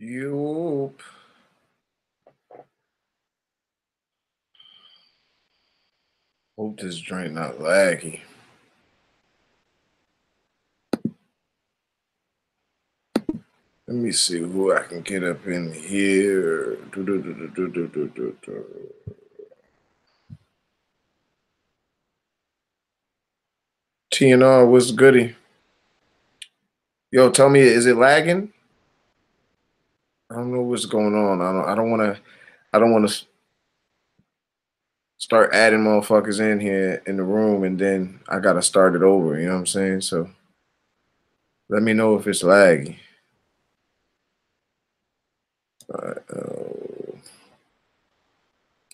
Yup. Hope this joint not laggy. Let me see who I can get up in here. TNR, what's goody? Yo, tell me, is it lagging? I don't know what's going on. I don't wanna start adding motherfuckers in here in the room and then I gotta start it over, you know what I'm saying? So let me know if it's laggy. Alright,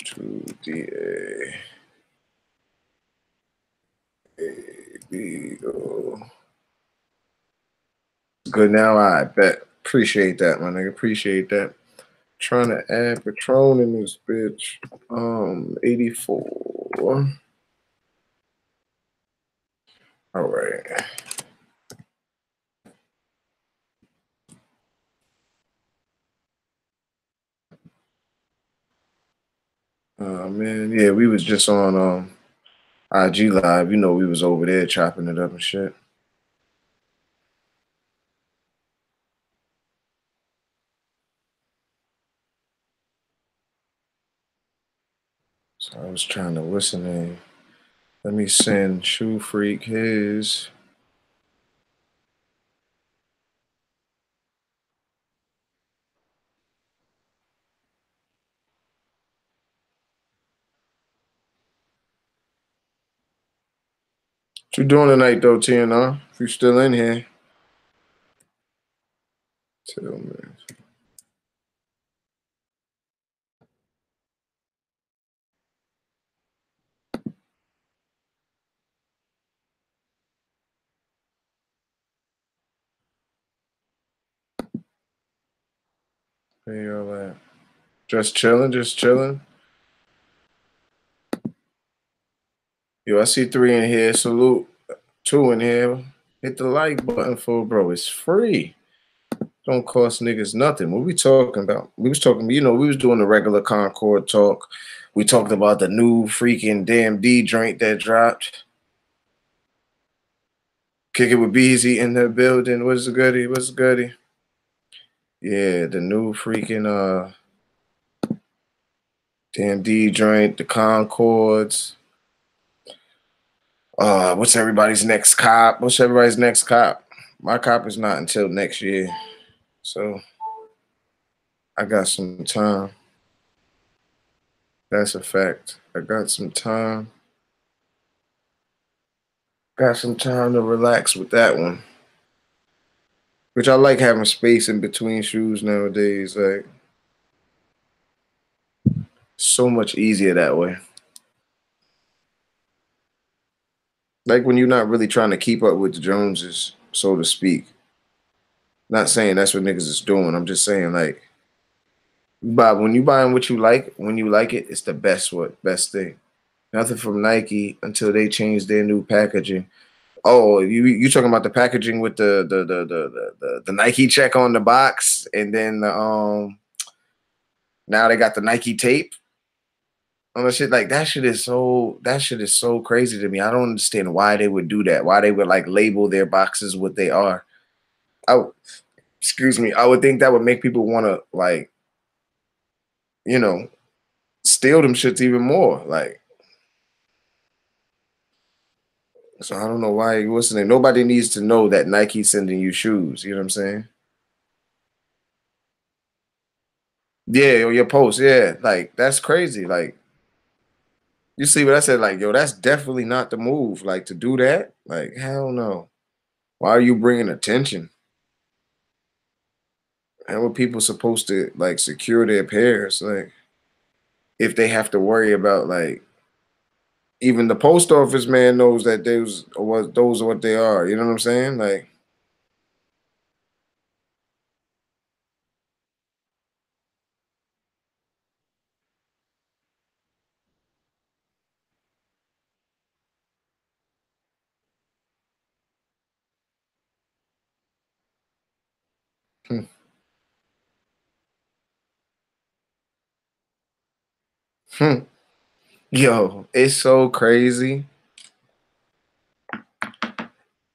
2DA. Good now, I bet. Appreciate that, my nigga. Appreciate that. Trying to add Patron in this bitch. 84. All right. Man, yeah, we was just on IG Live. You know, we was over there chopping it up and shit. So I was trying to listen in. Let me send ShoeFreak his. What you doing tonight, though, TNR? If you still in here, tell me. Where y'all at? Just chilling, just chilling. Yo, I see 3 in here. Salute. 2 in here. Hit the like button for bro. It's free. Don't cost niggas nothing. What we talking about? We was talking, we was doing the regular Concord talk. We talked about the new freaking damn D joint that dropped. Kick it with Beezy in the building. What's the goodie? What's the goodie? Yeah, the new freaking damn D joint, the Concords. What's everybody's next cop? What's everybody's next cop? My cop is not until next year. So I got some time. That's a fact. I got some time. Got some time to relax with that one. Which I like having space in between shoes nowadays. Like, so much easier that way. Like when you're not really trying to keep up with the Joneses, so to speak. Not saying that's what niggas is doing. I'm just saying like, but when you buying what you like, when you like it, it's the best thing. Nothing from Nike until they change their new packaging. Oh, you talking about the packaging with the Nike check on the box, and then now they got the Nike tape on the shit. Like that shit is so crazy to me. I don't understand why they would do that. Why they would like label their boxes what they are. I excuse me. I would think that would make people want to like you know steal them shits even more. Like so, I don't know why. What's the name? Nobody needs to know that Nike's sending you shoes. You know what I'm saying? Yeah, or your post. Yeah, like that's crazy. Like you see what I said? Like yo, that's definitely not the move. Like to do that. Like hell no. Why are you bringing attention? How are people supposed to like secure their pairs? Like if they have to worry about like even the post office man knows that those are what they are. You know what I'm saying? Like Yo, it's so crazy.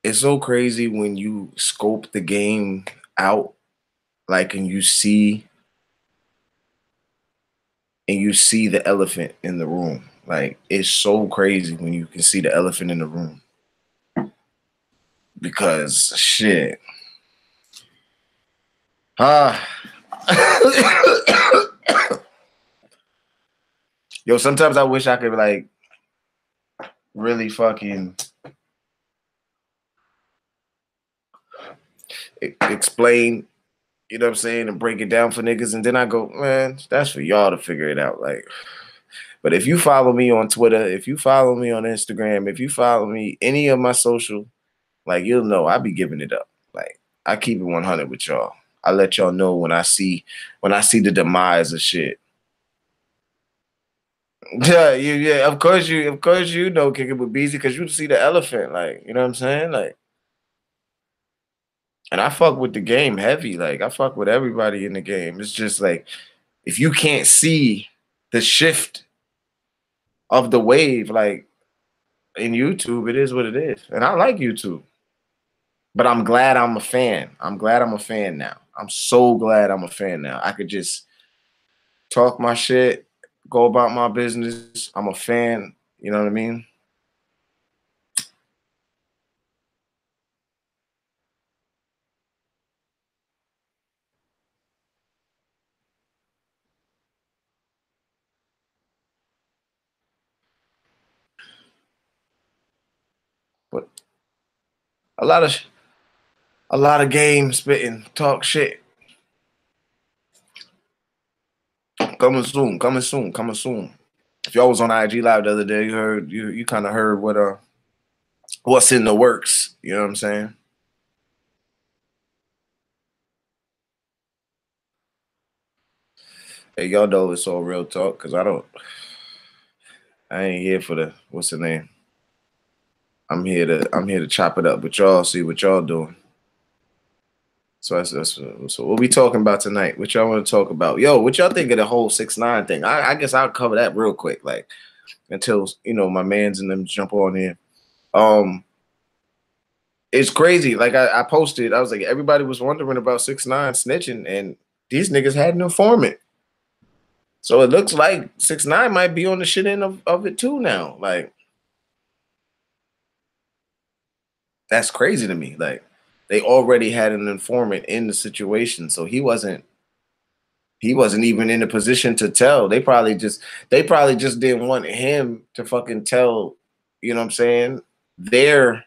It's so crazy when you scope the game out, like, and you see the elephant in the room. Like, it's so crazy when you can see the elephant in the room. Because shit. Ah. Yo, sometimes I wish I could like really fucking explain, you know what I'm saying, and break it down for niggas, and then I go, man, that's for y'all to figure it out. Like, but if you follow me on Twitter, if you follow me on Instagram, if you follow me any of my social, like, you'll know I be giving it up. Like, I keep it 100 with y'all. I let y'all know when I see the demise of shit. Yeah, yeah. Of course you know kick it with Beezy because you see the elephant, like, you know what I'm saying? Like, and I fuck with the game heavy. Like, I fuck with everybody in the game. It's just like if you can't see the shift of the wave, like in YouTube, it is what it is. And I like YouTube. But I'm glad I'm a fan. I'm glad I'm a fan now. I'm so glad I'm a fan now. I could just talk my shit, go about my business. I'm a fan. You know what I mean? But a lot of game spitting, talk shit. Coming soon, coming soon, coming soon. If y'all was on IG Live the other day, you kind of heard what's in the works. You know what I'm saying? Hey, y'all know it's all real talk because I ain't here for the what's the name. I'm here to chop it up with y'all, see what y'all doing. So so what we talking about tonight? What y'all want to talk about? Yo, what y'all think of the whole 6ix9ine thing? I guess I'll cover that real quick, like until my mans and them jump on in. Um, it's crazy. Like I posted, I was like, everybody was wondering about 6ix9ine snitching, and these niggas had an informant. So it looks like 6ix9ine might be on the shit end of it too now. Like, that's crazy to me. Like, they already had an informant in the situation, so he wasn't even in a position to tell. They probably just didn't want him to fucking tell, you know what I'm saying, their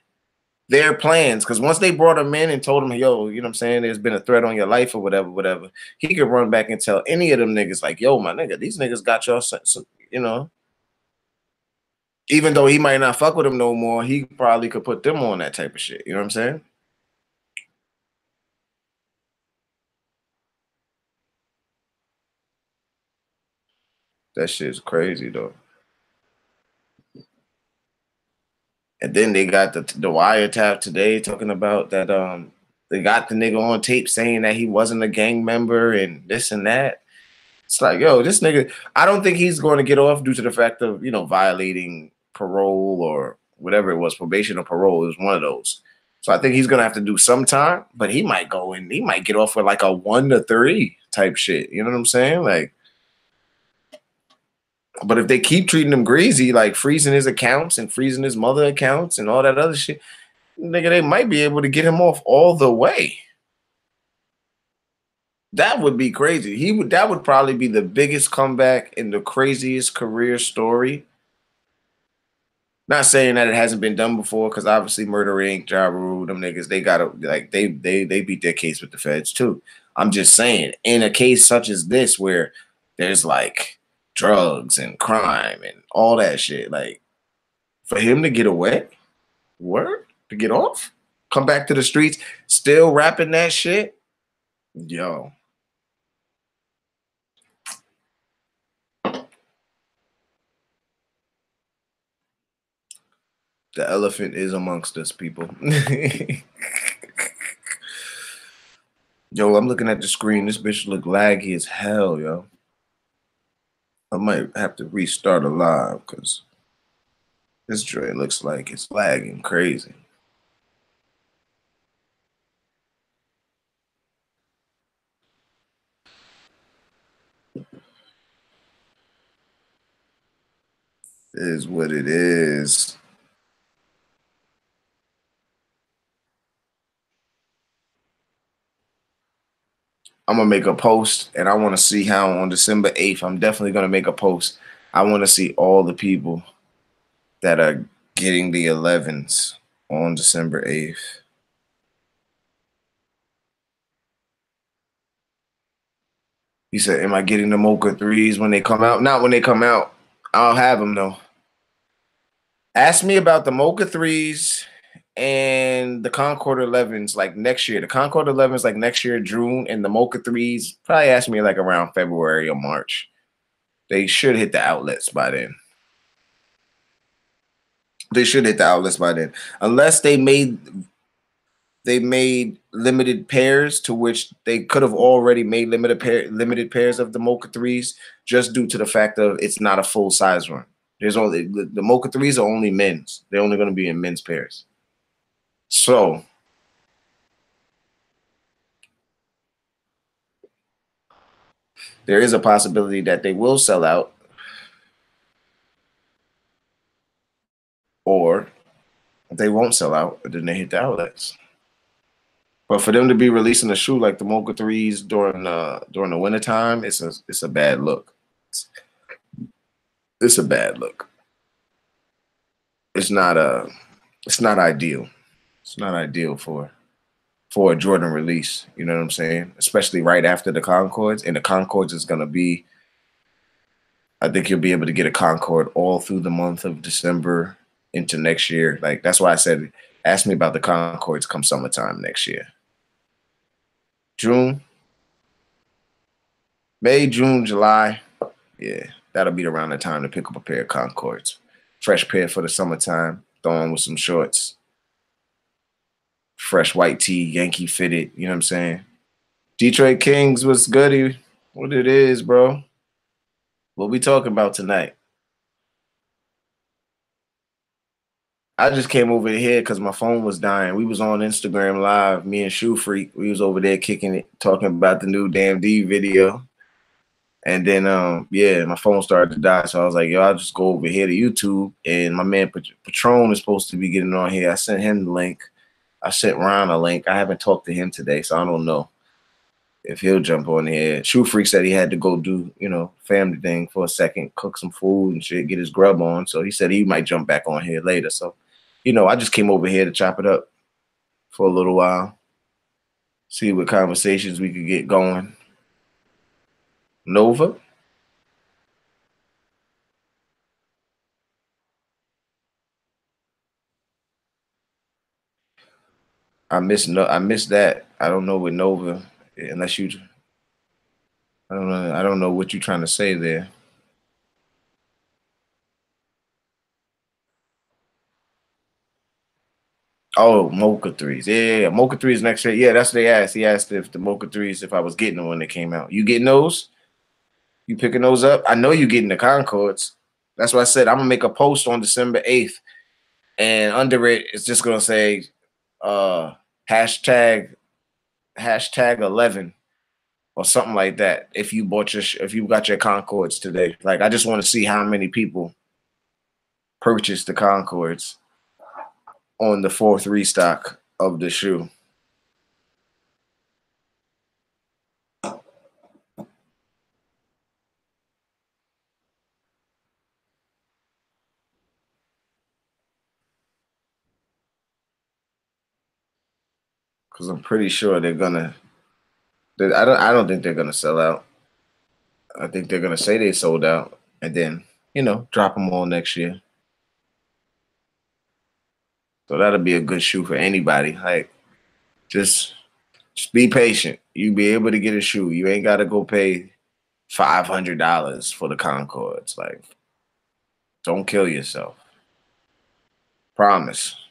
plans. Because once they brought him in and told him, yo, you know what I'm saying, there's been a threat on your life or whatever, he could run back and tell any of them niggas, like, yo, my nigga, these niggas got y'all, you know. Even though he might not fuck with him no more, he probably could put them on that type of shit. You know what I'm saying? That shit's crazy though. And then they got the wiretap today talking about that they got the nigga on tape saying that he wasn't a gang member and this and that. It's like, yo, this nigga, I don't think he's going to get off due to the fact of, violating parole or whatever it was, probation or parole. It was one of those. So I think he's gonna have to do some time, but he might go and he might get off with like a 1 to 3 type shit. You know what I'm saying? Like, but if they keep treating him greasy, like freezing his accounts and freezing his mother accounts and all that other shit, nigga, they might be able to get him off all the way. That would be crazy. That would probably be the biggest comeback in the craziest career story. Not saying that it hasn't been done before, because obviously Murder Inc., Ja Rule, them niggas, they gotta like they beat their case with the feds too. I'm just saying, in a case such as this where there's like drugs and crime and all that shit, like for him to get away, word, to get off, come back to the streets, still rapping that shit, yo. The elephant is amongst us, people. Yo, I'm looking at the screen. This bitch look laggy as hell, yo. I might have to restart a live because this joint looks like it's lagging crazy. It is what it is. I'm gonna make a post, and I want to see how on December 8th. I'm definitely gonna make a post. I want to see all the people that are getting the 11s on December 8th. He said, "Am I getting the Mocha threes when they come out? Not when they come out. I'll have them though." Ask me about the Mocha threes and the Concord 11s like next year. The Concord 11s like next year, June, and the Mocha threes probably ask me like around February or March. They should hit the outlets by then. They should hit the outlets by then, unless they made limited pairs to which they could have already made limited pairs of the Mocha threes just due to the fact of it's not a full size run. There's only the Mocha threes are only men's. They're only going to be in men's pairs. So there is a possibility that they will sell out, or they won't sell out, and then they hit the outlets. But for them to be releasing a shoe like the Mocha threes during the wintertime, it's a bad look. It's a bad look. It's not it's not ideal. It's not ideal for a Jordan release. You know what I'm saying? Especially right after the Concords, and the Concords is gonna be. I think you'll be able to get a Concord all through the month of December into next year. Like that's why I said, ask me about the Concords come summertime next year. June, May, June, July. Yeah, that'll be around the time to pick up a pair of Concords. Fresh pair for the summertime. Throw on with some shorts. Fresh white tee, Yankee fitted. You know what I'm saying? Detroit Kings was goody. What it is, bro. What we talking about tonight? I just came over here because my phone was dying. We was on Instagram Live, me and ShoeFreak. We was over there kicking it, talking about the new Damn D video. And then, yeah, my phone started to die. So I was like, yo, I'll just go over here to YouTube. And my man Patron is supposed to be getting on here. I sent him the link. I sent Ron a link. I haven't talked to him today, so I don't know if he'll jump on here. ShoeFreak said he had to go do, family thing for a second, cook some food and shit, get his grub on. So he said he might jump back on here later. So, I just came over here to chop it up for a little while, see what conversations we could get going. Nova? I missed that. I don't know with Nova, unless you I don't know. I don't know what you're trying to say there. Oh, Mocha threes. Yeah. Mocha threes next year. Yeah, that's what they asked. He asked if the Mocha threes, if I was getting them when they came out. You getting those? You picking those up? I know you getting the Concords. That's why I said I'm gonna make a post on December 8th, and under it, it's just gonna say uh hashtag hashtag 11 or something like that. If you got your Concords today, like I just want to see how many people purchased the Concords on the fourth restock of the shoe. Because I'm pretty sure they're gonna. I don't think they're gonna sell out. I think they're gonna say they sold out and then drop them all next year. So that'll be a good shoe for anybody. Like just just be patient. You be able to get a shoe. You ain't gotta go pay $500 for the Concords. Like don't kill yourself. Promise.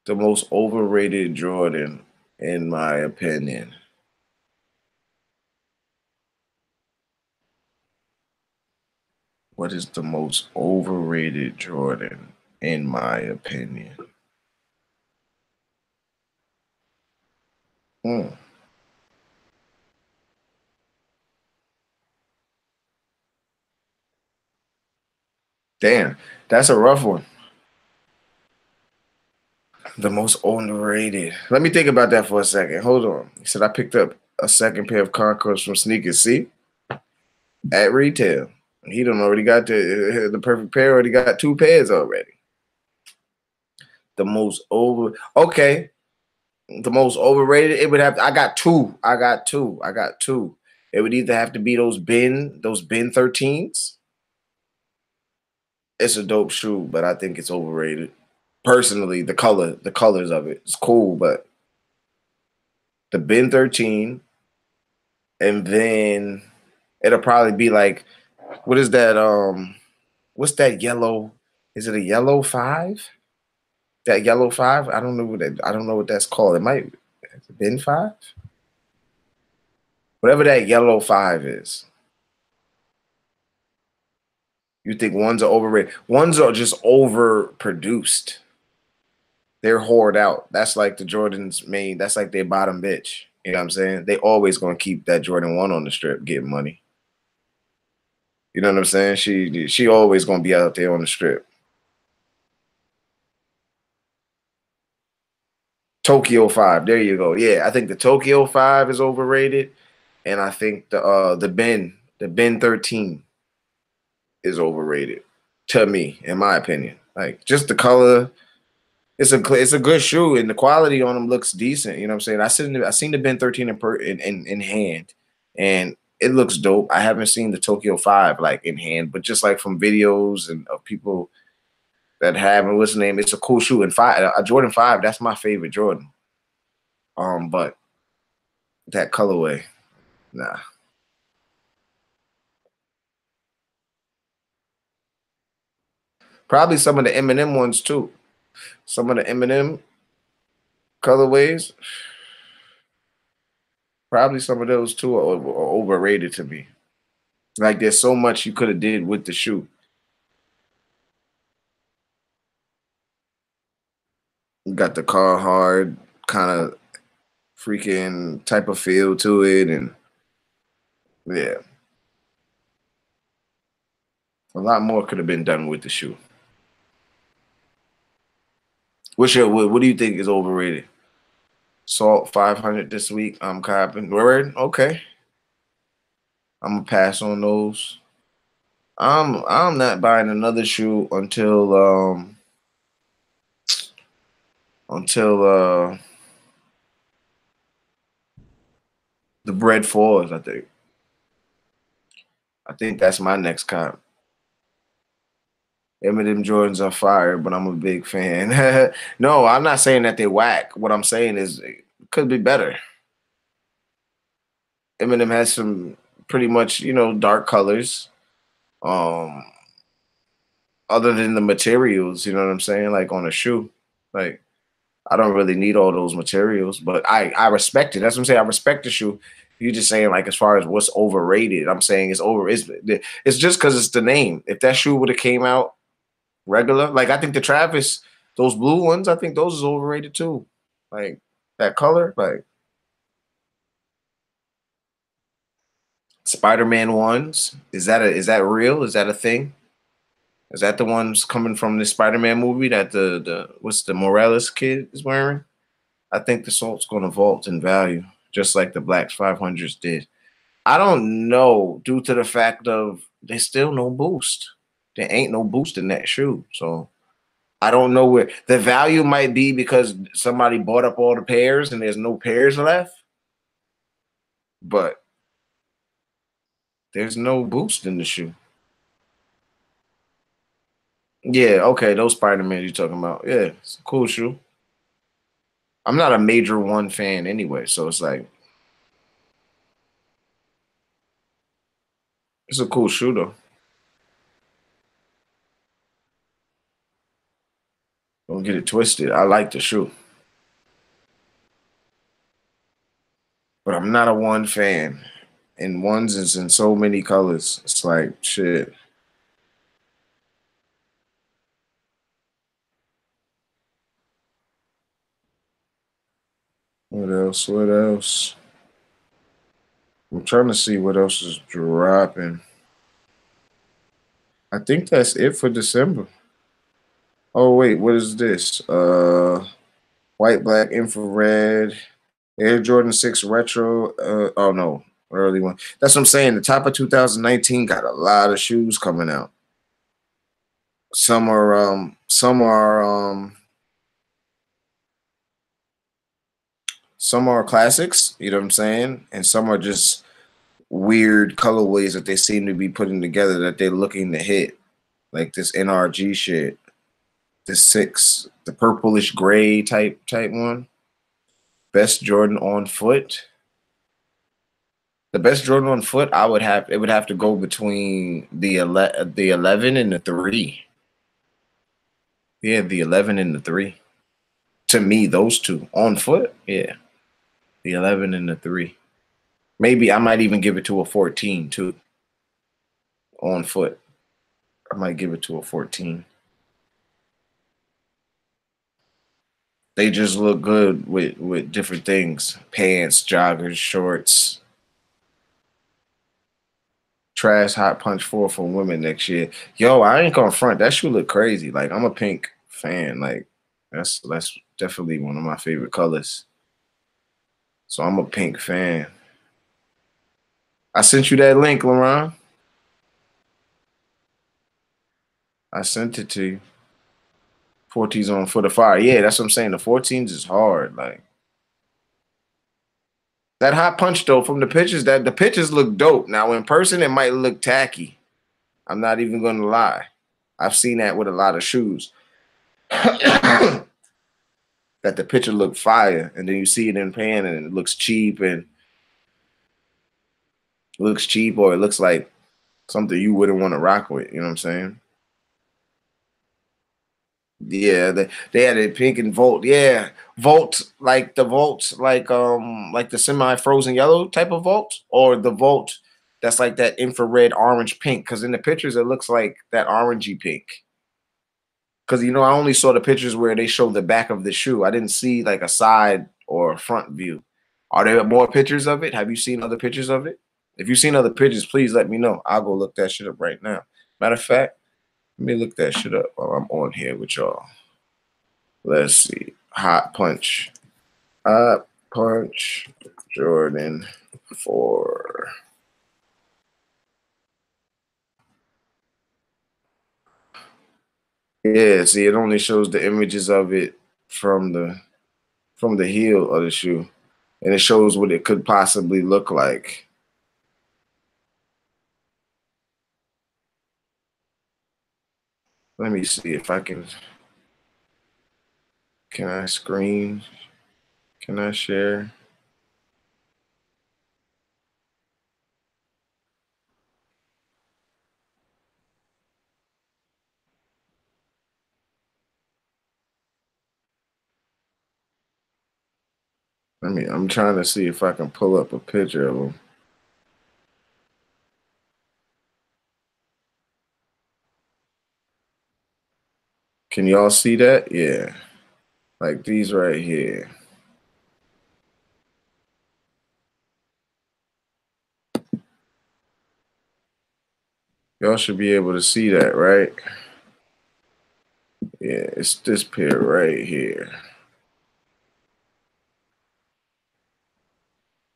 The most overrated Jordan in my opinion. What is the most overrated Jordan, in my opinion? Hmm. Damn, that's a rough one. The most underrated. Let me think about that for a second. Hold on. He said I picked up a second pair of Concords from sneakers. See, at retail, he done already got the perfect pair. Already got two pairs already. The most over. Okay, the most overrated. It would have. I got two. I got two. I got two. It would either have to be those Ben 13s. It's a dope shoe, but I think it's overrated. Personally, the colors of it, it's cool, but the Ben 13, and then it'll probably be like, what is that? What's that yellow? Is it a yellow five? That yellow five? I don't know what that. I don't know what that's called. It might Ben five, whatever that yellow five is. You think ones are overrated? Ones are just overproduced. They're hoard out. That's like the Jordan's main. That's like their bottom bitch. You know what I'm saying? They always gonna keep that Jordan 1 on the strip, getting money. You know what I'm saying? She always gonna be out there on the strip. Tokyo 5. There you go. Yeah, I think the Tokyo 5 is overrated, and I think the Ben 13 is overrated to me, in my opinion. Like just the color, it's a good shoe, and the quality on them looks decent. You know what I'm saying? I seen the Ben 13 in hand, and it looks dope. I haven't seen the Tokyo 5 like in hand, but just like from videos and of people that have and what's the name, it's a cool shoe. And a Jordan 5, that's my favorite Jordan. But that colorway, nah. Probably some of the Eminem ones too. Some of the Eminem colorways, probably some of those too are overrated to me. Like there's so much you could have did with the shoe. You got the car hard kind of freaking type of feel to it, and yeah, a lot more could have been done with the shoe. What do you think is overrated? Salt 500 this week. I'm copping. Word? Okay. I'm gonna pass on those. I'm not buying another shoe until the bread falls. I think that's my next cop. Eminem Jordans are fire, but I'm a big fan. No, I'm not saying that they whack. What I'm saying is it could be better. Eminem has some pretty much, dark colors. Um, other than the materials, you know what I'm saying? Like on a shoe. Like I don't really need all those materials, but I respect it. That's what I'm saying. I respect the shoe. You're just saying like as far as what's overrated, I'm saying it's just because it's the name. If that shoe would have came out regular, like I think the Travis, those blue ones, I think those is overrated too. Like that color, like Spider-Man ones. Is that real? Is that a thing? Is that the ones coming from the Spider-Man movie that the what's the Morales kid is wearing? I think the salt's going to vault in value, just like the Blacks 500s did. I don't know, due to the fact of there's still no boost. There ain't no boost in that shoe. So I don't know where the value might be because somebody bought up all the pairs and there's no pairs left, but there's no boost in the shoe. Yeah, okay, those Spider-Man you're talking about. Yeah, it's a cool shoe. I'm not a major one fan anyway, so it's like it's a cool shoe though. Don't get it twisted. I like the shoe. but I'm not a one fan. And ones is in so many colors. It's like shit. What else? What else? I'm trying to see what else is dropping. I think that's it for December. Oh wait, what is this? White, black, infrared, Air Jordan 6 retro. Oh no, early one. That's what I'm saying. The top of 2019 got a lot of shoes coming out. Some are classics, you know what I'm saying? And some are just weird colorways that they seem to be putting together that they're looking to hit. Like this NRG shit. The six, the purplish gray type one. Best Jordan on foot. The best Jordan on foot, it would have to go between the 11 and the 3. Yeah, the 11 and the 3. To me, those two on foot, yeah. The 11 and the 3. Maybe I might even give it to a 14 too. On foot. I might give it to a 14. They just look good with different things. Pants, joggers, shorts. Trash Hot Punch 4 for women next year. Yo, I ain't gonna front. That shoe look crazy. Like I'm a pink fan. Like that's definitely one of my favorite colors. So I'm a pink fan. I sent you that link, LaRon. I sent it to you. 14's on for the fire. Yeah, that's what I'm saying. The 14s is hard. Like that hot punch though, from the pictures, that the pictures look dope. Now in person, it might look tacky. I'm not even gonna lie. I've seen that with a lot of shoes. That the picture looked fire, and then you see it in pan and it looks cheap and or it looks like something you wouldn't want to rock with. You know what I'm saying? Yeah, they had it pink and Volt. Yeah, Volt like the Volt like the semi frozen yellow type of Volt, or the Volt that's like that infrared orange pink. Because in the pictures it looks like that orangey pink. Because I only saw the pictures where they show the back of the shoe. I didn't see like a side or a front view. Are there more pictures of it? Have you seen other pictures of it? If you've seen other pictures, please let me know. I'll go look that shit up right now. Matter of fact, let me look that shit up while I'm on here with y'all. Let's see. Hot Punch. Hot Punch Jordan 4. Yeah, see, it only shows the images of it from the heel of the shoe. And it shows what it could possibly look like. Let me see if I can I screen? Can I share? I'm trying to see if I can pull up a picture of them. Can y'all see that? Yeah. Like these right here. Y'all should be able to see that, right? Yeah, it's this pair right here.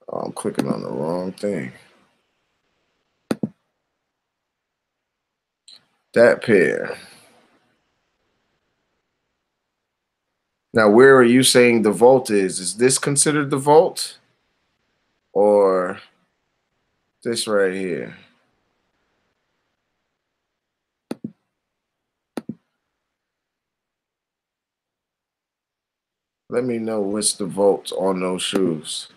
Oh, I'm clicking on the wrong thing. That pair. Now, where are you saying the vault is? Is this considered the vault? Or this right here? Let me know what's the vault on those shoes.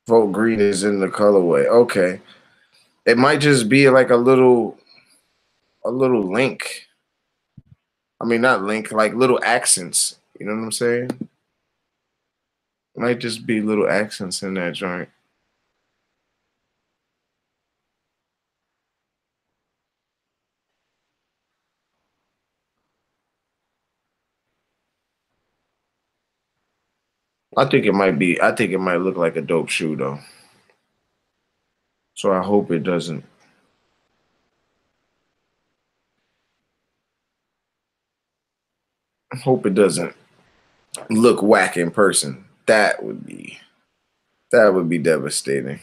Vault green is in the colorway. Okay. It might just be like a little link. I mean, not link, like little accents. You know what I'm saying? Might just be little accents in that joint. I think it might be. I think it might look like a dope shoe though. So I hope it doesn't. Hope it doesn't look whack in person. That would be devastating.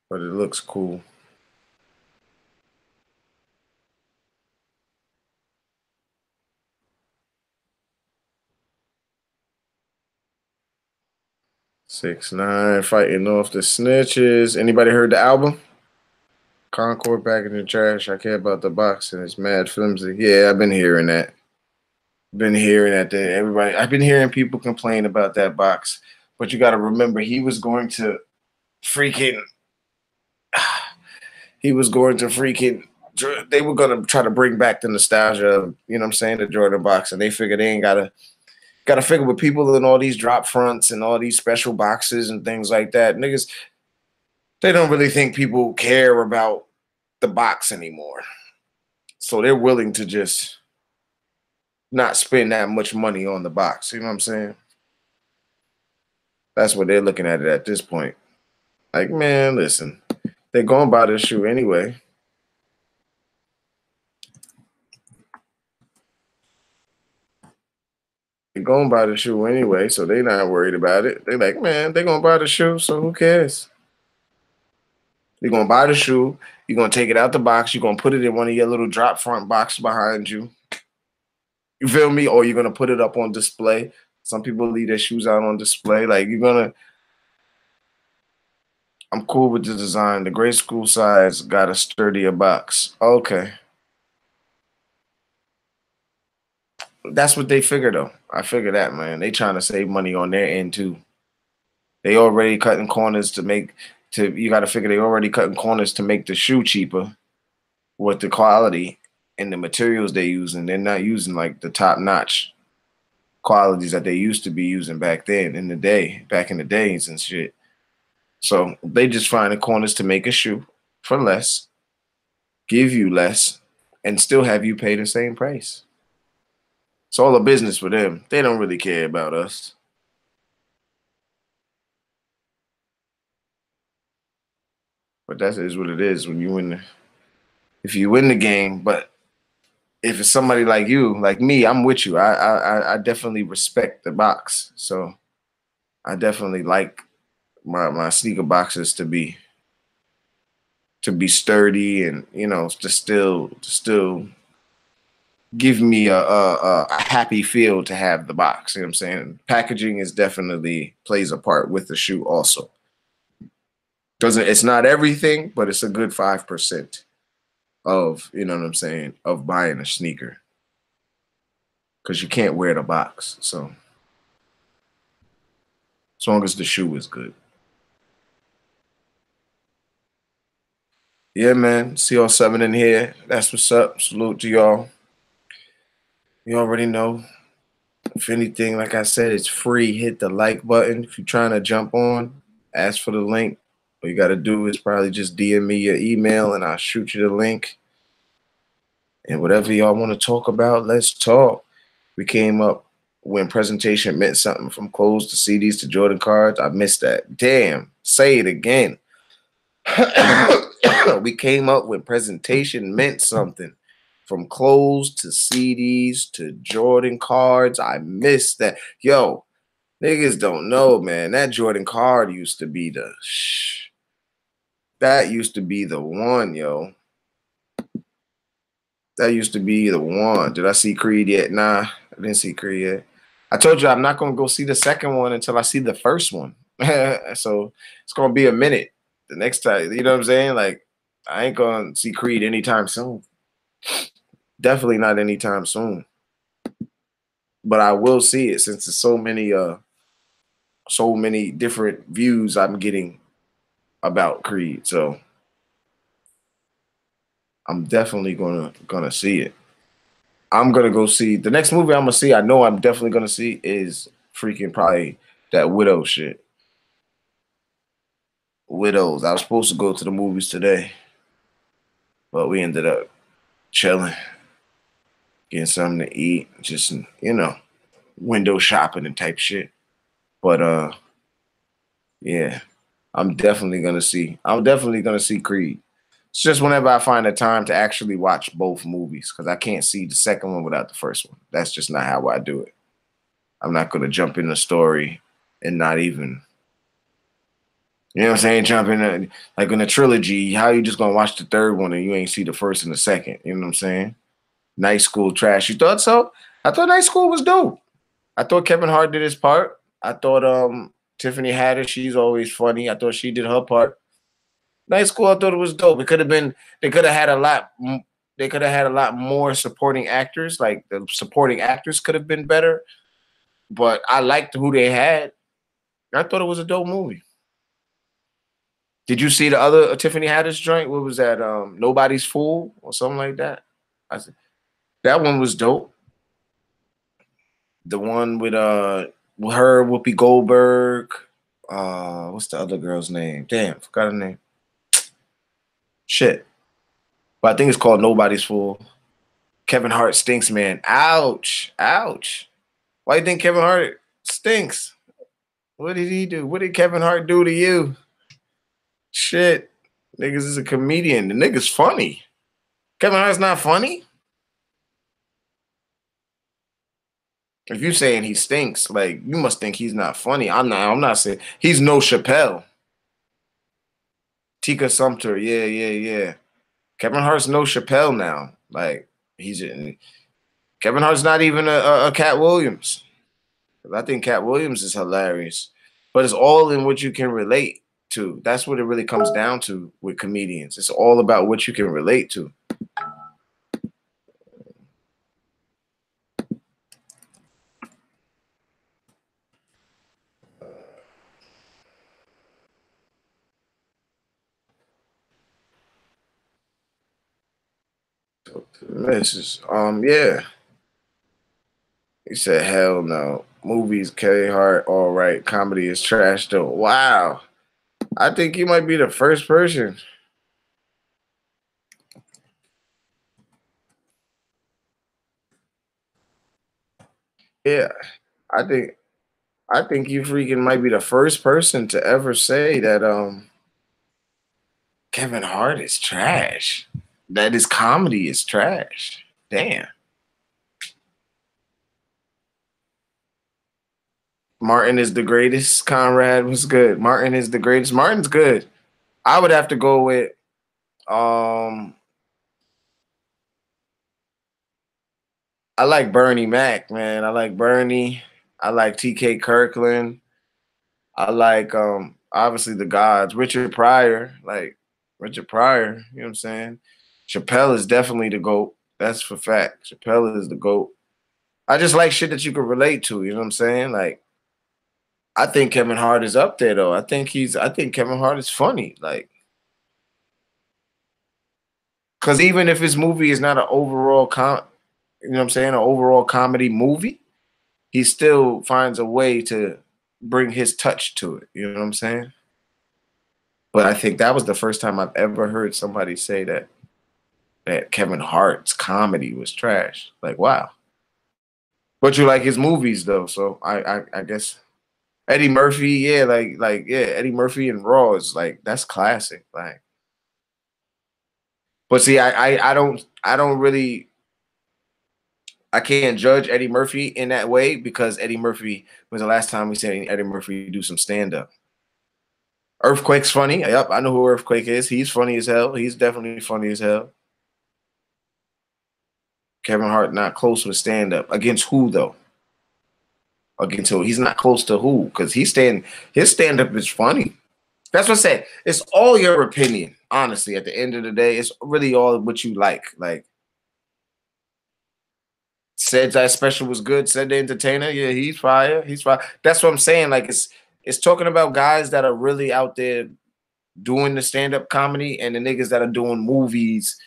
But it looks cool. Six nine fighting off the snitches. Anybody heard the album? Concord back in the trash. I care about the box and it's mad flimsy. Yeah, I've been hearing that. Been hearing that. Everybody. I've been hearing people complain about that box. But you got to remember, he was going to freaking. He was going to freaking. They were going to try to bring back the nostalgia of, you know what I'm saying, the Jordan box, and they figured they ain't gotta figure with people in all these drop fronts and all these special boxes and things like that. Niggas, they don't really think people care about the box anymore. So they're willing to just not spend that much money on the box. You know what I'm saying? That's what they're looking at it at this point. Like, man, listen, they're going to buy this shoe anyway. They're going to buy the shoe anyway, so they're not worried about it. They're like, man, they're going to buy the shoe, so who cares? You're going to buy the shoe. You're going to take it out the box. You're going to put it in one of your little drop front boxes behind you. You feel me? Or you're going to put it up on display. Some people leave their shoes out on display. Like, you're going to, I'm cool with the design. The grade school size got a sturdier box. Okay. That's what they figure though. I figure that, man. They trying to save money on their end too. They already cutting corners to make to you gotta figure they already cutting corners to make the shoe cheaper with the quality and the materials they using. They're not using like the top notch qualities that they used to be using back in the days and shit. So they just finding corners to make a shoe for less, give you less, and still have you pay the same price. It's all a business for them. They don't really care about us. But that is what it is when you win. If you win the game, but if it's somebody like you, like me, I'm with you. I definitely respect the box. So I definitely like my sneaker boxes to be sturdy and to still give me a happy feel to have the box. You know what I'm saying? Packaging is definitely plays a part with the shoe also. Doesn't It's not everything, but it's a good 5% of, you know what I'm saying, of buying a sneaker. Because you can't wear the box. So as long as the shoe is good. Yeah, man. See y'all 7 in here. That's what's up. Salute to y'all. You already know. If anything, like I said, it's free. Hit the like button. If you're trying to jump on, ask for the link. All you got to do is probably just DM me your email and I'll shoot you the link. And whatever y'all want to talk about, let's talk. We came up when presentation meant something from clothes to CDs to Jordan cards. I missed that. Damn. Say it again. We came up when presentation meant something from clothes to CDs to Jordan cards. I missed that. Yo, niggas don't know, man. That Jordan card used to be that used to be the one, yo. That used to be the one. Did I see Creed yet? Nah, I didn't see Creed yet. I told you I'm not gonna go see the second one until I see the first one. So it's gonna be a minute. The next time, you know what I'm saying? Like, I ain't gonna see Creed anytime soon. Definitely not anytime soon. But I will see it since there's so many different views I'm getting about Creed. So I'm definitely gonna see it. I'm gonna go see the next movie I'm gonna see. I know I'm definitely gonna see is freaking probably that Widow shit. Widows. I was supposed to go to the movies today, but we ended up chilling, getting something to eat, just window shopping and type shit. But yeah, I'm definitely gonna see Creed. It's just whenever I find the time to actually watch both movies, because I can't see the second one without the first one. That's just not how I do it. I'm not gonna jump in the story and not even, you know what I'm saying, jump in like in a trilogy. How you just gonna watch the third one and you ain't see the first and the second? You know what I'm saying? Night School trash. You thought so? I thought Night School was dope. I thought Kevin Hart did his part. I thought Tiffany Haddish, she's always funny. I thought she did her part. Night School, I thought it was dope. It could have been. They could have had a lot. They could have had a lot more supporting actors. Like the supporting actors could have been better. But I liked who they had. I thought it was a dope movie. Did you see the other Tiffany Haddish joint? What was that? Nobody's Fool or something like that. I said that one was dope. The one with her, Whoopi Goldberg. What's the other girl's name? Damn, forgot her name. Shit. But I think it's called Nobody's Fool. Kevin Hart stinks, man. Ouch. Ouch. Why do you think Kevin Hart stinks? What did he do? What did Kevin Hart do to you? Shit. Niggas is a comedian. The nigga's funny. Kevin Hart's not funny? If you're saying he stinks, like you must think he's not funny. I'm not saying he's no Chappelle. Tika Sumpter, yeah. Kevin Hart's no Chappelle now. Like Kevin Hart's not even a Cat Williams. I think Cat Williams is hilarious, but it's all in what you can relate to. That's what it really comes down to with comedians. It's all about what you can relate to. This is yeah. He said, "Hell no, movies, Kevin Hart, all right. Comedy is trash though." Wow, I think you might be the first person. Yeah, I think you freaking might be the first person to ever say that Kevin Hart is trash. That his comedy is trash. Damn. Martin is the greatest. Conrad was good. Martin is the greatest. Martin's good. I would have to go with um I like Bernie Mac, man. I like Bernie. I like TK Kirkland. I like obviously the gods. Richard Pryor, like Richard Pryor, you know what I'm saying? Chappelle is definitely the GOAT. That's for fact. Chappelle is the GOAT. I just like shit that you can relate to, you know what I'm saying? Like I think Kevin Hart is up there though. I think Kevin Hart is funny. Like cause even if his movie is not an overall you know what I'm saying, an overall comedy movie, he still finds a way to bring his touch to it. You know what I'm saying? But I think that was the first time I've ever heard somebody say that Kevin Hart's comedy was trash. Like, wow. But you like his movies though, so I guess Eddie Murphy, yeah, yeah, Eddie Murphy and Raw is like that's classic. Like, but see, I don't really I can't judge Eddie Murphy in that way because Eddie Murphy was the last time we seen Eddie Murphy do some stand up. Earthquake's funny. Yep, I know who Earthquake is. He's funny as hell. He's definitely funny as hell. Kevin Hart not close with stand up. Against who though? Against who? He's not close to who? Because his stand up is funny. That's what I said. It's all your opinion. Honestly, at the end of the day, it's really all what you like. Like said that special was good. Said the entertainer, yeah, he's fire. He's fire. That's what I'm saying. Like it's talking about guys that are really out there doing the stand-up comedy and the niggas that are doing movies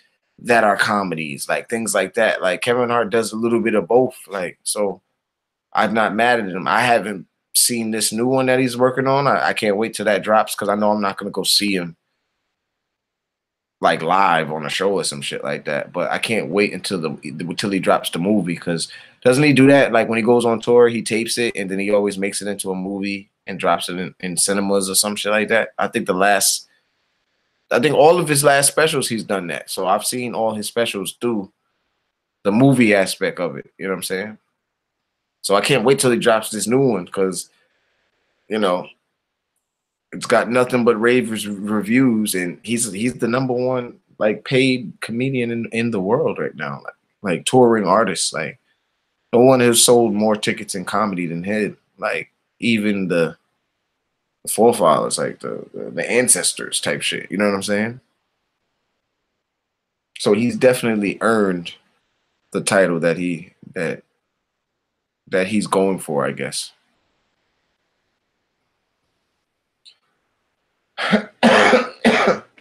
that are comedies, like things like that. Like Kevin Hart does a little bit of both. Like, so I'm not mad at him. I haven't seen this new one that he's working on. I can't wait till that drops because I know I'm not gonna go see him like live on a show or some shit like that. But I can't wait until he drops the movie, because doesn't he do that? Like when he goes on tour, he tapes it and then he always makes it into a movie and drops it in cinemas or some shit like that. I think all of his last specials he's done that. So I've seen all his specials through the movie aspect of it. You know what I'm saying? So I can't wait till he drops this new one, because you know it's got nothing but reviews, and he's the number one like paid comedian in the world right now, like touring artist. Like no one has sold more tickets in comedy than him. Like even the forefathers, like the ancestors type shit. You know what I'm saying? So he's definitely earned the title that he's going for, I guess.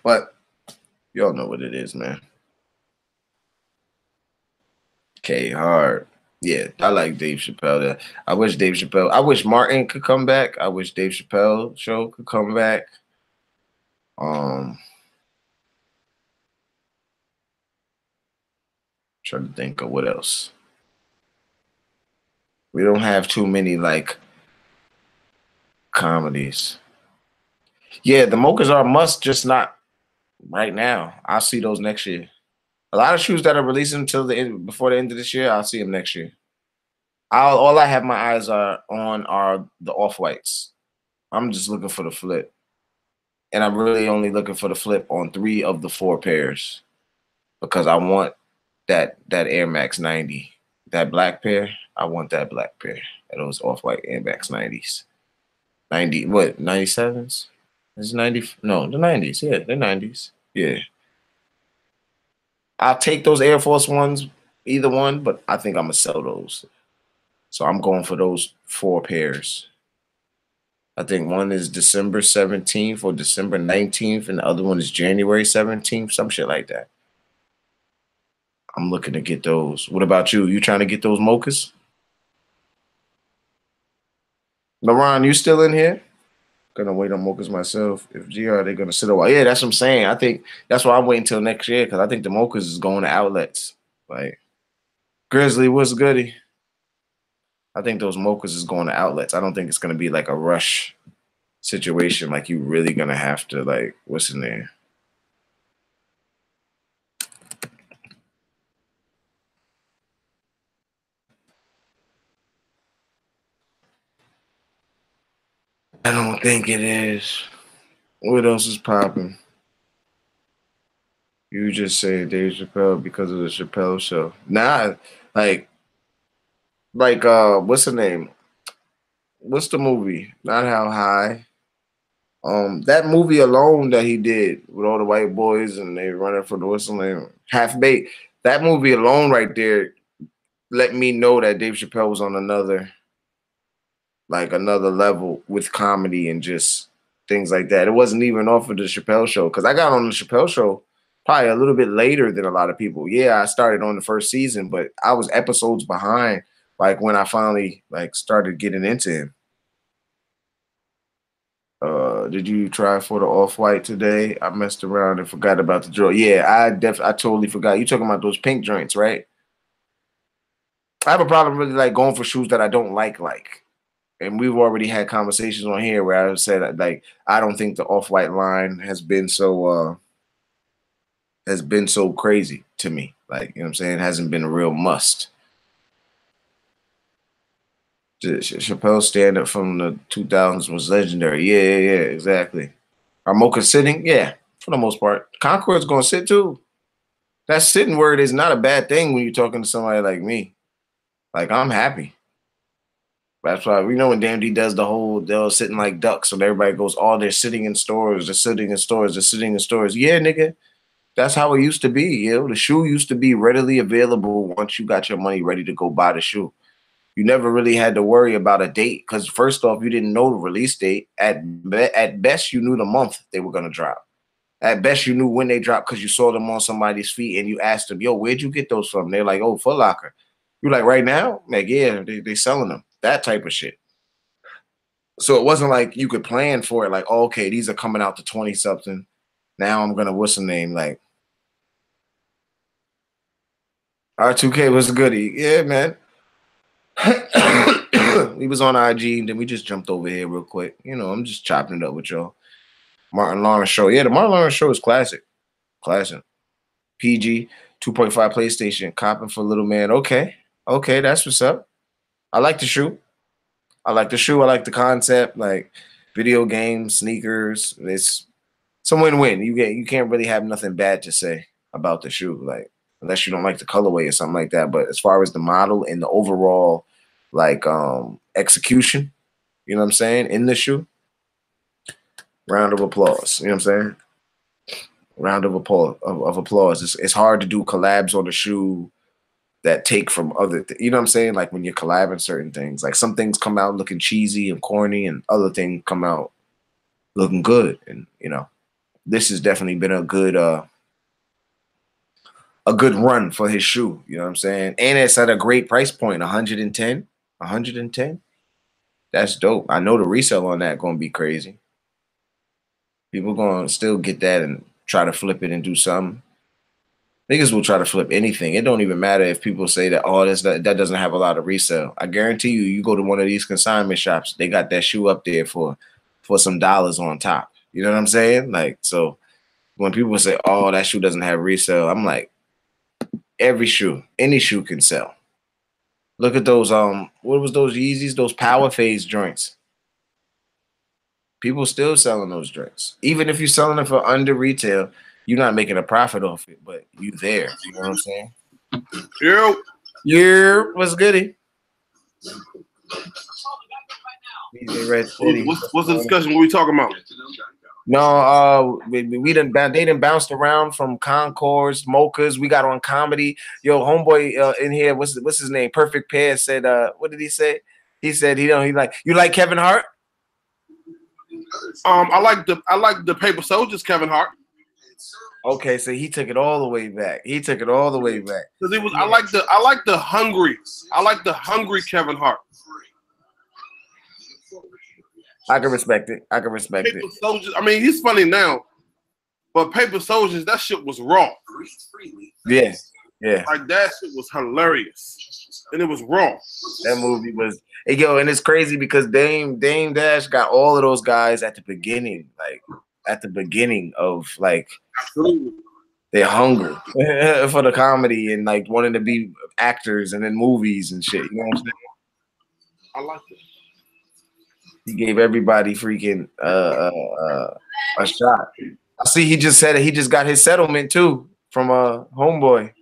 But y'all know what it is, man. K Hard. Yeah, I like Dave Chappelle. I wish Martin could come back. I wish Dave Chappelle show could come back. Trying to think of what else. We don't have too many like comedies. Yeah, the mochas are a must, just not right now. I'll see those next year. A lot of shoes that are releasing until before the end of this year, I'll see them next year. All I have my eyes on are the off-whites. I'm just looking for the flip. And I'm really only looking for the flip on 3 of the 4 pairs, because I want that Air Max 90. That black pair, I want that black pair. Those off-white Air Max 90s. 90, what, 97s? Is 90? No, the 90s. Yeah, the 90s. Yeah. I'll take those Air Force Ones, either one, but I think I'm going to sell those. So I'm going for those 4 pairs. I think one is December 17th or December 19th, and the other one is January 17th, some shit like that. I'm looking to get those. What about you? You trying to get those mochas? LaRon, you still in here? Gonna wait on mochas myself. If GR, they're gonna sit a while. Yeah, that's what I'm saying. I think that's why I'm waiting until next year, because I think the mochas is going to outlets. Like Grizzly, what's goody? I think those mochas is going to outlets. I don't think it's gonna be like a rush situation. Like you really gonna have to like, what's in there? I don't think it is. What else is popping? You just say Dave Chappelle because of the Chappelle show. Nah, like what's the name? What's the movie? Not How High. That movie alone that he did with all the white boys and they running for the whistle name, Half Baked. That movie alone right there let me know that Dave Chappelle was on another level with comedy and just things like that. It wasn't even off of the Chappelle show, because I got on the Chappelle show probably a little bit later than a lot of people. Yeah, I started on the first season, but I was episodes behind like when I finally like started getting into him. Did you try for the off-white today? I messed around and forgot about the draw. Yeah, I totally forgot. You talking about those pink joints, right? I have a problem really like going for shoes that I don't like. And we've already had conversations on here where I said that, like, I don't think the off-white line has been so crazy to me. Like, you know what I'm saying? It hasn't been a real must. Chappelle's stand-up from the 2000s was legendary. Yeah, exactly. Are Mocha sitting? Yeah, for the most part. Concord's going to sit too. That sitting word is not a bad thing when you're talking to somebody like me. Like, I'm happy. That's why we know when DMD does they're sitting like ducks, and everybody goes, oh, they're sitting in stores, they're sitting in stores, they're sitting in stores. Yeah, nigga. That's how it used to be. You know, the shoe used to be readily available once you got your money ready to go buy the shoe. You never really had to worry about a date, because first off, you didn't know the release date. At best, you knew the month they were gonna drop. At best, you knew when they dropped because you saw them on somebody's feet and you asked them, yo, where'd you get those from? They're like, oh, Foot Locker. You're like, right now? Like, yeah, they selling them. That type of shit. So it wasn't like you could plan for it. Like, oh, okay, these are coming out to 20 something. Now I'm gonna what's the name? Like R2K was a goodie. Yeah, man. We was on IG, and then we just jumped over here real quick. You know, I'm just chopping it up with y'all. Martin Lawrence show. Yeah, the Martin Lawrence show is classic. Classic. PG, 2.5 PlayStation, copping for little man. Okay. Okay, that's what's up. I like the shoe. I like the shoe. I like the concept. Like video games, sneakers. It's a win-win. You can't really have nothing bad to say about the shoe, like unless you don't like the colorway or something like that. But as far as the model and the overall like execution, you know what I'm saying, in the shoe, round of applause. You know what I'm saying? Round of applause. It's hard to do collabs on the shoe that take from other you know what I'm saying? Like when you're collabing certain things. Like some things come out looking cheesy and corny and other things come out looking good. And you know, this has definitely been a good run for his shoe. You know what I'm saying? And it's at a great price point, 110. 110. That's dope. I know the resale on that gonna be crazy. People gonna still get that and try to flip it and do something. Niggas will try to flip anything. It don't even matter if people say that, oh, that doesn't have a lot of resale. I guarantee you, you go to one of these consignment shops, they got that shoe up there for some dollars on top. You know what I'm saying? Like, so when people say, oh, that shoe doesn't have resale, I'm like, every shoe, any shoe can sell. Look at those, what was those Yeezys, those Power Phase joints? People still selling those joints. Even if you're selling them for under retail, you're not making a profit off it, but you there. You know what I'm saying? Yeah, what's goody? Red City. What's the discussion? What we talking about? No, they done bounced around from Concords, Mochas. We got on comedy. Yo, homeboy in here, what's his name? Perfect Pair said, what did he say? He said you like Kevin Hart? I like the Paper Soldiers, Kevin Hart. Okay, so he took it all the way back. He took it all the way back. Because it was I like the hungry Kevin Hart. I can respect it. I can respect Paper Soldiers, I mean, he's funny now, but Paper Soldiers, that shit was raw. Yeah, yeah. Like that shit was hilarious, and it was raw. That movie was, yo, and it's crazy because Dame Dash got all of those guys at the beginning, like at the beginning of like. Absolutely. They're hungry for the comedy and like wanting to be actors and in movies and shit. You know what I'm saying? I like it. He gave everybody freaking a shot. I see he just said it. He just got his settlement too from Homeboy.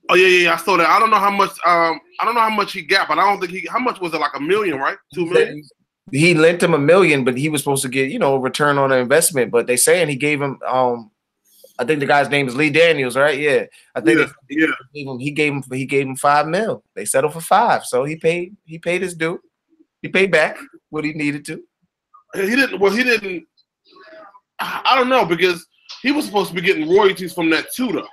Oh yeah. I saw that. I don't know how much he got, but I don't think how much was it? Like $1 million, right? 2 million. He lent him $1 million, but he was supposed to get, a return on the investment. But they saying he gave him, I think the guy's name is Lee Daniels, right? Yeah, I think he gave him $5 million. They settled for $5 million, so he paid his due. He paid back what he needed to. He didn't. Well, he didn't. I don't know because he was supposed to be getting royalties from that too, though.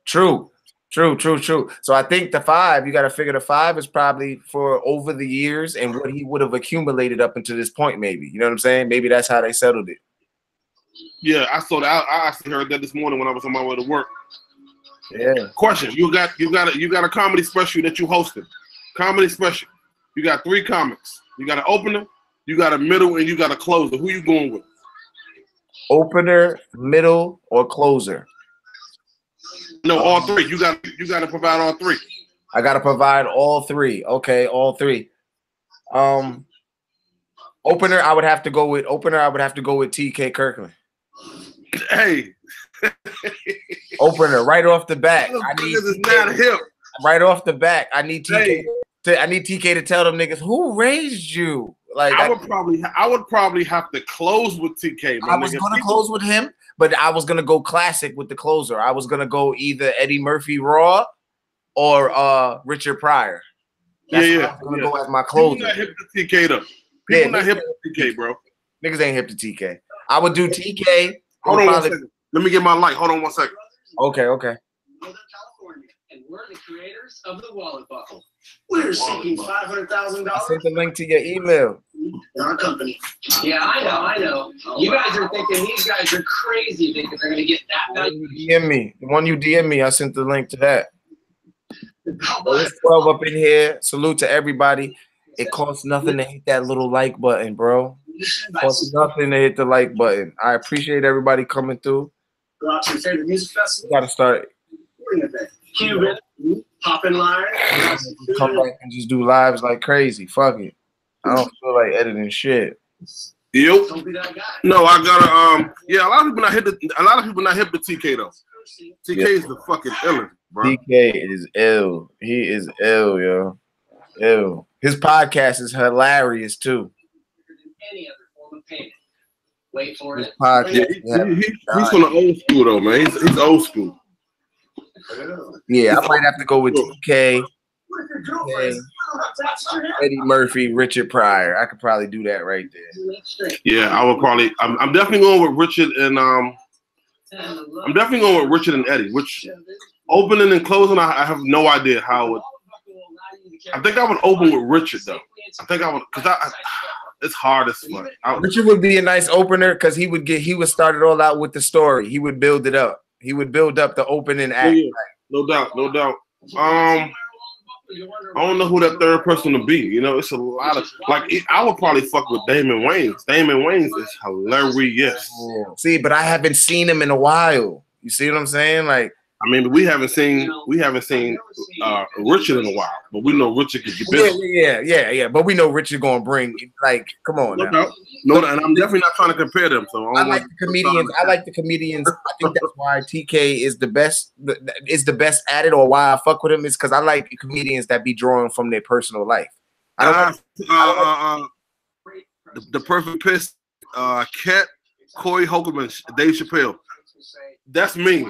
True. So I think the $5 million, you got to figure the $5 million is probably for over the years and what he would have accumulated up until this point, maybe. You know what I'm saying? Maybe that's how they settled it. Yeah, I saw that. I actually heard that this morning when I was on my way to work. Yeah. Question: You got a comedy special that you hosted. Comedy special. You got 3 comics. You got an opener, you got a middle, and you got a closer. Who you going with? Opener, middle, or closer? No, all 3. You got to provide all 3. I got to provide all 3. Okay, all 3. Opener, I would have to go with TK Kirkland. Hey. Opener, right off the bat. Right off the bat, I need TK. I need TK to tell them niggas who raised you. Like I would probably have to close with TK. I was gonna close with him, but I was gonna go classic with the closer. I was gonna go either Eddie Murphy Raw or Richard Pryor. That's what I was gonna go as my closer. People not hip to TK though. People not hip to TK, bro. Niggas ain't hip to TK. I would do TK. Hold on 1 second. Let me get my light. Hold on 1 second. Okay. California, and we're the creators of the Wallet Buckle. We're seeking $500,000. I sent the link to your email. Our company. Yeah, I know. You guys are thinking these guys are crazy, thinking they're gonna get that value. DM me. The one you DM me, I sent the link to that. There's 12 up in here. Salute to everybody. It costs nothing to hit that little like button, bro. It costs nothing to hit the like button. I appreciate everybody coming through. Go out to your favorite music festival. Gotta start. Cuban, pop in line. Come back and just do lives like crazy. Fuck it. I don't feel like editing shit. Yep. No, I gotta yeah, a lot of people not hip to TK though. TK is the fucking illest, bro. TK is ill. He is ill, yo. Ill. His podcast is hilarious too. Any other form of payment. Wait for His it. podcast. He's from the old school though, man. He's old school. Yeah, I might have to go with TK, Eddie Murphy, Richard Pryor. I could probably do that right there. Yeah, I would probably. I'm definitely going with Richard and I'm definitely going with Richard and Eddie. Which opening and closing, I have no idea how it. I think I would open with Richard though. I think I would because it's hard as fuck. Richard would be a nice opener because he would start it all out with the story. He would build it up. He would build up the opening act. Yeah, no doubt. I don't know who that third person to be. You know, it's a lot of I would probably fuck with Damon Wayans. Damon Wayans is hilarious. See, but I haven't seen him in a while. You see what I'm saying? Like, I mean, we haven't seen Richard in a while, but we know Richard could get busy. Yeah. But we know Richard gonna bring come on now. No, and I'm definitely not trying to compare them. So I like the comedians. I think that's why TK is the best. Is the best at it, or why I fuck with him is because I like comedians that be drawing from their personal life. The perfect piss. Cat, Corey Holcomb, and Dave Chappelle. That's me,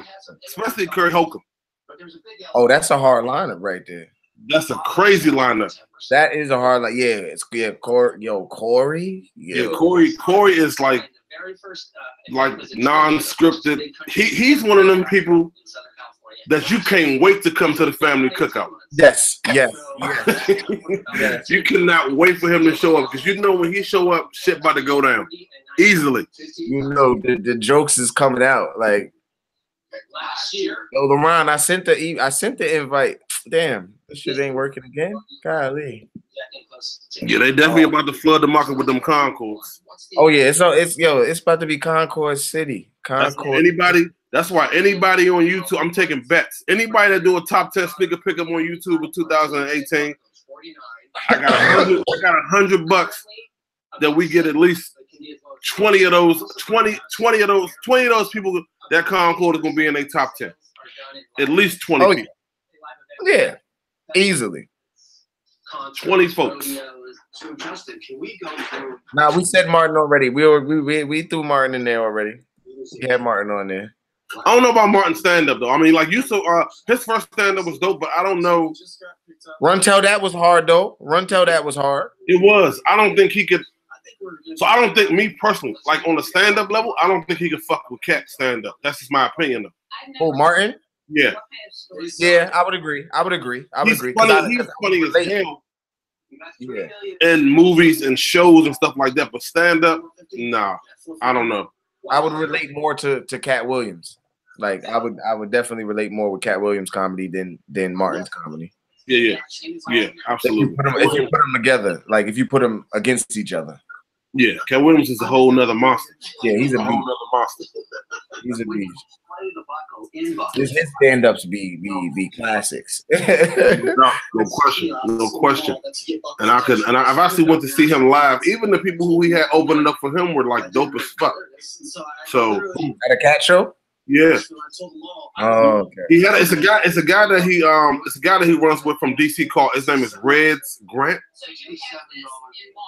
especially Corey Holcomb. Oh, that's a hard lineup right there. That's a crazy lineup. That is a hard Corey. Corey is like non-scripted. He's one of them people that you can't wait to come to the family cookout. Yes. You cannot wait for him to show up because you know when he show up, shit about to go down easily. You know the jokes is coming out like. Yo, LeBron, I sent the invite. Damn, this shit ain't working again. Golly. Yeah, they definitely about to flood the market with them Concords. Oh yeah, it's about to be Concord City. Concord. That's why anybody on YouTube, I'm taking bets. Anybody that do a top 10 speaker pickup on YouTube in 2018, I got $100 that we get at least 20 of those people. That Concord is gonna be in their top 10. At least 20 people. Yeah, easily. 20 folks. Nah, we said Martin already. We threw Martin in there already. We had Martin on there. I don't know about Martin's stand-up though. I mean, like his first stand-up was dope, but I don't know. Run Tell That was hard though. Run Tell That was hard. It was. I don't think he could. So I don't think me personally, like on the stand-up level, I don't think he could fuck with Cat stand-up. That's just my opinion though. Oh, Martin? Yeah. Yeah, I would agree. He's funny as hell. Yeah. In movies and shows and stuff like that, but stand-up, nah, I don't know. I would relate more to Cat Williams. Like I would definitely relate more with Cat Williams' comedy than Martin's comedy. Yeah, absolutely. If you put them together, like if you put them against each other. Yeah, Cat Williams is a whole nother monster. Yeah, he's a whole nother monster. He's a beast. His stand-ups be classics. No question. And I've actually went to see him live. Even the people who he had opening up for him were like dope as fuck. So at a Cat show? Yeah. Oh, okay. It's a guy that he runs with from DC called, his name is Reds Grant.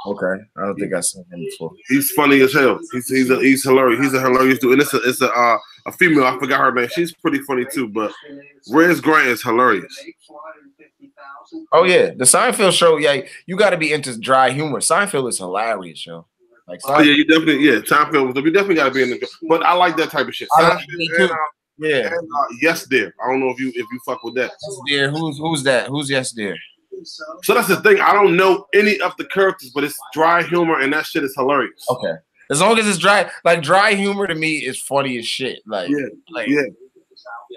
Okay. I don't think I've seen him before. He's funny as hell. He's hilarious. He's a hilarious dude. And it's a female, I forgot her name. She's pretty funny too, but Reds Grant is hilarious. Oh yeah. The Seinfeld show, yeah, you gotta be into dry humor. Seinfeld is hilarious, yo. Like, oh yeah, you definitely Seinfeld was. You definitely got to be in the. But I like that type of shit. I like it too. Yeah. And, Yes Dear. I don't know if you fuck with that. Yes Dear. Who's that? Who's Yes Dear? So that's the thing. I don't know any of the characters, but it's dry humor and that shit is hilarious. Okay. As long as it's dry, like dry humor to me is funny as shit. Like, it's witty.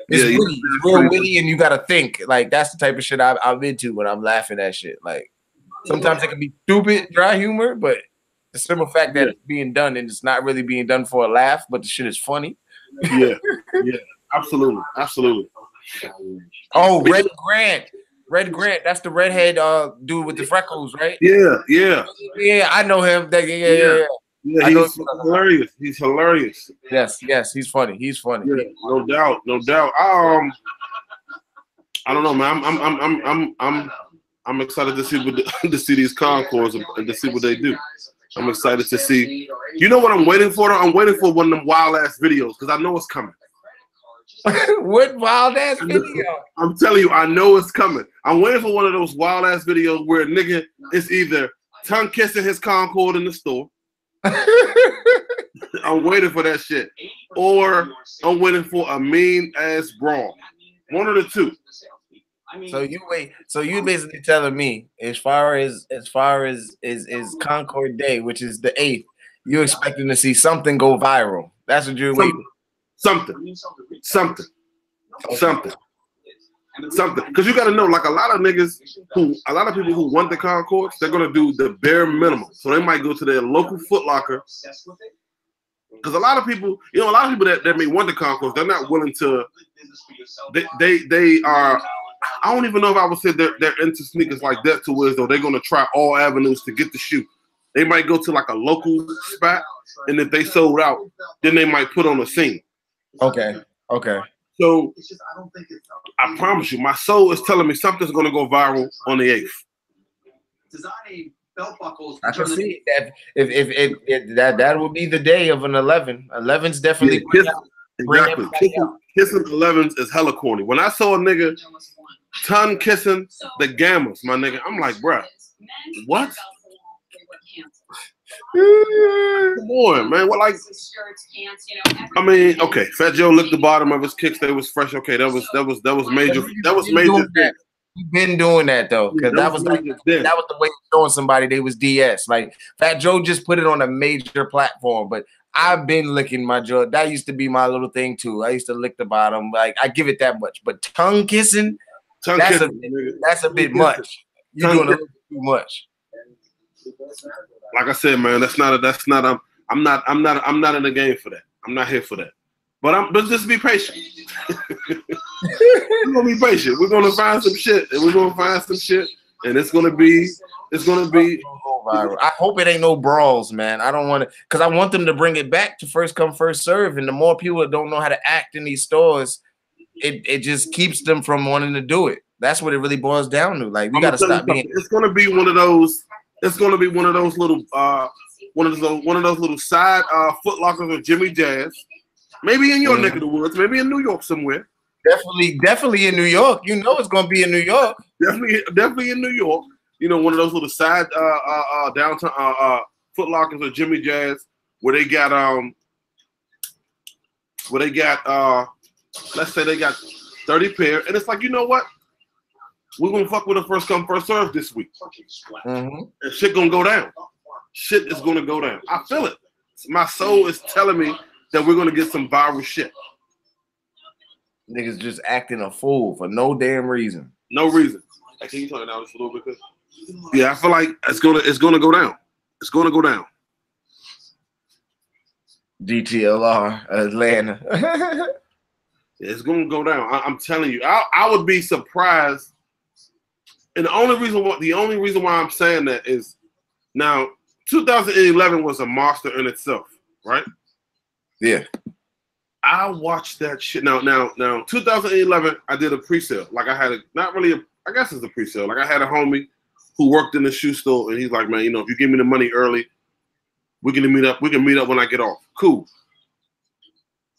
It's real witty, and you gotta think. Like, that's the type of shit I'm into when I'm laughing at shit. Like, sometimes it can be stupid dry humor, but the simple fact that it's being done and it's not really being done for a laugh, but the shit is funny. Yeah, absolutely. Oh, Red Grant, that's the redhead dude with the freckles, right? Yeah, I know him. Yeah, he's hilarious. He's hilarious. Yes, he's funny. Yeah, no doubt. I don't know, man. I'm excited to see to see these concours and to see what they do. I'm excited to see. You know what I'm waiting for? I'm waiting for one of them wild ass videos because I know it's coming. What wild ass video? I'm telling you, I know it's coming. I'm waiting for one of those wild ass videos where a nigga is either tongue kissing his Concord in the store. I'm waiting for that shit. Or I'm waiting for a mean ass brawl. One of the two. So you basically telling me as far as Concord Day, which is the 8th, you're expecting to see something go viral. That's what you're waiting. Something. Because you got to know, like a lot of people who want the Concords, they're gonna do the bare minimum. So they might go to their local Foot Locker. Because a lot of people that may want the Concords, they're not willing to. They are. I don't even know if I would say they're into sneakers like that to where though they're gonna try all avenues to get the shoe. They might go to like a local spot, and if they sold out, then they might put on a scene. Okay. So I promise you, my soul is telling me something's gonna go viral on the 8th. I can see that if that would be the day of an 11. 11's definitely exactly. Kissing 11s is hella corny. When I saw a nigga tongue kissing the Gammas, my nigga, I'm like, bruh, what? Come on, man. What, like? I mean, okay. Fat Joe licked the bottom of his kicks. They was fresh. Okay, that was major. That was major. You've been doing that though, because that was the way of showing somebody they was DS. Like Fat Joe just put it on a major platform, but I've been licking my jaw. That used to be my little thing too. I used to lick the bottom. Like I give it that much, but tongue kissing, that's a bit much. You're doing a little too much. Like I said, man, I'm not in the game for that. I'm not here for that. But just be patient. We're gonna be patient. We're gonna find some shit, and it's gonna be viral. I hope it ain't no brawls, man. I don't want to, because I want them to bring it back to first come, first serve. And the more people that don't know how to act in these stores, it just keeps them from wanting to do it. That's what it really boils down to. Like we gotta stop being. It's gonna be one of those. It's gonna be one of those little one of those little side Foot Lockers or Jimmy Jazz. Maybe in your neck of the woods, maybe in New York somewhere. Definitely in New York. You know it's gonna be in New York. Definitely in New York. You know, one of those little side downtown Foot Lockers or Jimmy Jazz where they got let's say they got 30 pair, and it's like, you know what? We're gonna fuck with a first come, first serve this week. And shit gonna go down. Shit is gonna go down. I feel it. My soul is telling me that we're gonna get some viral shit. Niggas just acting a fool for no damn reason. No reason. Hey, can you turn it down just a little bit? Yeah, I feel like it's gonna go down. It's gonna go down. DTLR Atlanta. It's gonna go down. I'm telling you. I would be surprised. And the only reason why I'm saying that is now 2011 was a monster in itself, right? Yeah. I watched that shit. Now 2011, I did a pre-sale. Like I had I guess it's a pre-sale. Like I had a homie who worked in the shoe store, and he's like, man, you know, if you give me the money early, we can meet up when I get off. Cool.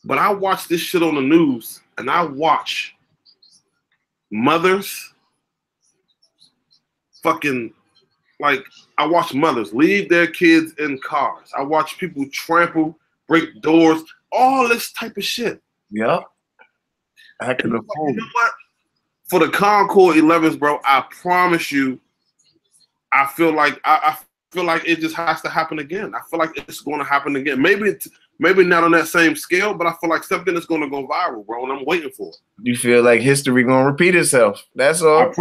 But I watch this shit on the news, and I watch mothers fucking like I watch mothers leave their kids in cars. I watch people trample, break doors, all this type of shit. Yep. I can You know what? For the Concord 11s, bro, I promise you, I feel like it just has to happen again. I feel like it's going to happen again. Maybe not on that same scale, but I feel like something is going to go viral, bro, and I'm waiting for it. You feel like history going to repeat itself. That's all.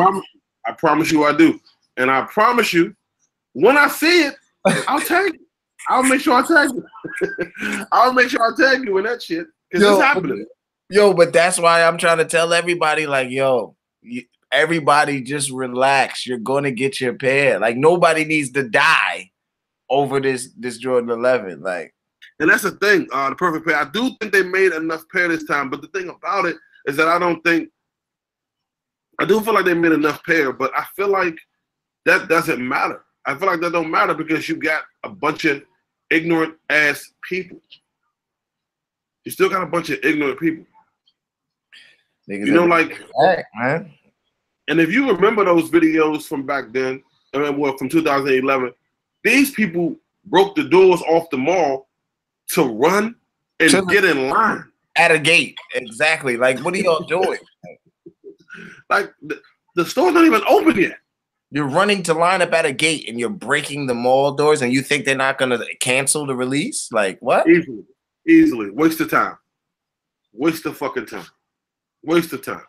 I promise you I do. And I promise you, when I see it, I'll tag you. I'll make sure I tag you. I'll make sure I tag you in that shit because it's happening. Yo, but that's why I'm trying to tell everybody, like, yo, everybody just relax. You're going to get your pair. Like, nobody needs to die over this Jordan 11. Like, and that's the thing, the perfect pair. I do think they made enough pair this time, but the thing about it is that I do feel like they made enough pair, but I feel like that doesn't matter. I feel like that don't matter because you got a bunch of ignorant ass people. You still got a bunch of ignorant people. niggas, you know, like, back, man. And if you remember those videos from back then, well, from 2011, these people broke the doors off the mall to run and get in line. At a gate. Exactly. Like, what are y'all doing? Like, the store's not even open yet. You're running to line up at a gate and you're breaking the mall doors and you think they're not going to cancel the release? Like, what? Easily. Waste of time. Waste of fucking time. Waste of time.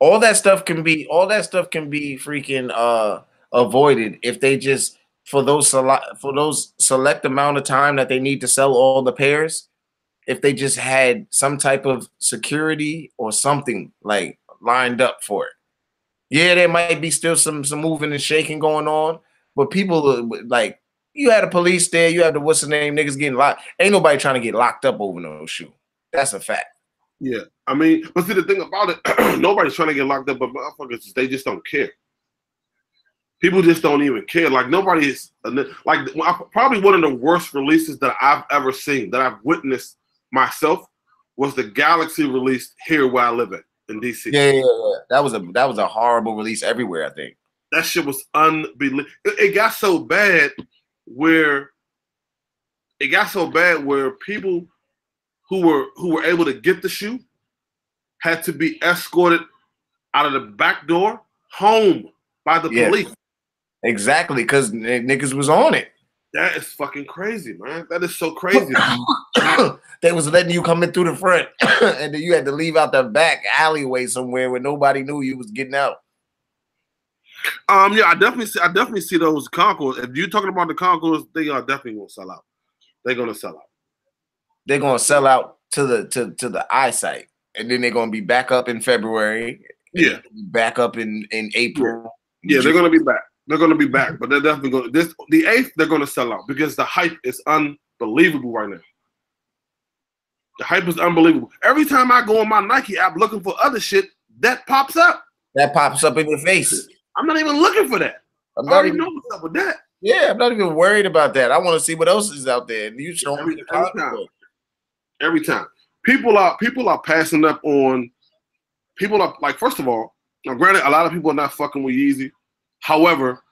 All that stuff can be freaking avoided if they just for those select amount of time that they need to sell all the pairs, if they just had some type of security or something like lined up for it. Yeah, there might be still some moving and shaking going on, but people like you had a police there, you had the what's the name niggas getting locked. Ain't nobody trying to get locked up over no shoe. That's a fact. Yeah, I mean, but see the thing about it, nobody's trying to get locked up, but motherfuckers, they just don't care. People just don't even care. Like nobody is like probably one of the worst releases that I've ever seen, that I've witnessed myself, was the Galaxy release here where I live at in DC. Yeah. That was a horrible release everywhere. I think that shit was unbelievable. It got so bad where people who were able to get the shoe had to be escorted out of the back door home by the police. Exactly, because niggas was on it. That is fucking crazy, man. That is so crazy. They was letting you come in through the front, and then you had to leave out the back alleyway somewhere where nobody knew you was getting out. Yeah, I definitely see those Concords. If you're talking about the Concords, they are definitely gonna sell out. They're gonna sell out. They're gonna sell out to the eyesight, and then they're gonna be back up in February. Yeah, back up in April. Yeah, they're gonna be back. They're gonna be back, but they're definitely going. The 8th, they're gonna sell out because the hype is unbelievable right now. The hype is unbelievable. Every time I go on my Nike app looking for other shit, that pops up. That pops up in your face. I'm not even looking for that. I already know what's up with that. Yeah, I'm not even worried about that. I want to see what else is out there. You show me every time. People are passing up on. People are like, first of all, now granted, a lot of people are not fucking with Yeezy. However,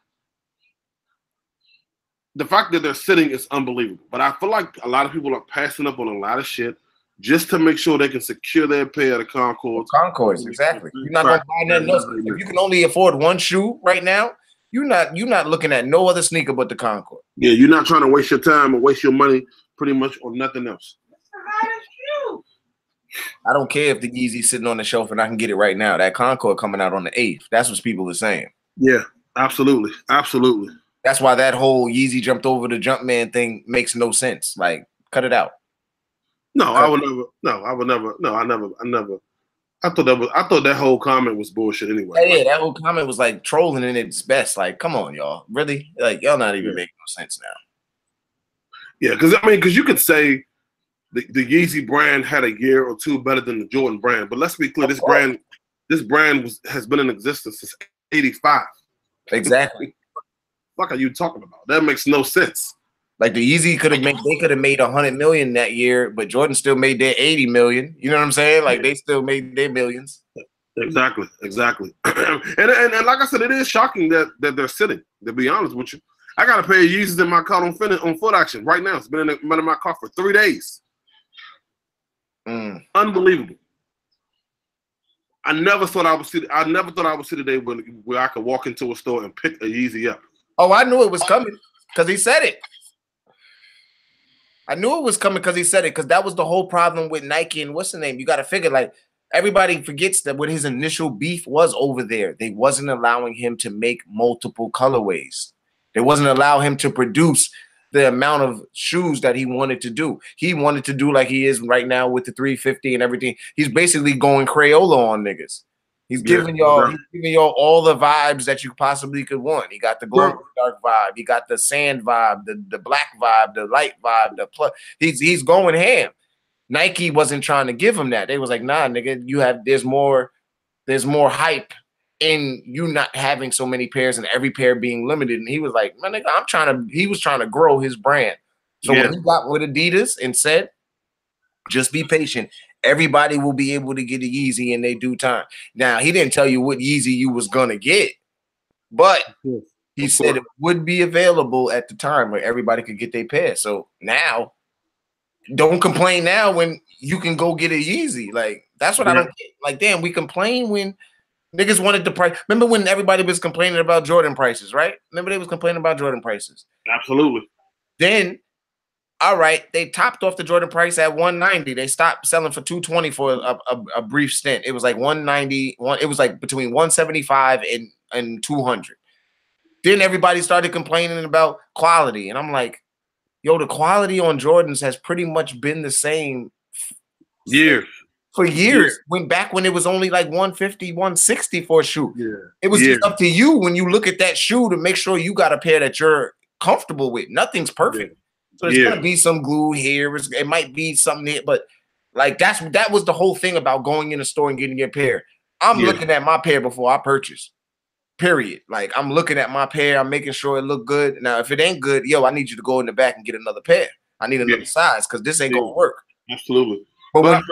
the fact that they're sitting is unbelievable. But I feel like a lot of people are passing up on a lot of shit just to make sure they can secure their pair of the Concords. Concords, exactly. You're not gonna buy nothing else. If you can only afford one shoe right now, you're not looking at no other sneaker but the Concord. Yeah, you're not trying to waste your time or waste your money pretty much on nothing else. I don't care if the Yeezy's sitting on the shelf and I can get it right now. That Concord coming out on the 8th. That's what people are saying. Yeah, absolutely. Absolutely. That's why that whole Yeezy jumped over the Jumpman thing makes no sense. Like, cut it out. No, I would never. No, I would never. No, I never. I thought that whole comment was bullshit anyway. Yeah, that whole comment was like trolling in its best. Like, come on, y'all. Really? Like, y'all not even making no sense now. Yeah, because you could say the Yeezy brand had a year or two better than the Jordan brand, but let's be clear, this brand has been in existence since '85. Exactly. What the fuck are you talking about? That makes no sense. Like the Yeezy could have made 100 million that year, but Jordan still made their 80 million. You know what I'm saying? Like they still made their millions. Exactly. and like I said, it is shocking that they're sitting. To be honest with you, I got a pair of Yeezys in my car on foot action right now. It's been in my car for 3 days. Unbelievable. I never thought I would see the day where I could walk into a store and pick a Yeezy up. Oh, I knew it was coming because he said it. I knew it was coming because he said it, because that was the whole problem with Nike and what's the name? You got to figure, like, everybody forgets that what his initial beef was over there. They wasn't allowing him to make multiple colorways. They wasn't allowing him to produce the amount of shoes that he wanted to do. He wanted to do like he is right now with the 350 and everything. He's basically going Crayola on niggas. He's giving y'all all the vibes that you possibly could want. He got the glow dark vibe. He got the sand vibe, the black vibe, the light vibe, the plus. He's going ham. Nike wasn't trying to give him that. They was like, nah, nigga, there's more hype in you not having so many pairs and every pair being limited. And he was like, man, nigga, he was trying to grow his brand. So when he got with Adidas and said, just be patient, everybody will be able to get a Yeezy in their due time. Now, he didn't tell you what Yeezy you was going to get, but he said it would be available at the time where everybody could get their pair. So now, don't complain now when you can go get a Yeezy. Like, that's what I don't get. Like, damn, we complain when niggas wanted the price. Remember when everybody was complaining about Jordan prices, right? Remember they was complaining about Jordan prices. Absolutely. Then, all right, they topped off the Jordan price at 190. They stopped selling for 220 for a brief stint. It was like 190. It was like between 175 and 200. Then everybody started complaining about quality, and I'm like, yo, the quality on Jordans has pretty much been the same for years. Back when it was only like 150, 160 for a shoe. It was just up to you when you look at that shoe to make sure you got a pair that you're comfortable with. Nothing's perfect. So there's gonna be some glue here. It might be something here, but like that was the whole thing about going in the store and getting your pair. I'm looking at my pair before I purchase. Period. Like, I'm looking at my pair. I'm making sure it look good. Now, if it ain't good, yo, I need you to go in the back and get another pair. I need another size because this ain't gonna work. Absolutely. But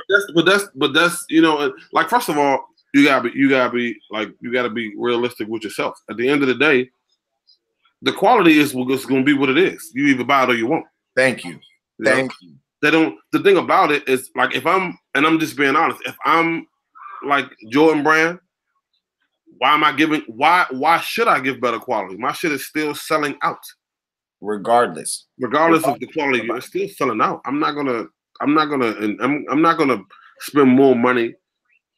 that's you know, like, first of all, you gotta be realistic with yourself. At the end of the day, the quality is gonna be what it is. You either buy it or you won't. Thank you. Thank you. They don't. The thing about it is, like, I'm just being honest. If I'm like Jordan Brand, why should I give better quality? My shit is still selling out. Regardless of the quality, it's still selling out. I'm not gonna spend more money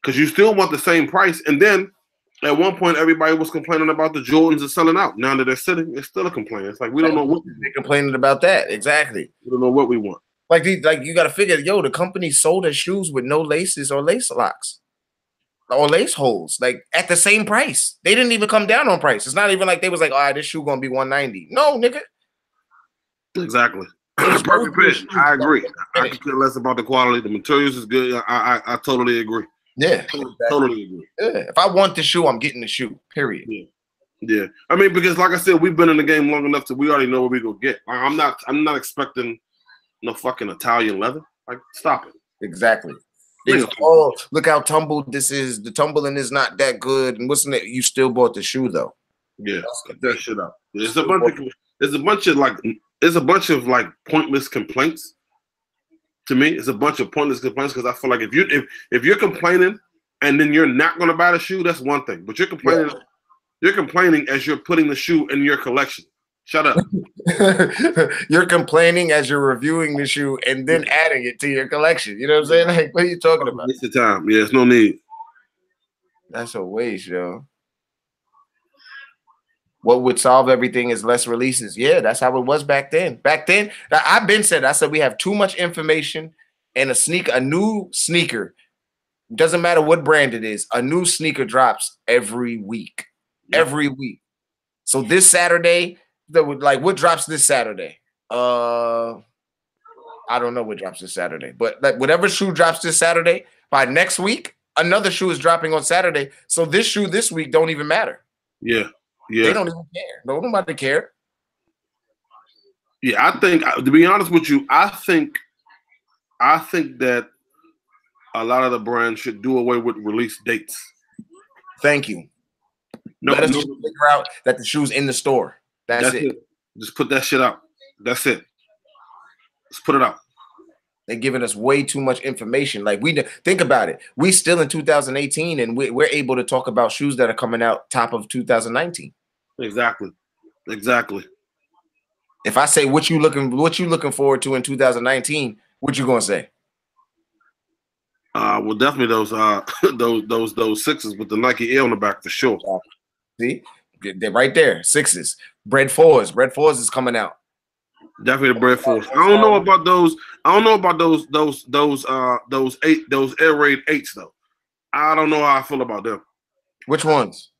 because you still want the same price. And then at one point, everybody was complaining about the Jordans are selling out. Now that they're sitting, it's still a complaint. It's like we don't know what they're complaining about. That exactly. We don't know what we want. Like you got to figure, yo, the company sold their shoes with no laces or lace locks or lace holes, like at the same price. They didn't even come down on price. It's not even like they was like, all right, this shoe gonna be 190. No, nigga. Exactly. Perfect pitch. I agree. I could care less about the quality. The materials is good. I totally agree. Yeah, totally agree. Yeah. If I want the shoe, I'm getting the shoe. Period. Yeah. I mean, because like I said, we've been in the game long enough we already know what we gonna get. I'm not expecting no fucking Italian leather. Like, stop it. Exactly. Oh, look how tumbled this is. The tumbling is not that good. And what's in it? You still bought the shoe though. Yeah, cut that shit up. There's a bunch of pointless complaints. To me, it's a bunch of pointless complaints because I feel like if you're complaining and then you're not gonna buy the shoe, that's one thing. But you're complaining. Yeah. You're complaining as you're putting the shoe in your collection. Shut up. You're complaining as you're reviewing the shoe and then adding it to your collection. You know what I'm saying? Like, what are you talking about? It's the time. Yeah, it's no need. That's a waste, yo. What would solve everything is less releases. Yeah, that's how it was back then. Back then, I said we have too much information and a new sneaker. Doesn't matter what brand it is. A new sneaker drops every week. Yep. Every week. So this Saturday, what drops this Saturday? I don't know what drops this Saturday, but whatever shoe drops this Saturday, by next week, another shoe is dropping on Saturday. So this shoe this week don't even matter. Yeah. They don't even care. Nobody care. Yeah, I think, to be honest with you, I think that a lot of the brands should do away with release dates. Thank you. No, Let us just figure out that the shoe's in the store. That's it. Just put that shit out. That's it. Let's put it out. They're giving us way too much information. Like think about it. We still in 2018, and we're able to talk about shoes that are coming out top of 2019. Exactly. If I say what you looking forward to in 2019, what you gonna say? Well, definitely those sixes with the Nike Air on the back for sure. See, they're right there. Sixes, bread fours. Bread fours is coming out. Definitely the bread fours. I don't know about those. I don't know about those Air Raid 8s though. I don't know how I feel about them. Which ones?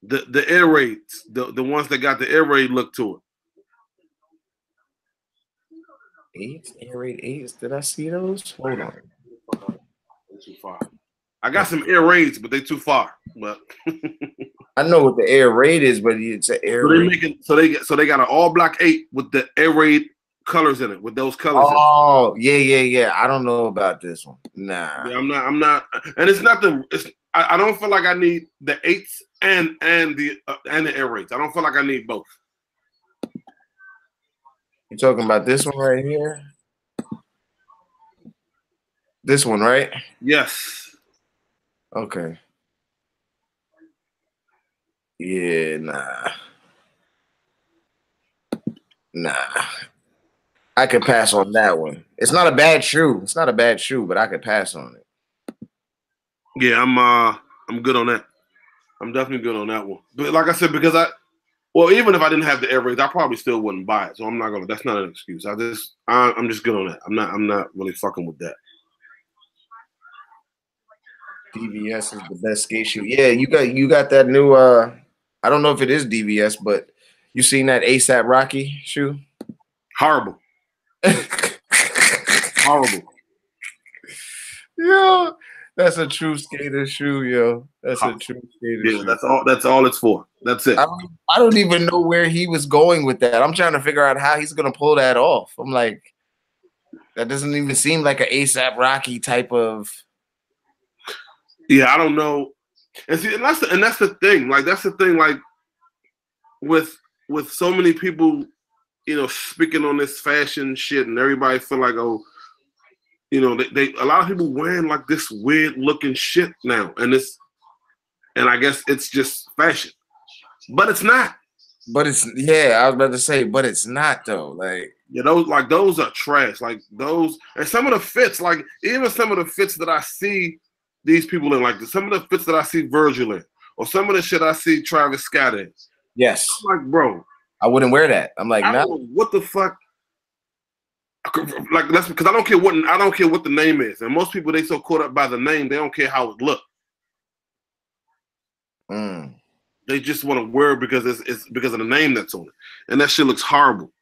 The Air Raids, the ones that got the Air Raid look to it. Air Raid 8s. Did I see those? Hold on. They're too far. I got some Air Raids, but they too far. But I know what the Air Raid is, but it's an Air Raid. So they got an all black 8 with the Air Raid colors in it, with those colors. Oh, yeah. I don't know about this one. Nah. Yeah, I'm not, and it's not I don't feel like I need the 8s and the Air Raids. I don't feel like I need both. You talking about this one right here? This one, right? Yes. Okay. Yeah, nah. I could pass on that one. It's not a bad shoe. But I could pass on it. Yeah, I'm good on that. I'm definitely good on that one. But like I said, because even if I didn't have the Air Raids, I probably still wouldn't buy it. So I'm not gonna. That's not an excuse. I'm just good on that. I'm not really fucking with that. DVS is the best skate shoe. Yeah, you got that new. I don't know if it is DVS, but you seen that ASAP Rocky shoe? Horrible. Horrible. Yeah, that's a true skater shoe, yo. That's a true skater shoe. That's all it's for. That's it. I don't even know where he was going with that. I'm trying to figure out how he's gonna pull that off. I'm like, that doesn't even seem like an ASAP Rocky type of. Yeah, I don't know. And see, and that's the thing. Like that's the thing. Like with so many people, speaking on this fashion shit, and everybody feel like, oh, they a lot of people wearing like this weird looking shit now, and I guess it's just fashion, but it's not. But it's I was about to say, but it's not though. Like those are trash. Like those, and some of the fits, like even some of the fits that I see these people in, like some of the fits that I see Virgil in, or some of the shit I see Travis Scott in. Yes, I'm like, bro, I wouldn't wear that. I'm like, no. What the fuck? Like that's because I don't care what the name is, and most people, they so caught up by the name, they don't care how it look. They just want to wear it because it's because of the name that's on it, and that shit looks horrible.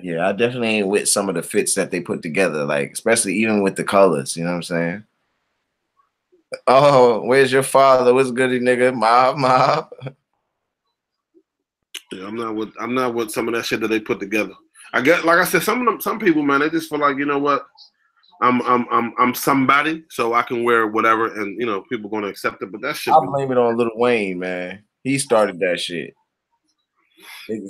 Yeah, I definitely ain't with some of the fits that they put together, like especially even with the colors. You know what I'm saying? Oh, where's your father? What's goody, nigga? Mob. Yeah, I'm not with some of that shit that they put together. I guess, like I said, some people, man, they just feel like, you know what, I'm somebody, so I can wear whatever, and people gonna accept it. But that shit, I blame it on Lil Wayne, man. He started that shit.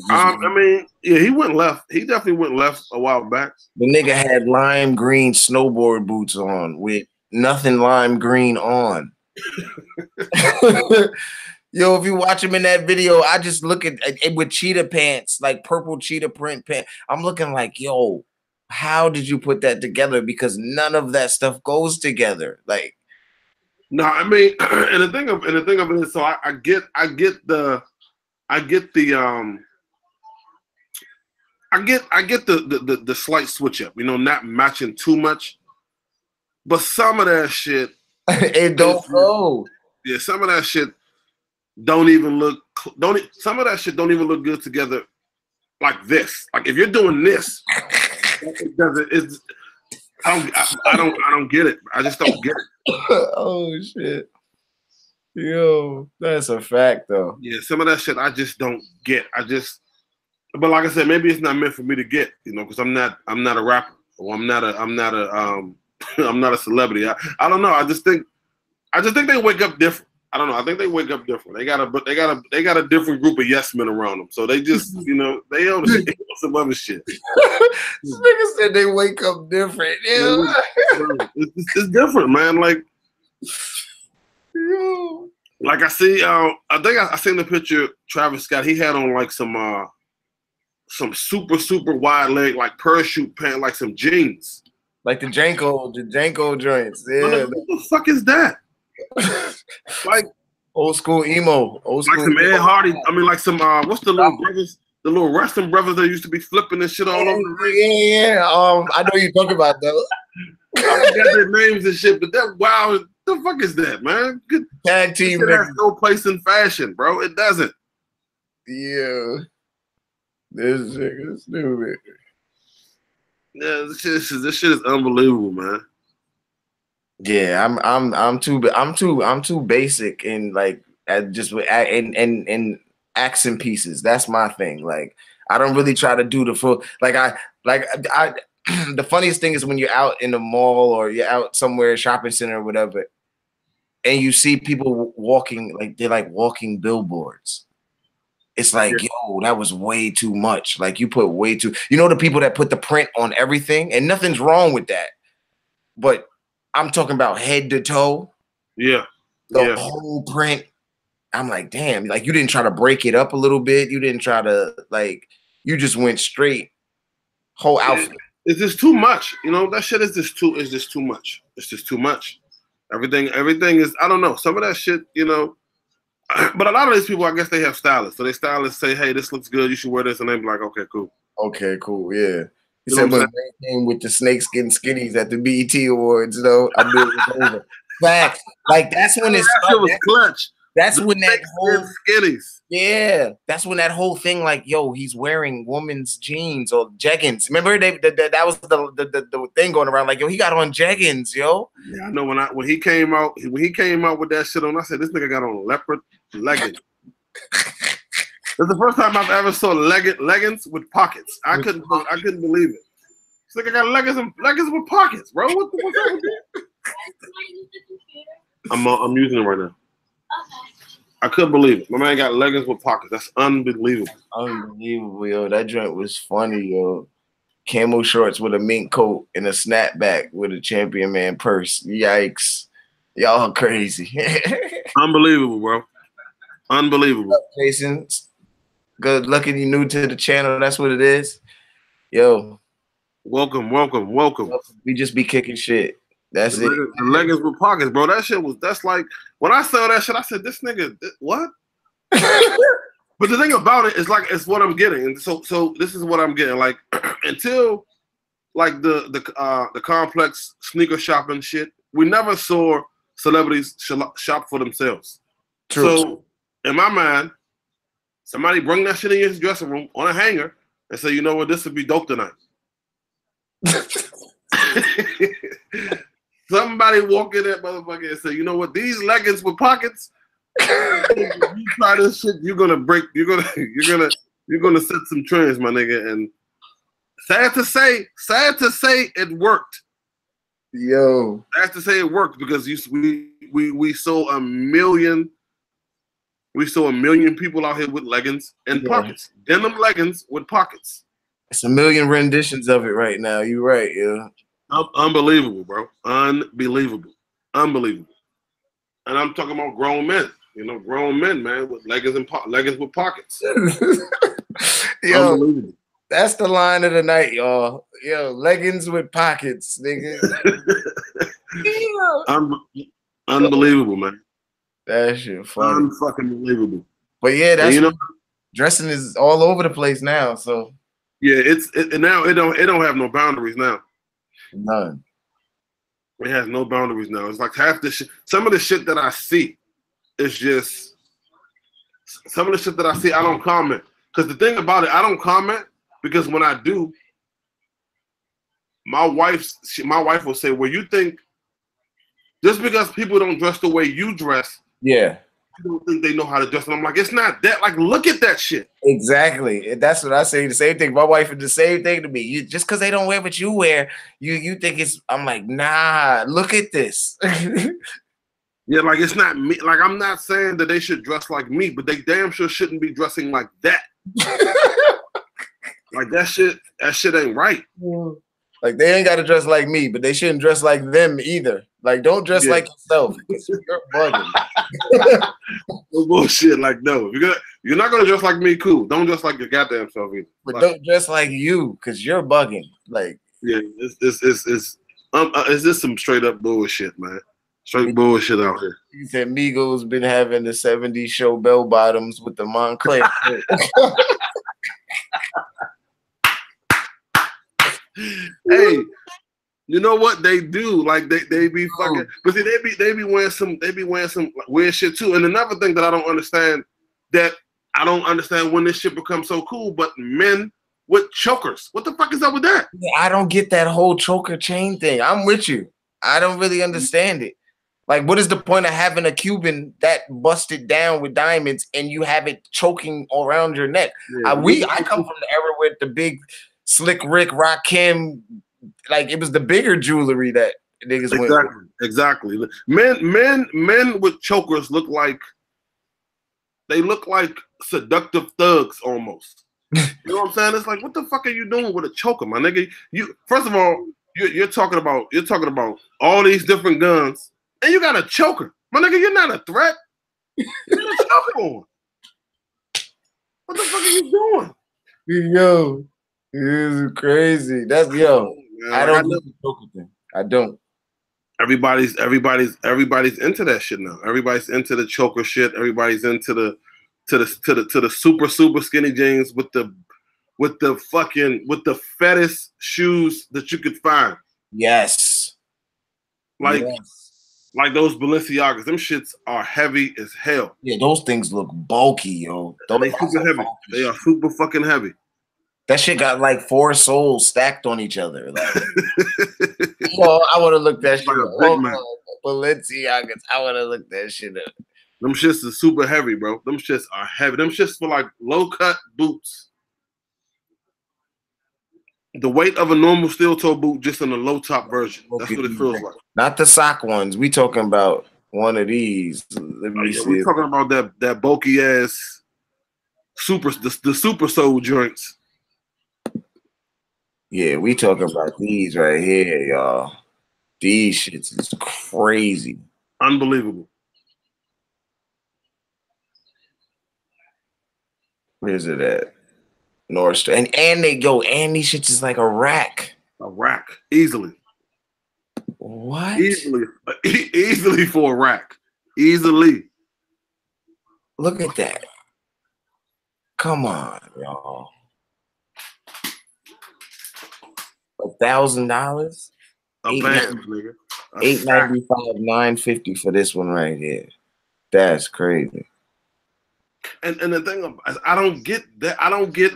I mean, yeah, he went left. He definitely went left a while back. The nigga had lime green snowboard boots on with nothing lime green on. Yo, if you watch him in that video, I just look at it with cheetah pants, like purple cheetah print pants. I'm looking like, yo, how did you put that together? Because none of that stuff goes together. Like, no, I mean, and the thing of it is, so I get the slight switch up, not matching too much, but some of that shit it don't go. Yeah, some of that shit don't even look good together like this. Like if you're doing this, I don't get it. I just don't get it. Oh shit. Yo, that's a fact though. Yeah, some of that shit I just don't get. But like I said, maybe it's not meant for me to get, because I'm not a rapper, or I'm not a I'm not a celebrity. I don't know. I just think I just think they wake up different. I don't know. I think they wake up different. They got a different group of yes men around them. So they just, you know, they own some other shit. This nigga said they wake up different. Yeah. It's different, man. Like I see. I think I seen the picture of Travis Scott. He had on like some super wide leg, like parachute pants, like some jeans, like the Janko joints. Yeah. What the fuck is that? Like old school emo. Old school. Like some Ed Hardy. I mean, like some what's the little brothers? The little wrestling brothers that used to be flipping this shit all over the ring. Yeah. I know you talking about those. I got their names and shit, but that wow, the fuck is that, man? Good tag team. It has no place in fashion, bro. It doesn't. Yeah. This nigga stupid. Yeah, this shit is unbelievable, man. Yeah, I'm too basic in like just in accent pieces. That's my thing. Like I don't really try to do the full. I the funniest thing is when you're out in the mall or you're out somewhere, shopping center or whatever, and you see people walking like they're like walking billboards. It's like, yo, that was way too much. Like you put way too. You know the people that put the print on everything, and nothing's wrong with that, but I'm talking about head to toe. Yeah. The whole print. I'm like, damn, like you didn't try to break it up a little bit. You didn't try to you just went straight whole outfit. It's just too much. You know, that shit is just too much. It's just too much. Everything is, I don't know. Some of that shit, you know, but a lot of these people, I guess they have stylists. So they stylists say, hey, this looks good. You should wear this. And they be like, okay, cool. Okay, cool. Yeah. He said, when they came with the snakeskin skinnies at the BET Awards, though, I knew it was over. Facts. Like, that's when that shit was clutch. That's when that whole skinnies. Yeah. That's when that whole thing, like, yo, he's wearing women's jeans or jeggings. Remember that was the thing going around, like, yo, he got on jeggings, yo. Yeah, I know when he came out with that shit on, I said, this nigga got on leopard leggings. It's the first time I've ever saw leggings with pockets. I couldn't believe it. This nigga got leggings with pockets, bro. What's up with that? I'm using it right now. Okay. I couldn't believe it. My man got leggings with pockets. That's unbelievable. Unbelievable, yo. That joint was funny, yo. Camo shorts with a mink coat and a snapback with a Champion Man purse. Yikes. Y'all crazy. Unbelievable, bro. Unbelievable. What's up, Jason? Good looking, you new to the channel. That's what it is. Yo. Welcome. We just be kicking shit. That's it. The leggings with pockets, bro. That's like, when I saw that shit, I said, this nigga, what? But the thing about it is, like, it's what I'm getting. And so this is what I'm getting. Like, until, like, the complex sneaker shopping shit, we never saw celebrities shop for themselves. True. So, in my mind, somebody bring that shit in your dressing room on a hanger and say, you know what, this would be dope tonight. Somebody walk in that motherfucker and say, you know what, these leggings with pockets, you try this shit, you're gonna set some trends, my nigga. And sad to say it worked. Yo. Sad to say it worked because we saw a million people out here with leggings and pockets. Denim leggings with pockets. It's a million renditions of it right now. You're right, yeah. Unbelievable, bro. Unbelievable. And I'm talking about grown men. You know, grown men, man, with leggings with pockets. Yo, unbelievable. That's the line of the night, y'all. Yo, leggings with pockets, nigga. Unbelievable, man. That shit funny. Unfucking believable. But yeah, that's dressing is all over the place now. So yeah, now it don't have no boundaries now. None. It has no boundaries now. It's like half the shit. Some of the shit that I see is just some of the shit that I see. I don't comment because the thing about it, I don't comment because when I do, my wife will say, "Well, you think just because people don't dress the way you dress, yeah, I don't think they know how to dress." And I'm like, it's not that. Like, look at that shit. Exactly. That's what I say. The same thing. My wife did the same thing to me. You just because they don't wear what you wear, you think it's. I'm like, nah. Look at this. Yeah, like it's not me. Like I'm not saying that they should dress like me, but they damn sure shouldn't be dressing like that. Like that shit ain't right. Like they ain't got to dress like me, but they shouldn't dress like them either. Like don't dress like yourself because you're bugging. No bullshit. Like no, you're not gonna dress like me. Cool. Don't dress like your goddamn self either. But like, don't dress like you because you're bugging. Like yeah, it's just some straight up bullshit, man. Straight bullshit out here. He said Migos been having the 70s show bell bottoms with the Montclair. Hey, you know what they do? Like they be fucking, but see, they be wearing some weird shit too. And another thing that I don't understand when this shit becomes so cool, but men with chokers. What the fuck is up with that? Yeah, I don't get that whole choker chain thing. I'm with you. I don't really understand it. Like, what is the point of having a Cuban that busted down with diamonds and you have it choking around your neck? Yeah. I come from the era with the big Slick Rick, Rakim, like it was the bigger jewelry that niggas went with. Exactly. Men with chokers look like seductive thugs almost. You know what I'm saying? It's like, what the fuck are you doing with a choker, my nigga? You first of all, you're talking about all these different guns. And you got a choker. My nigga, you're not a threat. You got a choker on. What the fuck are you doing? Yo, this is crazy. That's man, I don't do the choker thing. I don't. Everybody's into that shit now. Everybody's into the choker shit. Everybody's into the super skinny jeans with the fattest shoes that you could find. Yes. Like those Balenciagas, them shits are heavy as hell. Yeah, those things look bulky, yo. They super heavy. They are super fucking heavy. That shit got like 4 soles stacked on each other. Like, well, I would have looked that shit up. Balenciagas, I would have looked that shit up. Them shits are super heavy, bro. Them shits are heavy. Them shits for like low cut boots. The weight of a normal steel toe boot, just in a low top version. That's what it feels like. Not the sock ones. We talking about one of these. Let me see. We're talking about that bulky ass the super sole joints. Yeah, we talking about these right here, y'all. These shits is crazy. Unbelievable. Where's it at? North and these shits is like a rack. A rack. Easily. What? Easily for a rack. Easily. Look at that. Come on, y'all. $1,000? $895, $950 for this one right here. That's crazy. And the thing I don't get that. I don't get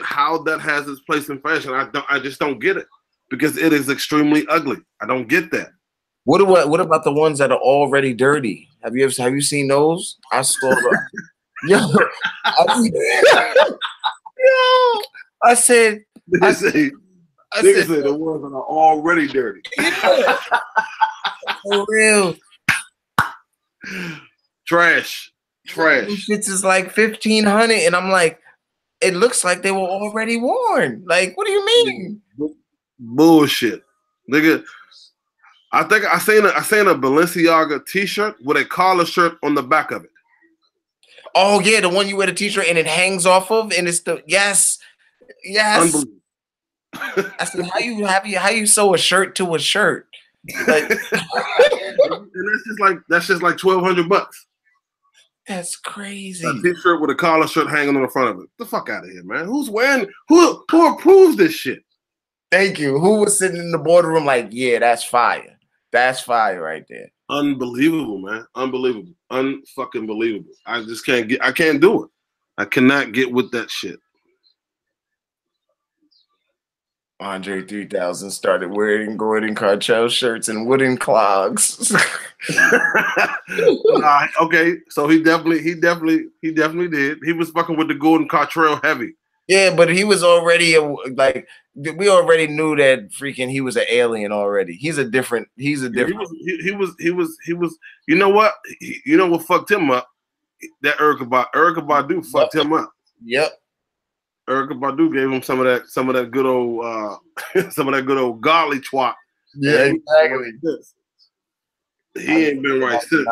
how that has its place in fashion. I just don't get it because it is extremely ugly. I don't get that. What about the ones that are already dirty? Have you seen those? I saw them. I said the ones that are already dirty. Yeah. For real. Trash. These shits is like $1,500, and I'm like, it looks like they were already worn. Like, what do you mean? Bullshit, nigga. I think I seen a Balenciaga T-shirt with a collar shirt on the back of it. Oh yeah, the one you wear the T-shirt and it hangs off of, and it's the yes. I said, how you sew a shirt to a shirt? Like, and that's just like $1,200. That's crazy. A T-shirt with a collar shirt hanging on the front of it. Get the fuck out of here, man. Who approves this shit? Thank you. Who was sitting in the boardroom like, yeah, that's fire. That's fire right there. Unbelievable, man. Unbelievable. Unfucking believable. I can't do it. I cannot get with that shit. Andre 3000 started wearing Gordon Cartrell shirts and wooden clogs. Okay, so he definitely did. He was fucking with the Gordon Cartrell heavy. Yeah, but he was already like we already knew that freaking he was an alien already. He's a different. He's a different. He was. You know what? You know what fucked him up? That Erykah Badu fucked him up. Yep. Erykah Badu gave him some of that good old some of that good old godly twat. Yeah, exactly. He ain't been right since.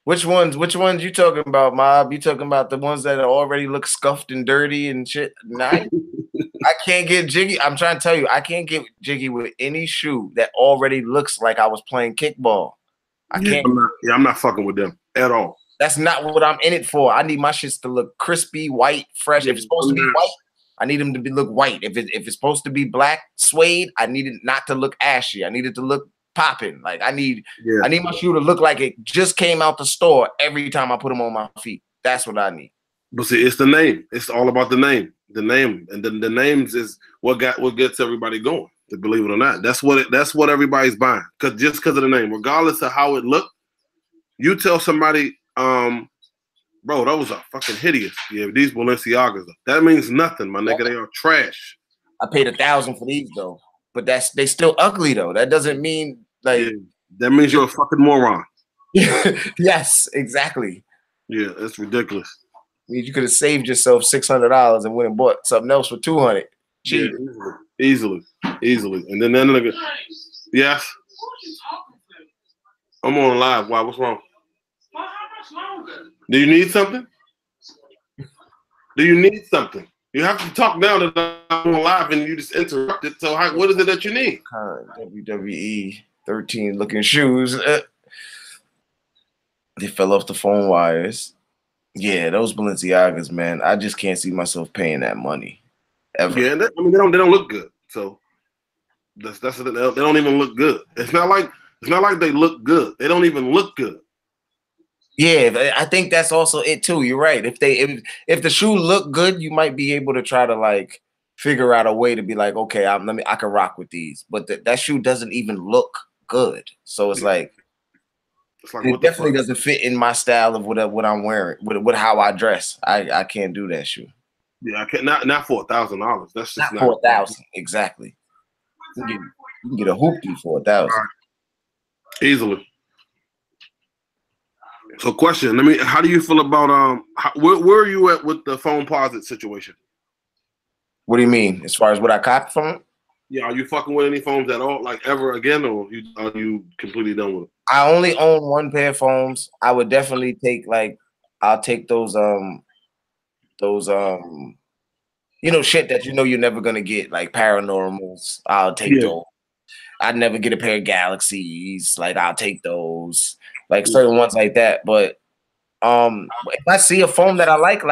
Which ones you talking about, Mob? You talking about the ones that already look scuffed and dirty and shit? Nah, I can't get jiggy. I'm trying to tell you, I can't get jiggy with any shoe that already looks like I was playing kickball. I can't. I'm not fucking with them at all. That's not what I'm in it for. I need my shits to look crispy, white, fresh. If it's supposed to be white, I need them to look white. If it's supposed to be black suede, I need it not to look ashy. I need it to look popping. Like I need my shoe to look like it just came out the store every time I put them on my feet. That's what I need. But see, it's the name. It's all about the name. The name, and the names is what gets everybody going. To believe it or not, that's what everybody's buying. Because of the name, regardless of how it looked, you tell somebody, bro, those are fucking hideous. Yeah, these Balenciagas. That means nothing, my nigga. They are trash. I paid $1,000 for these though, but they still ugly though. That doesn't mean like that means you're a fucking moron. Yes, exactly. Yeah, it's ridiculous. I mean, you could have saved yourself $600 and went and bought something else for $200. Cheap. Yeah, easily. And then that nigga, yes. I'm on live. Why? What's wrong? Well, how much longer? Do you need something? You have to talk now that I'm on live and you just interrupted. So what is it that you need? WWE 13 looking shoes. They fell off the phone wires. Yeah, those Balenciagas, man. I just can't see myself paying that money ever. Yeah, they don't look good. So they don't even look good. It's not like they look good. They don't even look good. Yeah, I think that's also it too. You're right. If the shoe look good, you might be able to try to like figure out a way to be like, okay, I can rock with these. But that shoe doesn't even look good. So it's like it definitely doesn't fit in my style of what I'm wearing, with how I dress. I can't do that shoe. Yeah, I can't. Not for $1,000. That's just not for $1,000. Exactly. You can get a hoopty for $1,000 easily. So, question. How do you feel about where are you at with the phone posit situation? What do you mean? As far as what I copied from it? Yeah, are you fucking with any phones at all, like ever again, or are you completely done with it? I only own one pair of phones. I would definitely take I'll take those shit that you're never gonna get, like paranormals. I'll take those. I'd never get a pair of Galaxies. Like I'll take those. Like certain ones like that. But if I see a phone that I like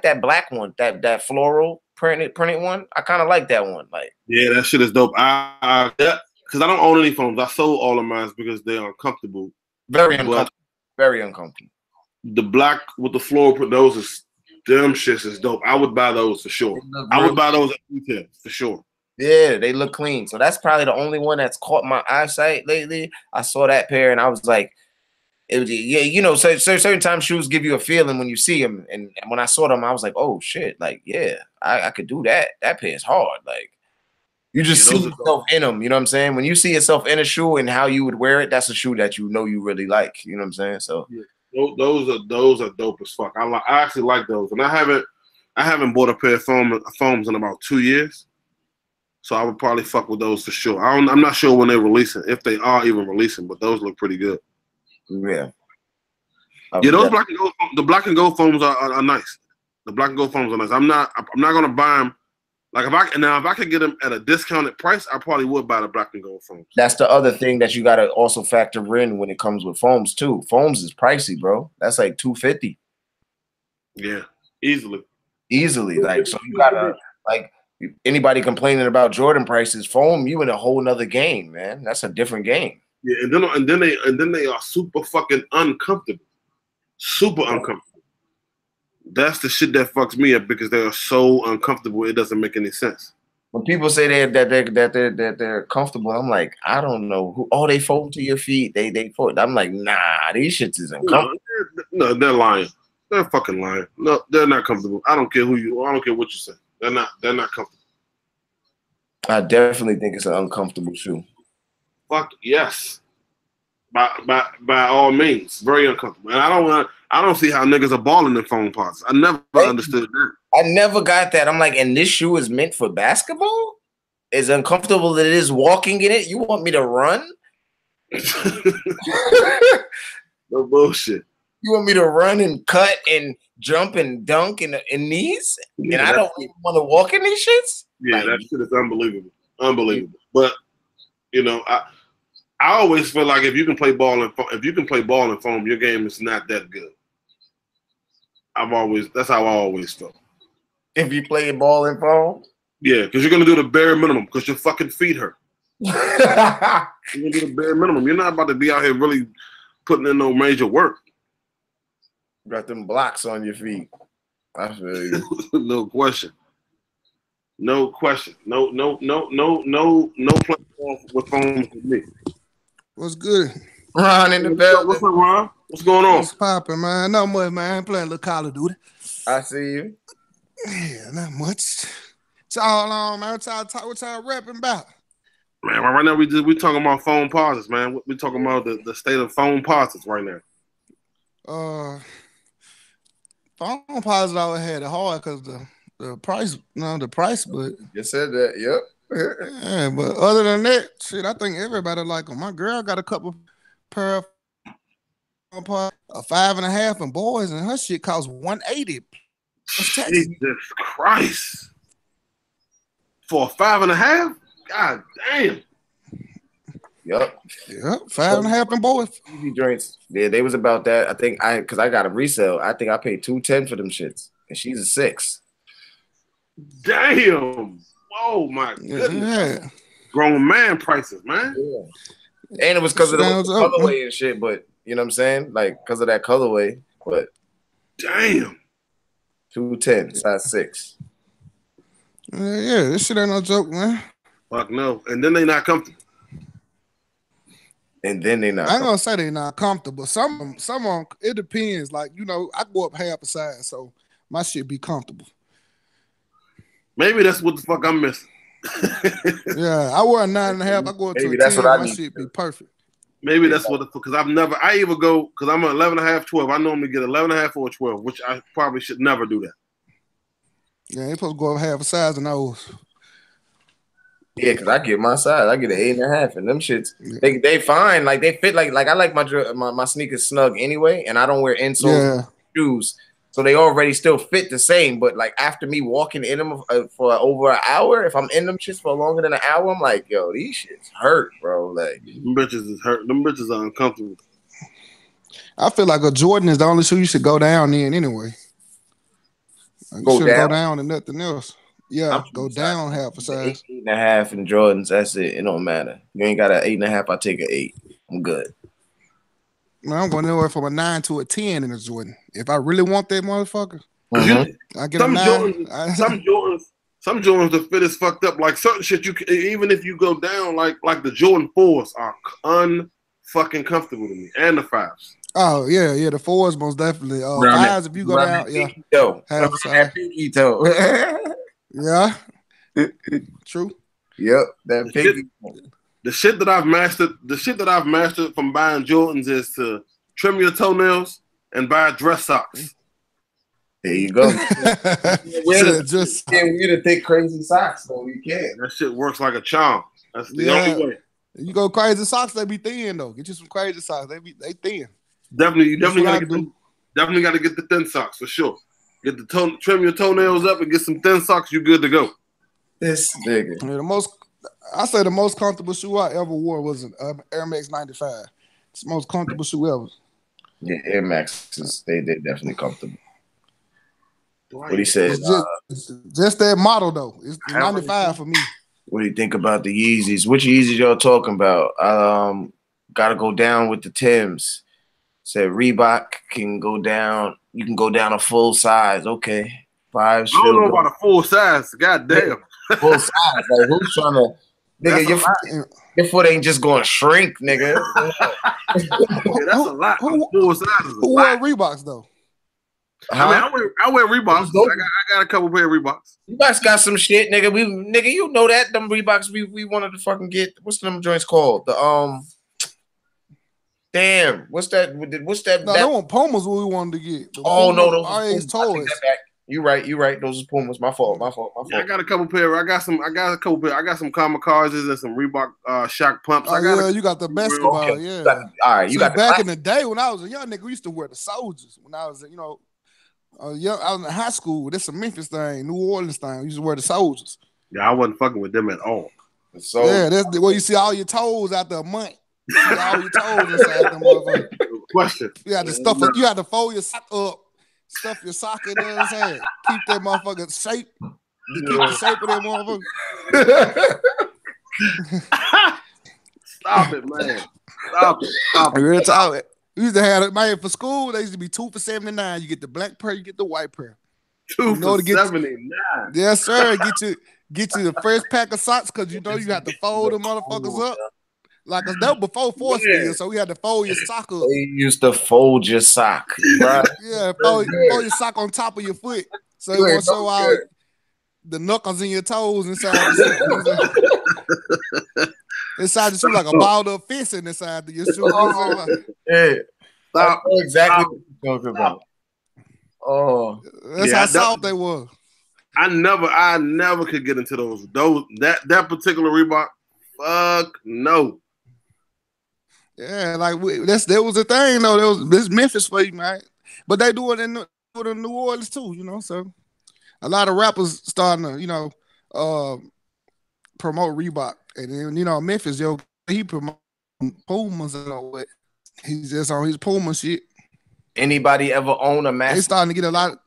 that black one, that floral printed one. I kind of like that one. Like that shit is dope. Because I don't own any phones. I sold all of mine because they're uncomfortable. Very uncomfortable. Very uncomfortable. The black with the floral print, them shits is dope. I would buy those for sure. I would buy those at retail for sure. Yeah, they look clean. So that's probably the only one that's caught my eyesight lately. I saw that pair and I was like, certain times shoes give you a feeling when you see them. And when I saw them, I was like, oh shit, like, yeah, I could do that. That pair is hard. Like, you just see yourself in them. You know what I'm saying? When you see yourself in a shoe and how you would wear it, that's a shoe that you really like. You know what I'm saying? So those are dope as fuck. I actually like those, and I haven't bought a pair of foams in about 2 years. So I would probably fuck with those for sure. I'm not sure when they're releasing, if they are even releasing, but those look pretty good. Yeah. Those black and gold foams are nice. The black and gold foams are nice. I'm not gonna buy them. Like if I could get them at a discounted price, I probably would buy the black and gold foams. That's the other thing that you gotta also factor in when it comes with foams too. Foams is pricey, bro. That's like $250. Yeah, easily. Like so, you gotta like. Anybody complaining about Jordan prices, foam, you in a whole nother game, man. That's a different game. Yeah, and then they are super fucking uncomfortable. Super uncomfortable. That's the shit that fucks me up because they are so uncomfortable. It doesn't make any sense. When people say they're comfortable, I'm like, I don't know who. They fold to your feet. They fold. I'm like, nah, these shits is uncomfortable. No, they're lying. They're fucking lying. No, they're not comfortable. I don't care who you. I don't care what you say. They're not comfortable. I definitely think it's an uncomfortable shoe. Fuck yes. By all means, very uncomfortable. And I don't see how niggas are balling in foam pods. I never understood that. I never got that. I'm like, and this shoe is meant for basketball? As uncomfortable as it is walking in it, you want me to run? No bullshit. You want me to run and cut and jump and dunk in these? Yeah, and I don't even want to walk in these shits? Yeah, that shit is unbelievable. Unbelievable. But you know, I always feel like if you can play ball in foam, your game is not that good. That's how I always felt. If you play ball in foam? Yeah, because you're gonna do the bare minimum because your fucking feet hurt. You're gonna do the bare minimum. You're not about to be out here really putting in no major work. Got them blocks on your feet. I feel you. No question. No question. No play with foam with me. What's good? Ron in the bell. What's up, Ron? What's going on? What's popping, man? Not much, man. Playing a little Call of Duty. I see you. Yeah, not much. What's all on, man? What y'all rapping about? Man, right now we talking about phone pauses, man. We talking about the state of phone pauses right now. Phone pauses always had it hard because the price, but You said that, yep. yeah, but other than that, shit, I think everybody like them. My girl got a couple pair of phone pauses, a 5.5 and boys, and her shit costs $180. Jesus Christ. For a 5.5? God damn. Yep. 5.5 and boys. Easy joints. Yeah, they was about that. I think because I got a resale. I think I paid $210 for them shits. And she's a 6. Damn. Oh my goodness. Yeah. Grown man prices, man. Yeah. And it was because of the colorway and shit, but you know what I'm saying? Like because of that colorway. But damn. 210, size 6. Yeah, this shit ain't no joke, man. Fuck no. And then they not comfortable. And then they not. I ain't gonna say they not comfortable. Some of them, it depends. Like, you know, I go up half a size, so my shit be comfortable. Maybe that's what the fuck I'm missing. Yeah, I wear a 9.5. I go up to a 10. My shit be perfect. Maybe that's what because I either go because I'm an 11.5, 12. I normally get 11.5 or a 12, which I probably should never do that. Yeah, they supposed to go up half a size in those. Yeah, because I get my size. I get an 8.5, and them shits, they fine. Like they fit like I like my sneakers snug anyway, and I don't wear insoles shoes, so they already still fit the same. But like after me walking in them for over an hour, if I'm in them shits for longer than an hour, I'm like, yo, these shits hurt, bro. Like them bitches is hurt. Them bitches are uncomfortable. I feel like a Jordan is the only shoe you should go down in anyway. Like you shouldn't go down and nothing else. Yeah, go down half a size. 8.5 in Jordans, that's it. It don't matter. You ain't got an 8.5, I take an 8. I'm good. Man, I'm going anywhere from a 9 to a 10 in a Jordan. If I really want that motherfucker, I get a 9. Some Jordans the fit is fucked up. Like certain shit, even if you go down, like the Jordan 4s are unfucking comfortable to me, and the 5s. Oh yeah, the 4s most definitely. 5s if you go down, half a size. Pinky toe. Yeah, true. Yep, that pinky. The shit that I've mastered from buying Jordans is to trim your toenails and buy dress socks. There you go. We're to take crazy socks, so we can't. That shit works like a charm. That's the only way. You go crazy socks, they be thin though. Get you some crazy socks, they thin. Definitely gotta get the thin socks for sure. Get the trim your toenails up and get some thin socks. You good to go. This nigga. Yeah, the most comfortable shoe I ever wore was an Air Max 95. It's the most comfortable shoe ever. Yeah, Air Maxes, they're definitely comfortable. What he said. Just that model though. It's 95 for me. What do you think about the Yeezys? Which Yeezys y'all talking about? Gotta go down with the Timbs. Said Reebok can go down. You can go down a full size. Okay. 5. I don't know about a full size. God damn. Full size. Like who's trying to nigga, your foot ain't just gonna shrink, nigga. Yeah, that's a lot. Full size is a lot. Who wore Reeboks though? I wear Reeboks. I got a couple pair of Reeboks. You guys got some shit, nigga. Nigga, you know that them Reeboks we wanted to fucking get. What's them joints called? The damn. What's that? No, they weren't Pumas. What we wanted to get. Oh no, those RX toys. You right. Those are Pumas. My fault. Yeah, I got a couple pair. I got some kamikazes and some Reebok shock pumps. You got the best of all. Yeah. All right, you got back in the day when I was a young nigga, we used to wear the soldiers. When I was, I was in high school. This is a Memphis thing, New Orleans thing. We used to wear the soldiers. Yeah, I wasn't fucking with them at all. So yeah, that's where you see all your toes after a month. You see all your toes inside them motherfuckers. Question. You had to stuff it. You had to fold your sock up, stuff your sock in there inside. Keep that motherfucker shape. Keep the shape of that motherfucker. Stop it, man. Stop it. Real talk. We used to have it, man, for school. They used to be 2 for $79. You get the black pair, you get the white pair. 2 for $79. Yes, sir. Get you the first pack of socks because you have to fold the motherfuckers up. Like that was before force field, so we had to fold your sock up. They used to fold your sock, right? Yeah, fold your sock on top of your foot, so it won't show out the knuckles in your toes inside the shoe. Inside the shoe, like a balled up fist inside your shoe. Yeah, stop. I know exactly what you're talking about. Oh, that's how soft they were. I never could get into those that particular Reebok. Fuck no. Yeah, like that was the thing though. This Memphis for you, man. But they do it in New Orleans too, So a lot of rappers starting to, promote Reebok, and then Memphis, he promote Pumas and all that. He's just on his Puma shit. Anybody ever own a master? They starting to get a lot.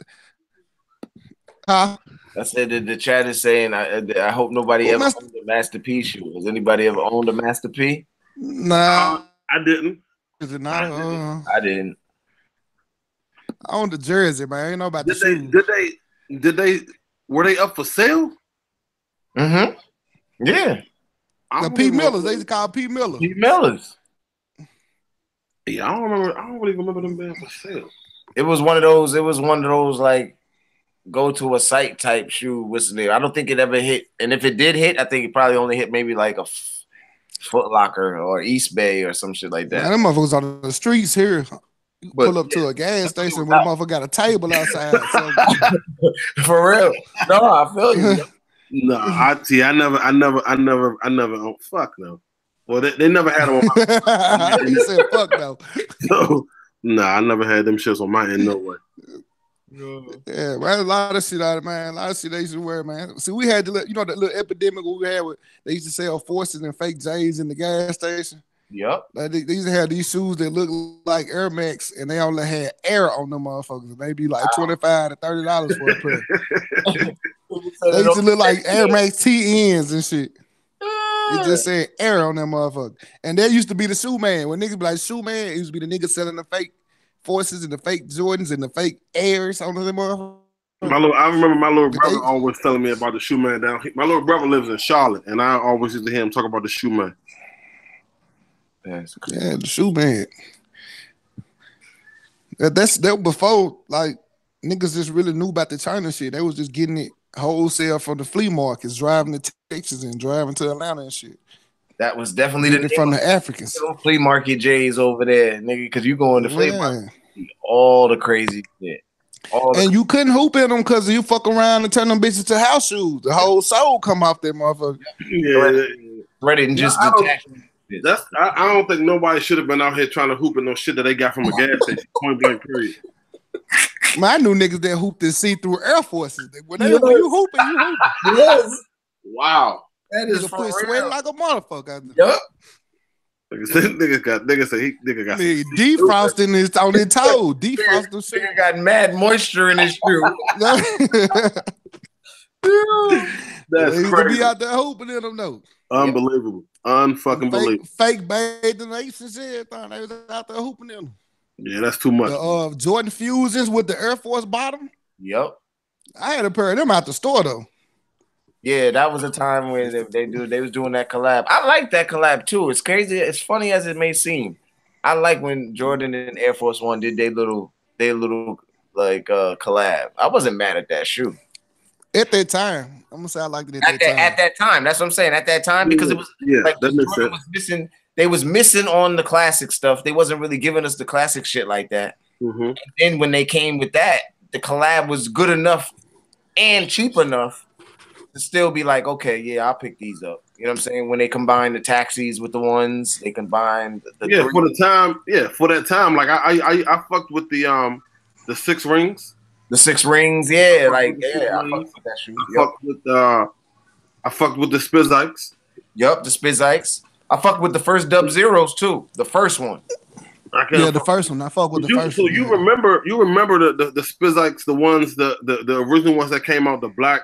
Huh? I said that the chat is saying, I hope nobody ever owned a Master P shoe. Has anybody ever owned a Master P? Nah. I didn't. Is it not? I didn't. I owned the jersey, man. I ain't know about the shoes. Were they up for sale? Mm-hmm. Yeah. The P. Millers. They used to call P. Millers. P. Millers. Yeah, I don't really remember them being for sale. It was one of those like go to a site type shoe. What's the name? I don't think it ever hit. And if it did hit, I think it probably only hit maybe like a Foot Locker or East Bay or some shit like that. Man, them motherfuckers on the streets here. Pull up to a gas station where the motherfucker got a table outside. So. For real. No, I feel you. No, I never. Fuck no. Well, they never had them on my end. You said fuck no. So, I never had them shits on my end, no way. Yeah, man, a lot of shit out of man. A lot of shit they used to wear, man. See, we had that little epidemic we had with they used to sell Forces and fake J's in the gas station. Yep. Like they used to have these shoes that look like Air Max, and they only had air on them motherfuckers. And they be like $25 to $30 for a pair. They used to look like Air Max TNs and shit. It just said air on them motherfuckers. And there used to be the shoe man. When niggas be like shoe man, it used to be the nigga selling the fake Forces and the fake Jordans and the fake Airs on them motherfuckers. I remember my little brother always telling me about the shoe man down here. My little brother lives in Charlotte, and I always used to hear him talk about the shoe man. Yeah, the shoe man. That was before like niggas just really knew about the China shit. They was just getting it wholesale from the flea markets, driving to Texas and driving to Atlanta and shit. That was definitely from the Africans. Flea market J's over there, nigga, because you go in the flea market, all the crazy shit. And you couldn't hoop in them because you fuck around and turn them bitches to house shoes. The whole soul come off that motherfucker. Yeah, threaded and just detached. I don't think nobody should have been out here trying to hoop in no shit that they got from a gas station. Point blank, period. Man, I knew niggas that hooped in see-through Air Forces. When you hooping, you hooping. Yes. Wow. That is for real. Sweating like a motherfucker. Yup. Nigga got defrosting is on his toe. Defrosting shit. Nigga got mad moisture in his shoe. That's crazy. Be out there hooping in them though. Unbelievable. Unfucking believable. Fake bathing apes and everything. They was out there hooping in them. Yeah, that's too much. The Jordan Fusions with the Air Force bottom. Yep. I had a pair of them out the store though. Yeah, that was a time where they was doing that collab. I like that collab too. It's crazy. It's funny as it may seem. I like when Jordan and Air Force One did their little collab. I wasn't mad at that shoe. At that time, I'm gonna say I liked it At that time. That's what I'm saying. At that time, because it was like that makes Jordan was missing. They was missing on the classic stuff. They wasn't really giving us the classic shit like that. And then when they came with that, the collab was good enough and cheap enough to still be like, okay, yeah, I'll pick these up. You know what I'm saying? When they combine the taxis with the ones, they combine the for the time, for that time, like I fucked with the 6 rings. The 6 rings, I fucked with that shoe. I fucked with the Spizikes. Yup, the Spizikes. I fucked with the first Dub Zeros too. The first one. The first one. I fuck with the first one. So you remember the Spizikes, the ones, the original ones that came out, the black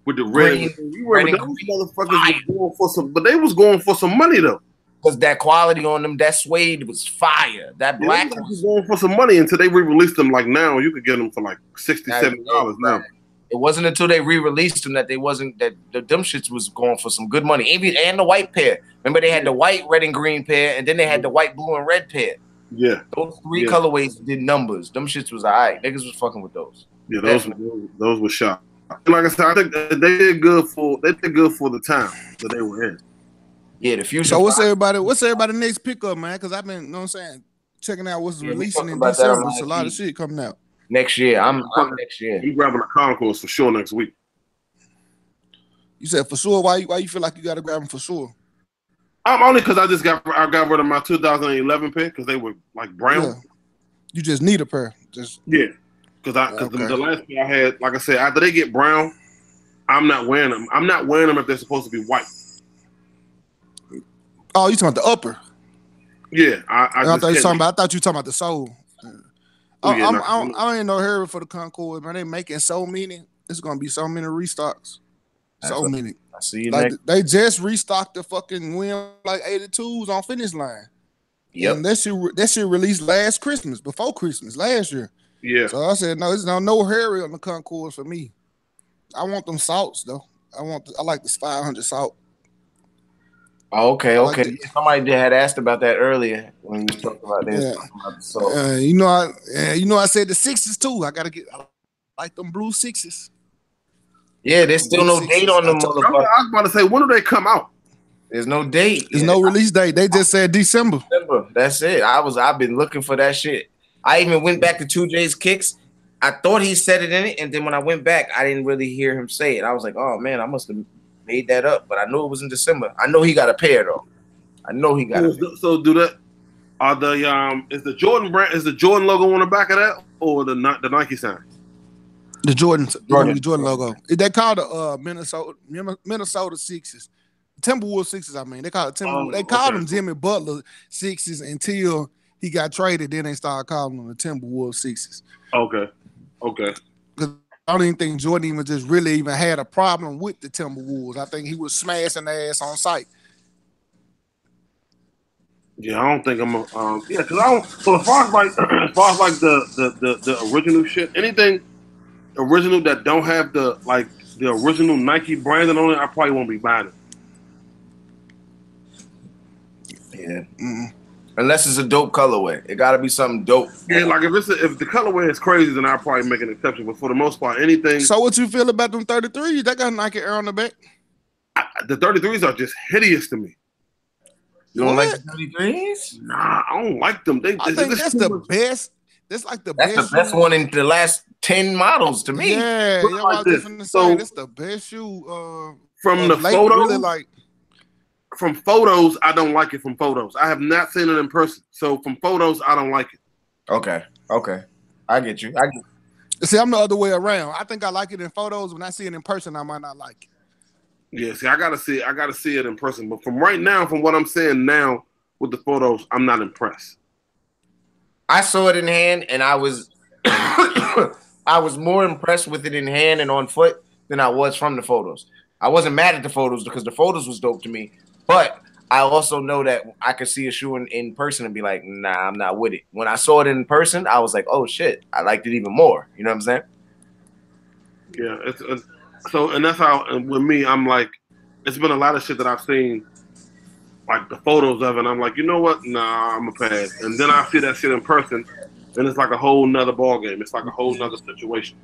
with the red. You remember those motherfuckers was going for some, but they was going for some money though. Because that quality on them, that suede was fire. That black was going for some money until they re-released them. Like now, you could get them for like $60, $70 now. It wasn't until they re-released them that them shits was going for some good money. And the white pair. Remember they had the white, red, and green pair, and then they had the white, blue, and red pair. Yeah, those 3 colorways did numbers. Them shits was alright. Niggas was fucking with those. Yeah, those were shot. Like I said, I think they did good for the time that they were in. Yeah, the future. So what's everybody next pickup, man? Because I've been, you know what I'm saying, checking out what's releasing in December. It's a lot of shit coming out. Next year. I'm next year. You grabbing a concourse for sure next week. You said for sure. Why you feel like you got to grab them for sure? Only because I got rid of my 2011 pair because they were like brown. Yeah. You just need a pair. Because the last pair I had, like I said, after they get brown, I'm not wearing them. I'm not wearing them if they're supposed to be white. Oh, you talking about the upper? Yeah, I thought you were talking about the sole. I ain't no hurry for the Concord, man. They making so many. It's gonna be so many restocks. Many. I see you like next. They just restocked the fucking Win like 82s on Finish Line. Yep. And that shit released before Christmas last year. Yeah. So I said no hurry on the Concord for me. I want them salts though. I like this 500 salt. Oh, okay. Somebody had asked about that earlier when you was talking about this. Yeah. I said the 6s too. I like them blue 6s. Yeah, there's still no date on them motherfuckers. I was about to say, when do they come out? There's no date. There's no release date. They just said December. That's it. I've been looking for that shit. I even went back to 2J's Kicks. I thought he said it in it, and then when I went back, I didn't really hear him say it. I was like, oh man, I must have made that up, but I knew it was in December. I know he got a pair though. I know he got a pair. So do that. Are the is the Jordan brand, is the Jordan logo on the back of that, or the Nike sign? The Jordan logo. They call the Minnesota 6s. Timberwolves 6s, I mean. They call it Timberwolves. They called them Jimmy Butler 6s until he got traded. Then they started calling them the Timberwolves 6s. Okay. Because I don't even think Jordan even had a problem with the Timberwolves. I think he was smashing their ass on sight. Yeah, I don't think I'm because I don't. So as far as like the original shit, anything original that don't have the original Nike branding on it, I probably won't be buying it. Yeah. Mm-mm. Unless it's a dope colorway. It gotta be something dope. Yeah, like if the colorway is crazy, then I'll probably make an exception. But for the most part, anything. So what you feel about them 33s? That got Nike Air on the back. The 33s are just hideous to me. You don't like the 33s? Nah, I don't like them. I think that's the best. That's like the best. That's the best one in the last 10 models to me. Yeah, I was just gonna say that's the best shoe. From the photos, really from photos, I don't like it from photos. I have not seen it in person. So from photos, I don't like it. Okay. I get you. See, I'm the other way around. I think I like it in photos. When I see it in person, I might not like it. Yeah, see, I gotta see it in person. But from right now, from what I'm saying now with the photos, I'm not impressed. I saw it in hand, and I was I was more impressed with it in hand and on foot than I was from the photos. I wasn't mad at the photos because the photos was dope to me, but I also know that I could see a shoe in person and be like, nah, I'm not with it. When I saw it in person, I was like, oh shit, I liked it even more. You know what I'm saying? Yeah, and that's how, and with me, I'm like, it's been a lot of shit that I've seen, like the photos of it, and I'm like, you know what? Nah, I'm a pass. And then I see that shit in person, and it's like a whole nother ball game. It's like a whole nother situation.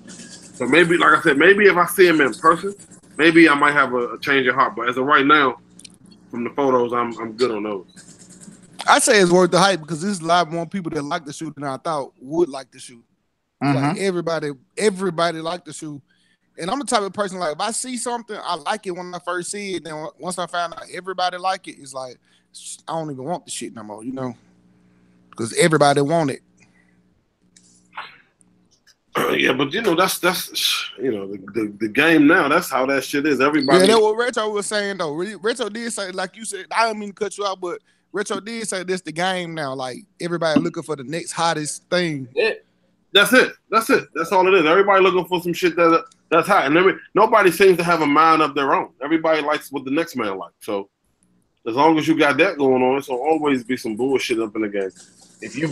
So maybe, like I said, maybe if I see him in person, maybe I might have a change of heart. But as of right now, from the photos, I'm good on those. I say it's worth the hype because there's a lot more people that like the shoe than I thought would like the shoe. Like everybody liked the shoe. And I'm the type of person, like, if I see something, I like it when I first see it. Then once I find out everybody like it, it's like, I don't even want the shit no more, you know? Because everybody want it. Yeah, but you know, that's you know, the game now, that's how that shit is. Everybody. Yeah, that's what Retro was saying, though. Retro did say, like you said, I don't mean to cut you out, but Retro did say this the game now. Like, everybody looking for the next hottest thing. Yeah. That's it. That's it. That's all it is. Everybody looking for some shit that's hot. And nobody seems to have a mind of their own. Everybody likes what the next man likes. So as long as you got that going on, it's gonna always be some bullshit up in the game. If you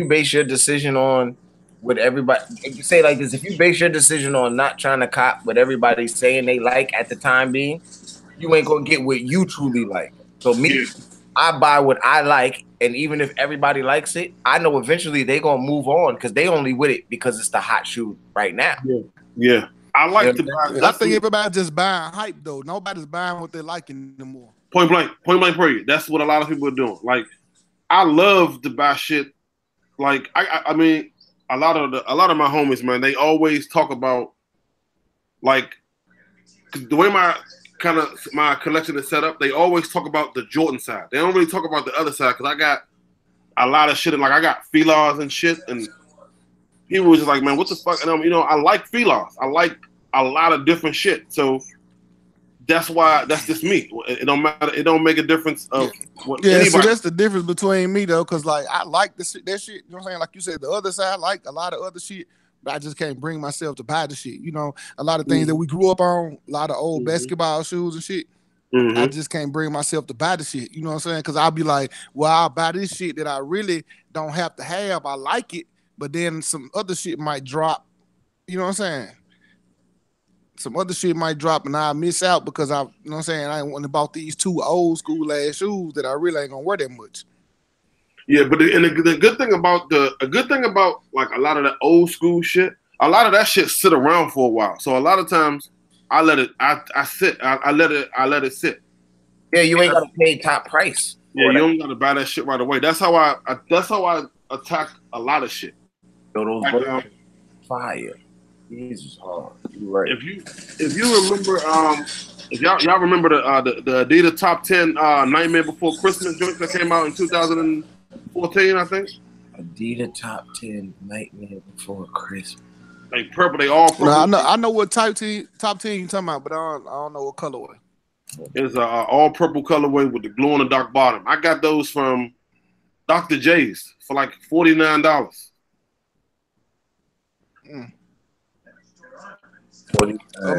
base your decision on what everybody, if you say like this, if you base your decision on not trying to cop what everybody's saying they like at the time being, you ain't gonna get what you truly like. So I buy what I like, and even if everybody likes it, I know eventually they gonna move on because they only with it because it's the hot shoe right now. Yeah. I like to buy. I think everybody's just buying hype though. Nobody's buying what they like anymore. Point blank period. That's what a lot of people are doing. Like, I love to buy shit. Like, I mean, a lot of my homies, man, they always talk about, like, the way my collection is set up. They always talk about the Jordan side. They don't really talk about the other side because I got a lot of shit. And like, I got Filas and shit, and people was just like, man, what the fuck? And you know, I like Filas. I like a lot of different shit. So that's why that's just me. It don't matter. It don't make a difference of what anybody. So that's the difference between me though, because like I like that shit. You know what I'm saying? Like you said, the other side, I like a lot of other shit, but I just can't bring myself to buy the shit. You know, a lot of things that we grew up on, a lot of old basketball shoes and shit. I just can't bring myself to buy the shit. You know what I'm saying? Because I'll be like, well, I'll buy this shit that I really don't have to have. I like it, but then some other shit might drop. You know what I'm saying? Some other shit might drop and I miss out because you know what I'm saying, I went and bought these two old school ass shoes that I really ain't gonna wear that much. Yeah, but the good thing about like a lot of the old school shit, a lot of that shit sit around for a while. So a lot of times I let it let it sit. Yeah, you ain't gotta pay top price. Yeah, you don't gotta buy that shit right away. That's how I attack a lot of shit. So those fire. These is hard. You're right. If you remember, if y'all remember the Adidas Top 10 Nightmare Before Christmas joints that came out in 2014, I think. Adidas Top 10 Nightmare Before Christmas. Like purple, they all purple. No, I know what top 10 you talking about, but I don't know what colorway. It's all purple colorway with the glow in the dark bottom. I got those from Dr. J's for like $49.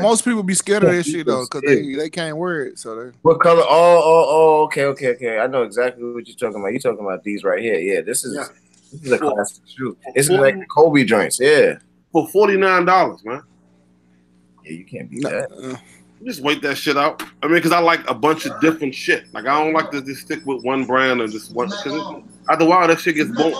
Most people be scared of that shit though, because they can't wear it. So what color? Oh, okay. I know exactly what you're talking about. You're talking about these right here. Yeah, this is a classic shoe. It's like the Kobe joints. Yeah, for $49, man. Yeah, you can't beat that. Just wait that shit out. I mean, because I like a bunch of different shit. Like, I don't like to just stick with one brand or just one. Because after a while, that shit gets boring.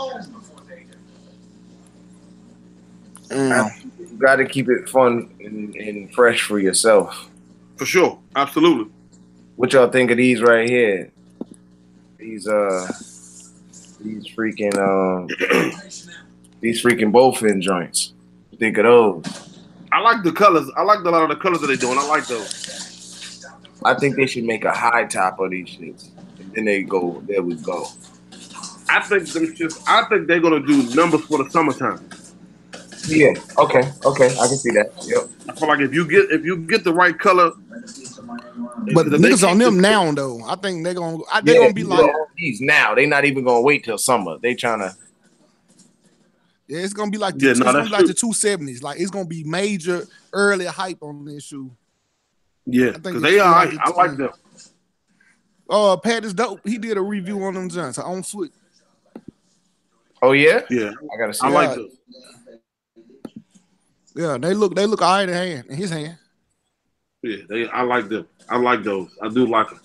You got to keep it fun and fresh for yourself. For sure, absolutely. What y'all think of these right here? These freaking bowfin joints. Think of those. I like the colors. I like a lot of the colors that they're doing. I like those. I think they should make a high top of these shits. And then there we go. I think they're gonna do numbers for the summertime. Yeah. Okay. I can see that. Yep. I feel like if you get the right color. But niggas on them now though. I think they're gonna be like these now. They're not even gonna wait till summer. They trying to. Yeah, it's gonna be like the 270s. Like it's gonna be major early hype on this shoe. Yeah, because they are. I like them. Pat is dope. He did a review on them joints on Foot. Oh yeah, yeah. I gotta see. I like them. Yeah, they look all right in his hand. Yeah, I like them. I like those. I do like them.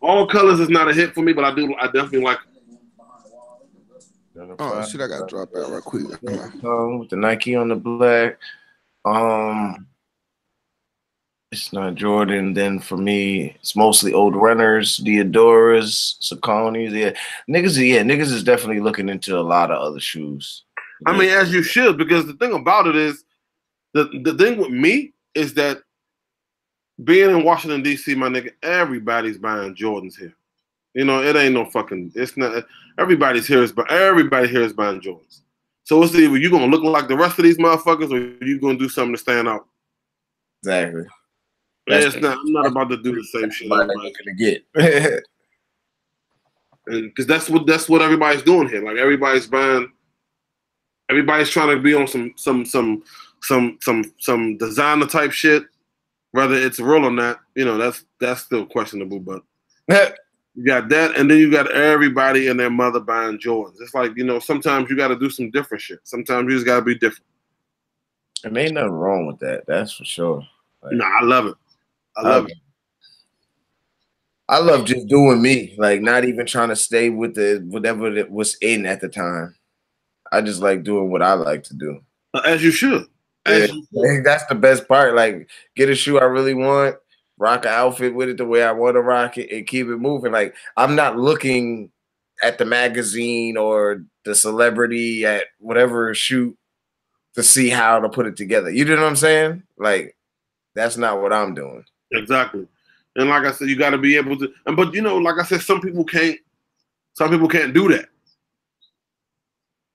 All colors is not a hit for me, but I definitely like them. Oh shit, I gotta drop out right quick. With the Nike on the black. It's not Jordan. Then for me, it's mostly old runners, Diodoras, Sauconys. Yeah, niggas is definitely looking into a lot of other shoes. I mean, as you should, because the thing about it is, the thing with me is that being in Washington D.C., my nigga, everybody's buying Jordans here. You know, it ain't no fucking. It's not. Everybody here is buying Jordans. So it's either you gonna look like the rest of these motherfuckers, or you gonna do something to stand out. Exactly. I'm not about to do the same shit everybody's gonna get. Because that's what everybody's doing here. Like everybody's trying to be on some designer type shit. Whether it's real or not, you know, that's still questionable. But you got that, and then you got everybody and their mother buying Jordans. It's like, you know, sometimes you got to do some different shit. Sometimes you just got to be different. And ain't nothing wrong with that. That's for sure. Like, I love it. I love it. I love just doing me, like not even trying to stay with whatever that was in at the time. I just like doing what I like to do. As you should. That's the best part. Like, get a shoe I really want, rock an outfit with it the way I want to rock it, and keep it moving. Like, I'm not looking at the magazine or the celebrity at whatever shoot to see how to put it together. You know what I'm saying? Like, that's not what I'm doing. Exactly. And like I said, you got to be able to. But you know, like I said, some people can't do that.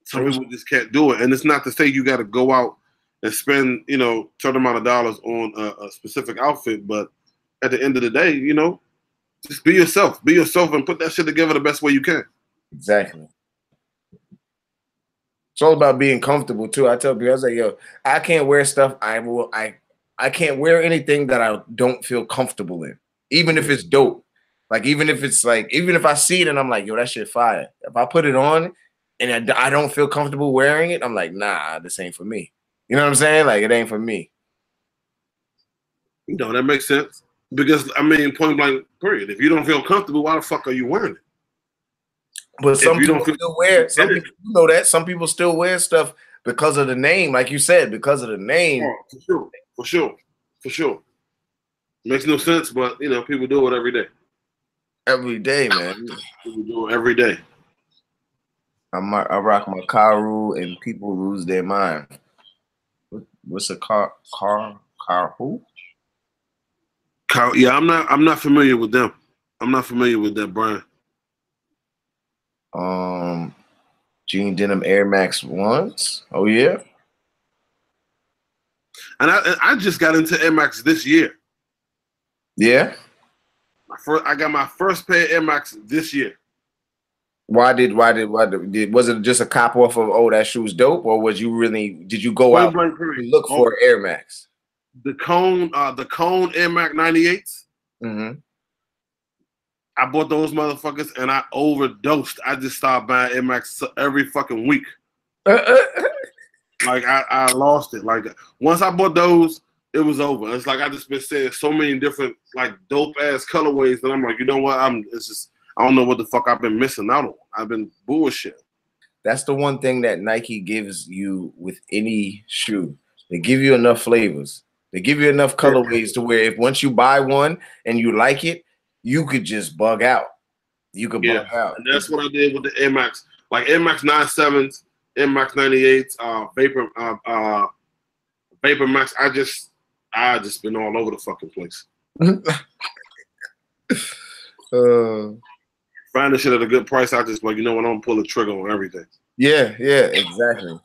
Some people just can't do it. And it's not to say you got to go out and spend, you know, certain amount of dollars on a specific outfit. But at the end of the day, you know, just be yourself. Be yourself and put that shit together the best way you can. Exactly. It's all about being comfortable too. I tell people, I was like, yo, I can't wear stuff. I can't wear anything that I don't feel comfortable in, even if it's dope. Like, even if I see it and I'm like, yo, that shit fire. If I put it on and I don't feel comfortable wearing it, I'm like, nah, this ain't for me. You know what I'm saying? Like, it ain't for me. You know, that makes sense. Because, I mean, point blank, period. If you don't feel comfortable, why the fuck are you wearing it? But some people still wear, some people, you know that, some people still wear stuff because of the name, like you said, because of the name. Oh, for sure. Makes no sense, but, you know, people do it every day. Every day, man. People do it every day. I rock my Karu and people lose their mind. What's a car who? Yeah, I'm not familiar with them. I'm not familiar with that brand. Jean Denim Air Max 1s. Oh yeah. And I just got into Air Max this year. Yeah. I got my first pair of Air Max this year. Why was it just a cop off of that shoe's dope, or did you go out and look for Air Max? The cone Air Max 98s. Mm-hmm. I bought those motherfuckers and I overdosed. I just started buying Air Max every fucking week. Like I lost it. Like once I bought those, it was over. It's like I just been seeing so many different like dope ass colorways that I'm like, you know what? I don't know what the fuck I've been missing out on. I've been bullshit. That's the one thing that Nike gives you with any shoe. They give you enough flavors. They give you enough colorways to where if once you buy one and you like it, you could just bug out. You could bug out. And that's what I did with the Air Max. Like Air Max 97s, Air Max 98s, Vapor Max. I just been all over the fucking place. Find the shit at a good price. I just like, you know what, I'm gonna pull the trigger on everything. Yeah, exactly.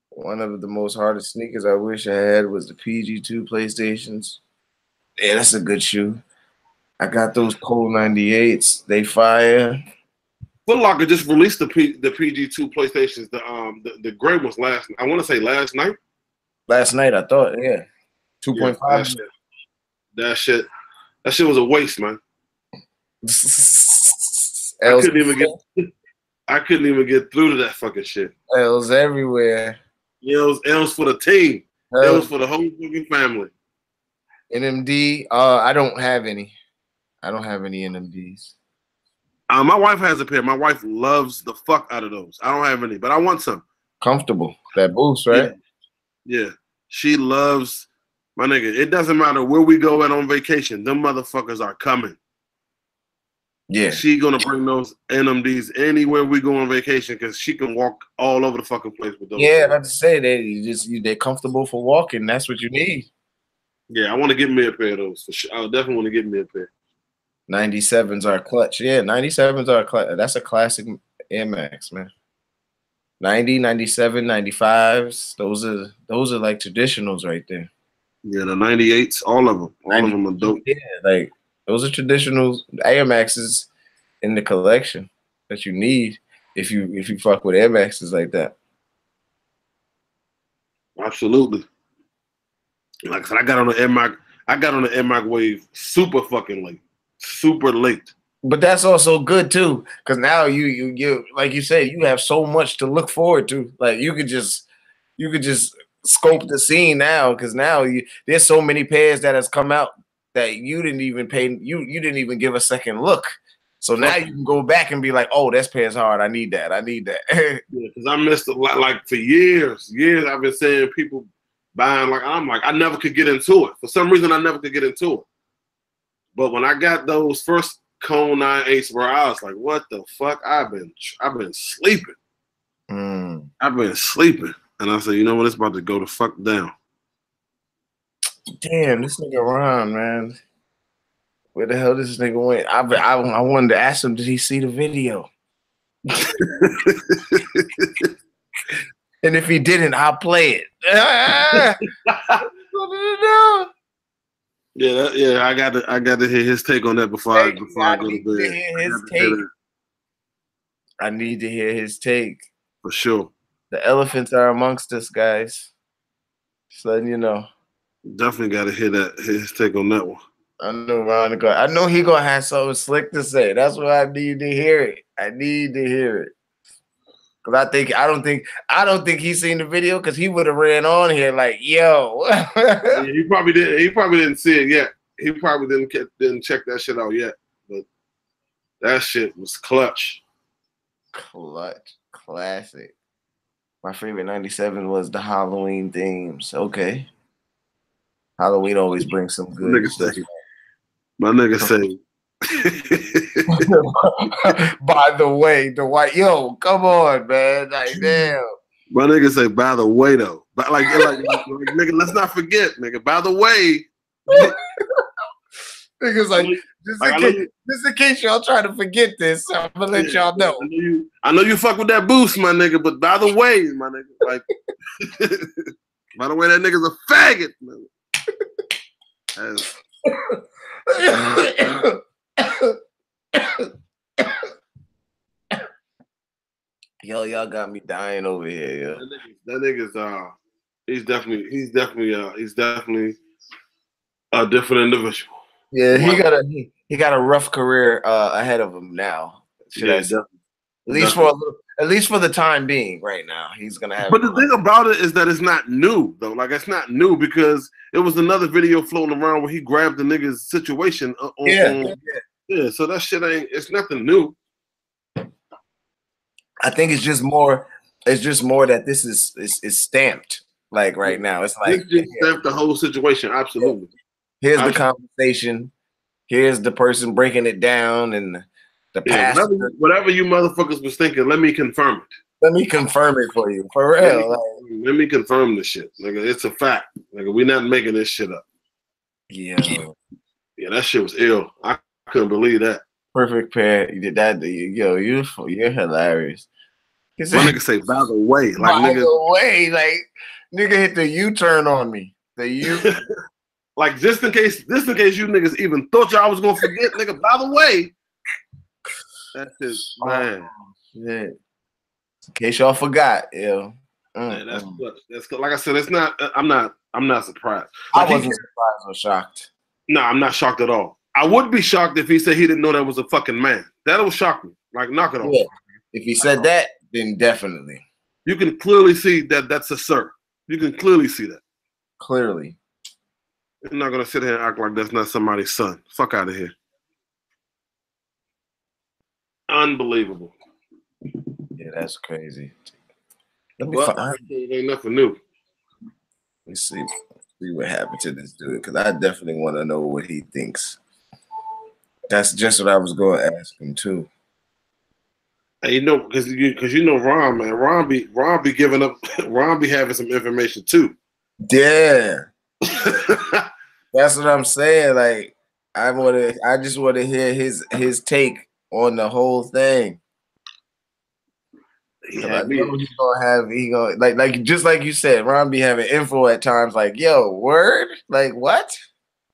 One of the most hardest sneakers I wish I had was the PG2 PlayStations. Yeah, that's a good shoe. I got those Cole 98s. They fire. Foot Locker just released the PG2 PlayStations. The gray was I want to say last night. Last night, I thought, yeah. 2.5. That shit was a waste, man. I couldn't even get through to that fucking shit. L's everywhere. L's for the team. L's for the whole fucking family. NMD, I don't have any. I don't have any NMDs. My wife has a pair. My wife loves the fuck out of those. I don't have any, but I want some. Comfortable. That boost, right? Yeah. She loves, my nigga, it doesn't matter where we go at on vacation. Them motherfuckers are coming. Yeah. She gonna bring those NMDs anywhere we go on vacation because she can walk all over the fucking place with those. Yeah, that's to say they're comfortable for walking. That's what you need. Yeah, I want to get me a pair of those for sure. I definitely want to get me a pair. 97s are clutch. Yeah, 97s are clutch. That's a classic Air Max, man. 90, 97, 95s. Those are like traditionals right there. Yeah, the 98s, all of them. All of them are dope. Yeah, like those are traditional Air Maxes in the collection that you need if you fuck with Air Maxes like that. Absolutely. Like I said, I got on the Air Max wave super fucking late. Super late. But that's also good too, because now you like you said, you have so much to look forward to. Like you could just scope the scene now, because now there's so many pairs that has come out that you didn't even you didn't even give a second look. So now you can go back and be like, oh, this pair's hard. I need that. I need that. Yeah, because I missed a lot. Like for years I've been saying people buying. Like I'm like I never could get into it. For some reason, I never could get into it. But when I got those first Cone 9/8, bro, I was like, what the fuck? I've been sleeping. I've been sleeping. And I said, you know what? It's about to go the fuck down. Damn, this nigga Ron, man. Where the hell this nigga went? I wanted to ask him, did he see the video? And if he didn't, I'll play it. Yeah, I got to hear his take on that before I go to bed. I need to hear his take. For sure. The elephants are amongst us, guys. Just letting you know. Definitely got to hear his take on that one. I know Ron. I know he gonna have something slick to say. That's why I need to hear it. I need to hear it. Cause I don't think he's seen the video, because he would have ran on here like, yo. Yeah, he probably didn't see it yet. He probably didn't check that shit out yet. But that shit was clutch. Clutch. Classic. My favorite 97 was the Halloween themes. Okay. Halloween always brings some good stuff. My nigga say. By the way, the white, yo, come on, man. Like, damn. My nigga say, by the way, though. But like nigga, let's not forget, nigga. By the way. Niggas like, just in case y'all try to forget this, I'm gonna let y'all know. I know you fuck with that boost, my nigga, but by the way, my nigga, like, by the way, that nigga's a faggot, man. Yo, y'all got me dying over here, yo. That nigga's he's definitely a different individual. Yeah, he got a rough career ahead of him now. At least for the time being, right now, he's gonna have. But the thing about it is that it's not new though. Like it's not new, because it was another video floating around where he grabbed the nigga's situation. Yeah. So that shit it's nothing new. I think it's just more that this is stamped. Like right now, it's like just stamped the whole situation. Absolutely. Here's the conversation. Here's the person breaking it down, and the past. Whatever you motherfuckers was thinking, let me confirm it. Let me confirm it for you, for real. Let me confirm this shit. Nigga, it's a fact. Nigga, we're not making this shit up. Yeah. Yeah, that shit was ill. I couldn't believe that. Perfect pair. You did that. Yo, you're hilarious. My nigga say, by the way. Like, by the way, like, nigga hit the U-turn on me. The U. Like, just in case you niggas even thought y'all was gonna forget, nigga, by the way. That's just, man. Shit. In case y'all forgot, yo. Man, that's like I said, it's not. I'm not surprised. Like, I wasn't surprised or shocked. No, I'm not shocked at all. I would be shocked if he said he didn't know that was a fucking man. That would shock me. Like, knock it off. Yeah. If he said that, then definitely. You can clearly see that that's a sir. You can clearly see that. Clearly. You're not gonna sit here and act like that's not somebody's son. Fuck out of here. Unbelievable. Yeah, that's crazy. Let me But find. it ain't nothing new. Let me see what happened to this dude because I definitely want to know what he thinks. That's just what I was going to ask him too. And you know, because you know Ron, man, Ron be giving up. Ron be having some information too. Yeah, that's what I'm saying. Like I just want to hear his take on the whole thing. He I had know me. he gonna like just like you said, Ron be having info at times like, yo, word? Like what?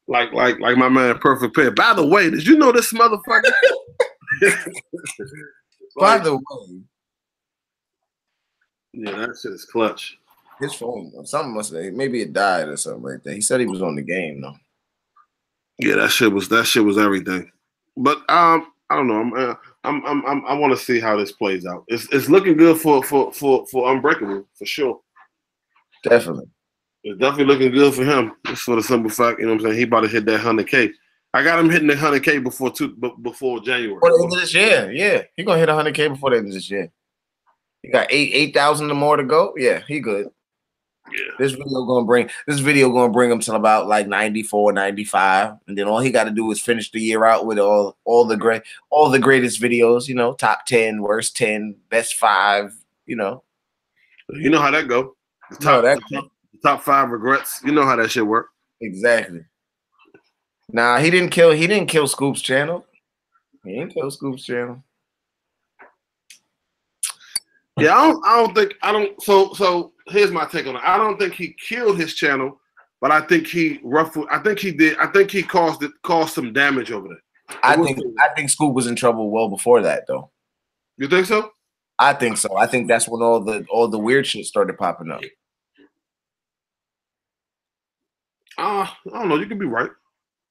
Like my man Perfect Pair. By the way, did you know this motherfucker? By Like, the way, yeah, that shit is clutch. his phone, something must have maybe it died or something like that. He said he was on the game though. Yeah, that shit was everything. But I don't know. I want to see how this plays out. It's looking good for Unbreakable for sure. Definitely. It's definitely looking good for him. Just for the simple fact, you know what I'm saying, he about to hit that 100K. I got him hitting the 100K before January. Before the end of this year, yeah. He gonna hit 100K before the end of this year. He got 8,000 more to go. Yeah, he good. Yeah. This video gonna bring him to about like 94, 95. And then all he gotta do is finish the year out with all the greatest videos, you know, top 10, worst 10, best 5, you know. You know how that go. The top 5 regrets. You know how that shit work. Exactly. Nah, he didn't kill Scoop's channel. He didn't kill Scoop's channel. Yeah, so here's my take on it. I don't think he killed his channel, but I think he caused some damage over there. I think Scoop was in trouble well before that though. You think so? I think so. I think that's when all the weird shit started popping up. I don't know. You could be right.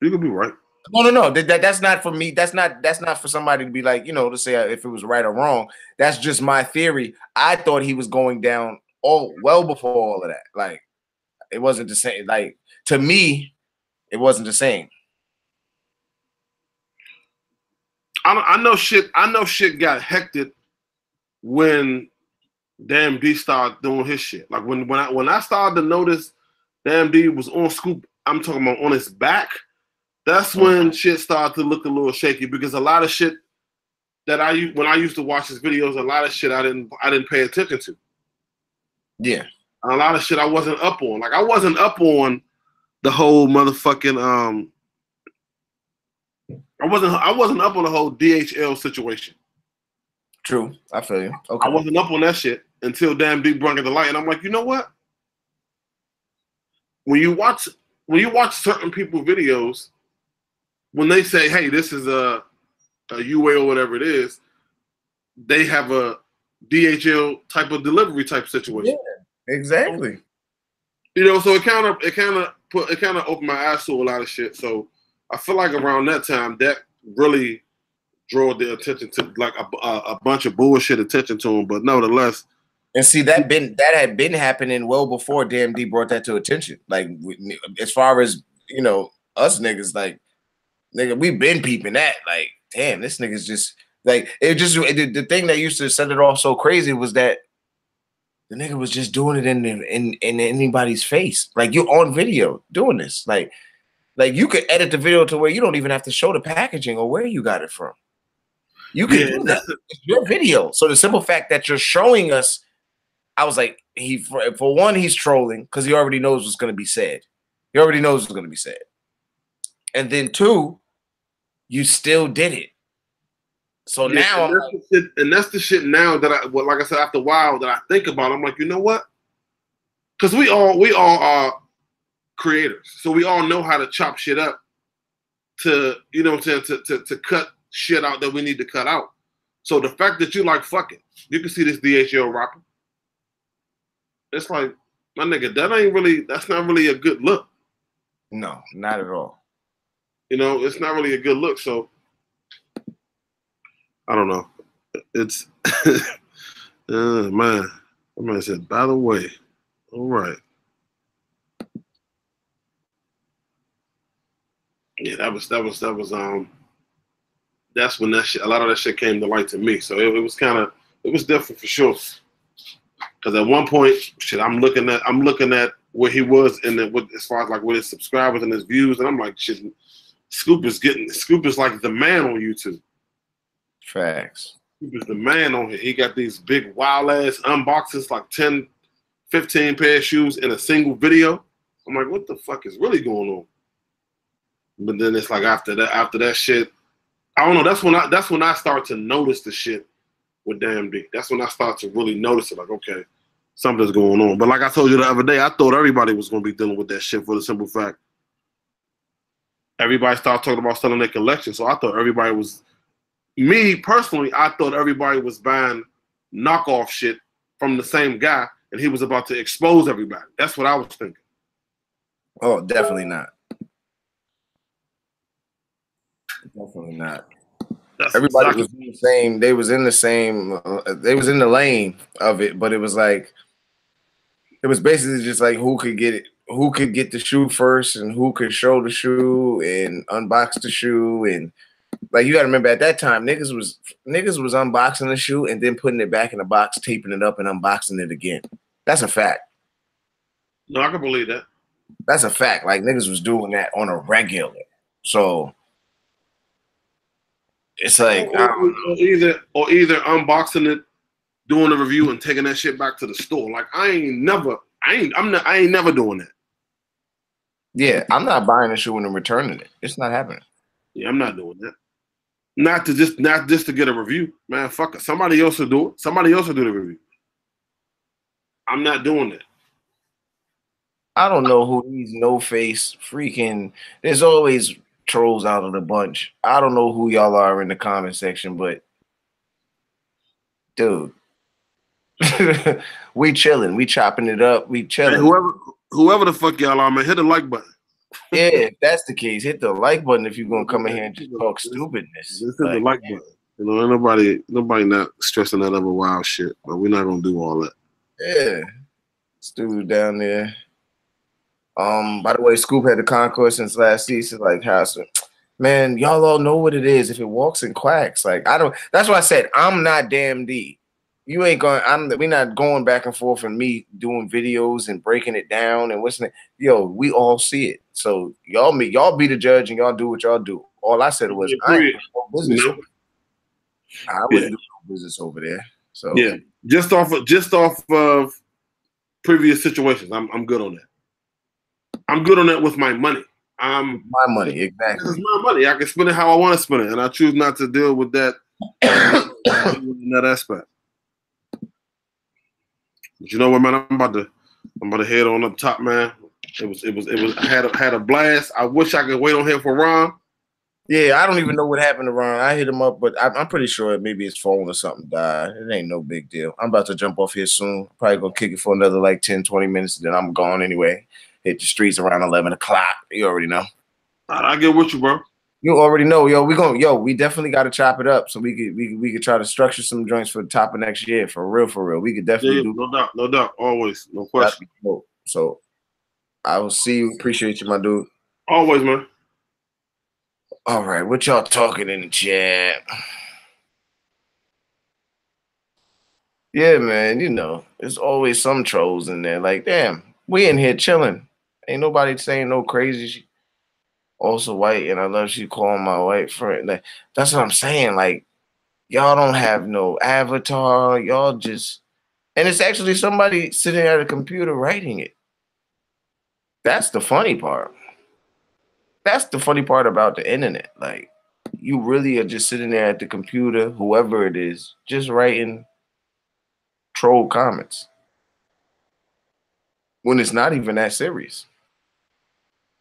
You could be right. No. That's not for me. That's not for somebody to be like, you know, to say if it was right or wrong. That's just my theory. I thought he was going down well before all of that. Like, it wasn't the same. Like, to me, it wasn't the same. I know shit got hectic when Damn D started doing his shit. Like when I started to notice Damn D was on Scoop, I'm talking about on his back. That's when shit started to look a little shaky because a lot of shit that when I used to watch his videos, a lot of shit I didn't pay attention to. Yeah. And a lot of shit I wasn't up on. Like I wasn't up on the whole motherfucking I wasn't up on the whole DHL situation. True. I feel you. Okay. I wasn't up on that shit until Damn D brought it to light. And I'm like, you know what? When you watch certain people's videos, when they say, hey, this is a UA or whatever it is, they have a DHL type of delivery type situation. Yeah, exactly. You know, so it kind of opened my eyes to a lot of shit. So I feel like around that time, that really drew the attention to like a bunch of bullshit attention to him. But nevertheless, and see that had been happening well before Damn D brought that to attention. Like as far as you know, us niggas, like nigga, we've been peeping that. Like, damn, this nigga's just like the thing that used to set it off so crazy was that the nigga was just doing it in anybody's face. Like you're on video doing this. Like you could edit the video to where you don't even have to show the packaging or where you got it from. You can do that. It's your video. So the simple fact that you're showing us, I was like, for one, he's trolling because he already knows what's going to be said. He already knows what's going to be said. And then two, you still did it. So now that's the shit now that like I said, after a while that I think about, I'm like, you know what? Because we all are creators, so we all know how to chop shit up to, you know what I'm saying, to cut shit out that we need to cut out. So the fact that you like fuck it, you can see this DHL rapper. It's like, my nigga, that's not really a good look. No, not at all. You know, it's not really a good look. So I don't know. It's man. My man said, by the way, all right. Yeah, that was that's when that shit, a lot of that shit came to light to me. So it was different for sure. Because at one point, shit, I'm looking at where he was as far as like with his subscribers and his views, and I'm like, shit, Scoop is like the man on YouTube. Facts. Scoop is the man on here. He got these big wild ass unboxings, like 10, 15 pair of shoes in a single video. I'm like, what the fuck is really going on? But then it's like after that shit, I don't know. That's when I start to notice the shit with Damn D. That's when I start to really notice it. Like, okay, something's going on. But like I told you the other day, I thought everybody was going to be dealing with that shit for the simple fact. Everybody started talking about selling their collection. So I thought everybody was, me personally, I thought everybody was buying knockoff shit from the same guy and he was about to expose everybody. That's what I was thinking. Oh, definitely not. Definitely not. Everybody was in the same. They was in the same. They was in the lane of it, but it was like, it was basically just like who could get it, who could get the shoe first, and who could show the shoe and unbox the shoe, and like you got to remember at that time, niggas was unboxing the shoe and then putting it back in the box, taping it up, and unboxing it again. That's a fact. No, I can believe that. That's a fact. Like niggas was doing that on a regular. So. It's like or either unboxing it, doing a review, and taking that shit back to the store. Like I ain't never doing that. Yeah, I'm not buying a shoe and then returning it. It's not happening. Yeah, I'm not doing that. Not just to get a review, man. Fuck it. Somebody else will do it. Somebody else will do the review. I'm not doing that. I don't know who these no face freaking. There's always trolls out of the bunch. I don't know who y'all are in the comment section, but dude, we chilling, we chopping it up, we chilling. Hey, whoever the fuck y'all are, man, hit the like button. Yeah, if that's the case, hit the like button if you're gonna come in here and just talk stupidness. Just hit the like button. You know, nobody not stressing that other wild shit, but we're not gonna do all that. Yeah, this dude down there. By the way, Scoop had the concourse since last season. Like, house, man, y'all all know what it is. If it walks and quacks, like I don't. That's why I said I'm not Damn D. You ain't going. We're not going back and forth and me doing videos and breaking it down and what's it. Yo, we all see it. So y'all be the judge and y'all do what y'all do. All I said was I ain't no business. You know? I wouldn't do no business over there. So yeah, just off of previous situations, I'm good on that. I'm good on that with my money. My money, exactly. This is my money. I can spend it how I want to spend it, and I choose not to deal with that in that aspect. But you know what, man? I'm about to head on up top, man. I had a blast. I wish I could wait on here for Ron. Yeah, I don't even know what happened to Ron. I hit him up, but I'm pretty sure maybe his phone or something died. It ain't no big deal. I'm about to jump off here soon. Probably gonna kick it for another like 10, 20 minutes, then I'm gone anyway. Hit the streets around 11 o'clock. You already know. I get with you, bro. You already know, we definitely got to chop it up so we could try to structure some joints for the top of next year for real. We could definitely do. No doubt, always, no question. So I will see you. Appreciate you, my dude. Always, man. All right, what y'all talking in the chat? Yeah, man. You know, there's always some trolls in there. Like, damn, we in here chilling. Ain't nobody saying no crazy shit. Also white, and I love she calling my white friend. Like, that's what I'm saying. Like, y'all don't have no avatar. Y'all just, and it's actually somebody sitting at a computer writing it. That's the funny part. That's the funny part about the internet. Like, you really are just sitting there at the computer, whoever it is, just writing troll comments when it's not even that serious.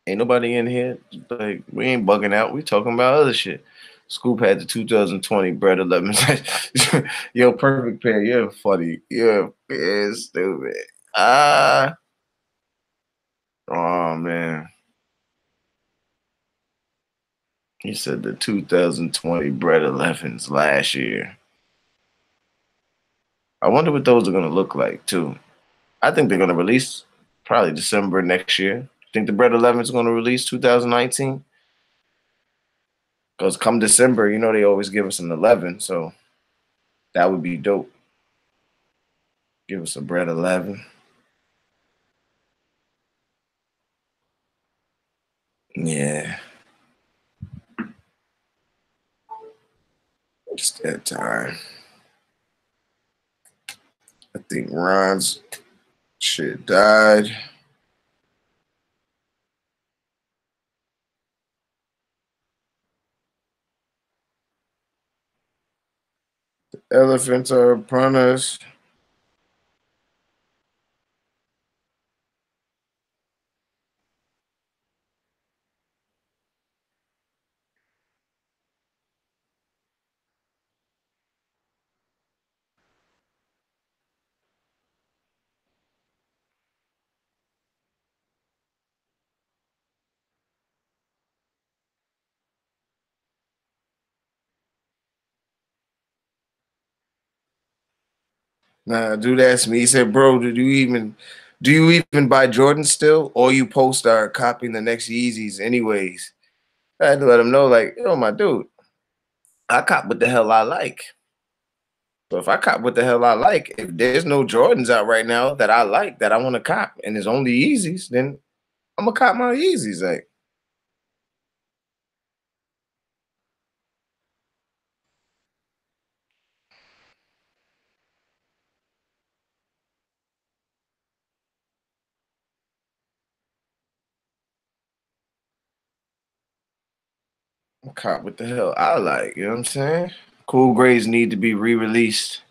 Ain't nobody in here. Like, we ain't bugging out. We talking about other shit. Scoop had the 2020 bread 11. Yo, perfect pair. You're funny. You're stupid. Oh man. He said the 2020 bread 11s last year. I wonder what those are gonna look like too. I think they're gonna release probably December next year. Think the bread 11 is gonna release 2019? Because come December, you know they always give us an 11, so that would be dope. Give us a bread 11. Yeah. It's that time. I think Ron's shit died. The elephants are upon us. Nah, dude asked me, he said, bro, do you even buy Jordan still? Or you post are copying the next Yeezys anyways? I had to let him know, like, yo, my dude, I cop what the hell I like. So if I cop what the hell I like, if there's no Jordans out right now that I like, that I want to cop, and there's only Yeezys, then I'm gonna cop my Yeezys. Like, I'm cop what the hell I like. You know what I'm saying? Cool Grays need to be re-released.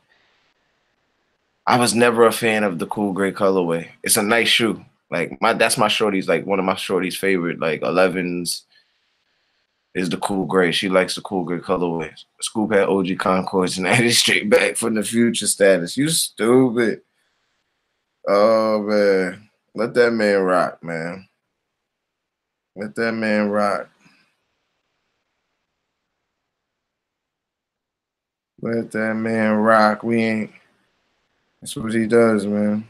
I was never a fan of the cool gray colorway. It's a nice shoe. Like that's my shorty's, like one of my shorty's favorite, like 11s is the cool gray. She likes the cool gray colorway. Scoop had OG Concords and added straight back from the future status. You stupid. Oh man. Let that man rock, man. Let that man rock. Let that man rock. We ain't. That's what he does, man.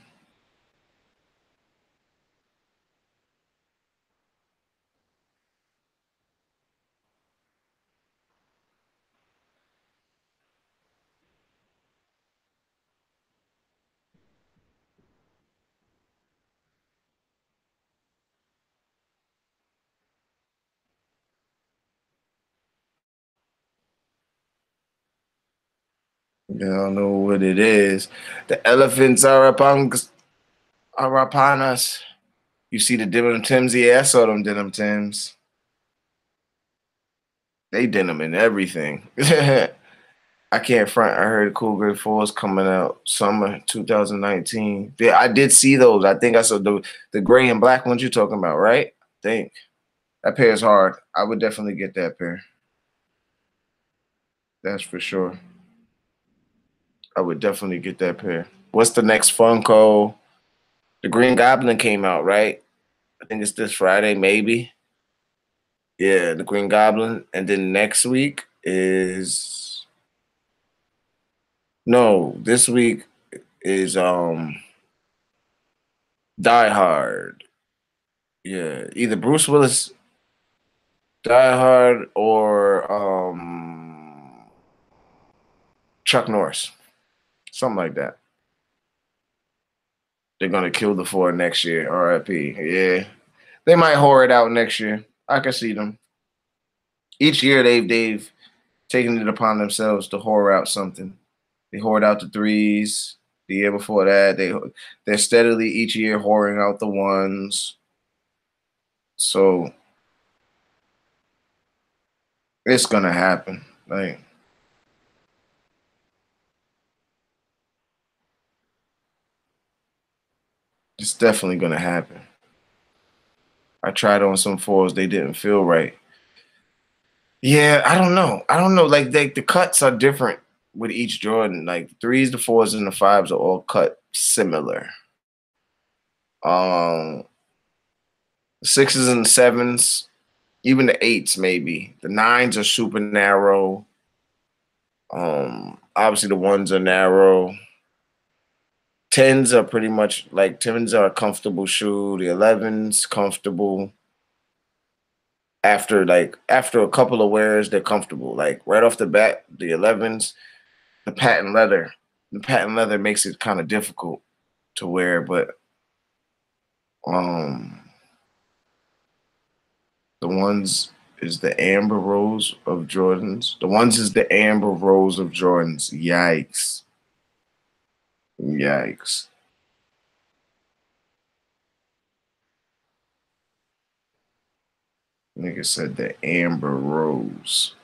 You don't know what it is. The elephants are upon us. You see the denim Tims? Yeah, I saw them denim Tims. They denim and everything. I can't front. I heard Cool Grade 4 is coming out summer 2019. Yeah, I did see those. I think I saw the gray and black ones you're talking about, right? I think that pair is hard. I would definitely get that pair. That's for sure. I would definitely get that pair. What's the next Funko? The Green Goblin came out, right? I think it's this Friday, maybe. Yeah, the Green Goblin. And then next week is no, this week is Die Hard. Yeah, either Bruce Willis Die Hard or Chuck Norris. Something like that. They're gonna kill the four next year. RIP. Yeah. They might whore it out next year. I can see them. Each year they've taken it upon themselves to whore out something. They whored out the threes. The year before that, they're steadily each year whoring out the ones. So it's gonna happen. Like it's definitely gonna happen. I tried on some fours, they didn't feel right. Yeah, I don't know. I don't know. Like the cuts are different with each Jordan. Like the threes, the fours, and the fives are all cut similar. Um, the sixes and the sevens, even the eights, maybe. The nines are super narrow. Obviously the ones are narrow. Tens are pretty much like tens are a comfortable shoe. The 11s comfortable. after a couple of wears, they're comfortable. Like right off the bat, the 11s, the patent leather. The patent leather makes it kind of difficult to wear, but the ones is the amber rose of Jordans. The ones is the amber rose of Jordans. Yikes. Yikes. Nigga said the amber rose.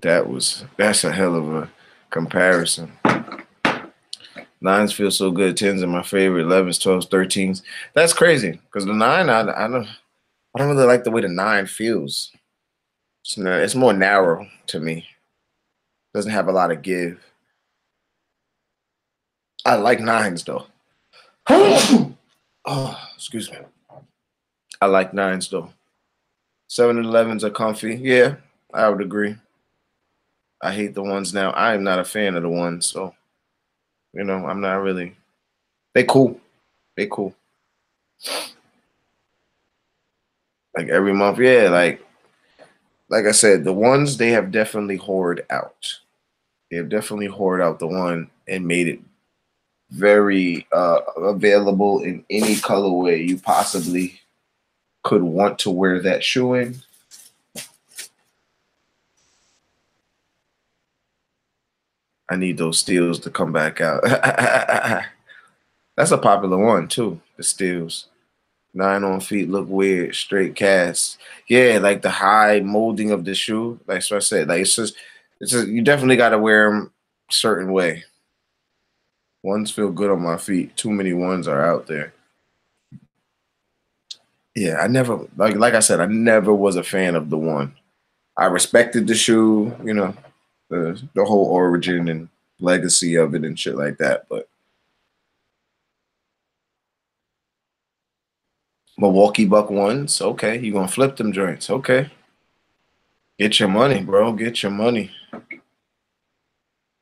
That's a hell of a comparison. 9s feel so good. 10s are my favorite. 11s, 12s, 13s. That's crazy because the 9, I don't really like the way the 9 feels. It's more narrow to me. Doesn't have a lot of give. I like 9s though. Oh, excuse me. I like 9s though. 7 and 11s are comfy. Yeah, I would agree. I hate the ones now. I am not a fan of the ones, so I'm not really. They cool. They cool. Like every month, yeah. Like I said, the ones they have definitely hoard out. They have definitely hoard out the one and made it very available in any colorway you possibly could want to wear that shoe in. I need those steels to come back out. That's a popular one too. The steels. 9 on feet look weird. Straight cast. Yeah, like the high molding of the shoe. Like so I said, like it's just you definitely got to wear them a certain way. Ones feel good on my feet. Too many ones are out there. Yeah, I never like I said, I never was a fan of the one. I respected the shoe, the whole origin and legacy of it and shit like that. But Milwaukee Buck ones, okay, you gonna flip them joints, okay. Get your money, bro. Get your money.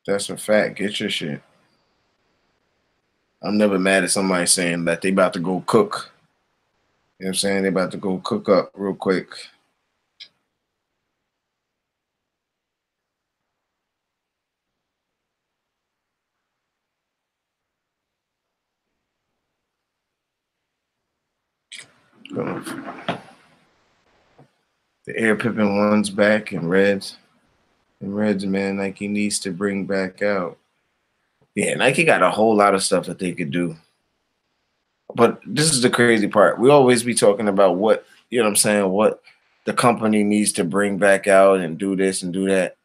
That's a fact. Get your shit. I'm never mad at somebody saying that they about to go cook. You know what I'm saying? They about to go cook up real quick. The Air Pippin one's back in reds. In reds, man, Nike needs to bring back out. Yeah, Nike got a whole lot of stuff that they could do. But this is the crazy part. We always be talking about what, you know what I'm saying, what the company needs to bring back out and do this and do that.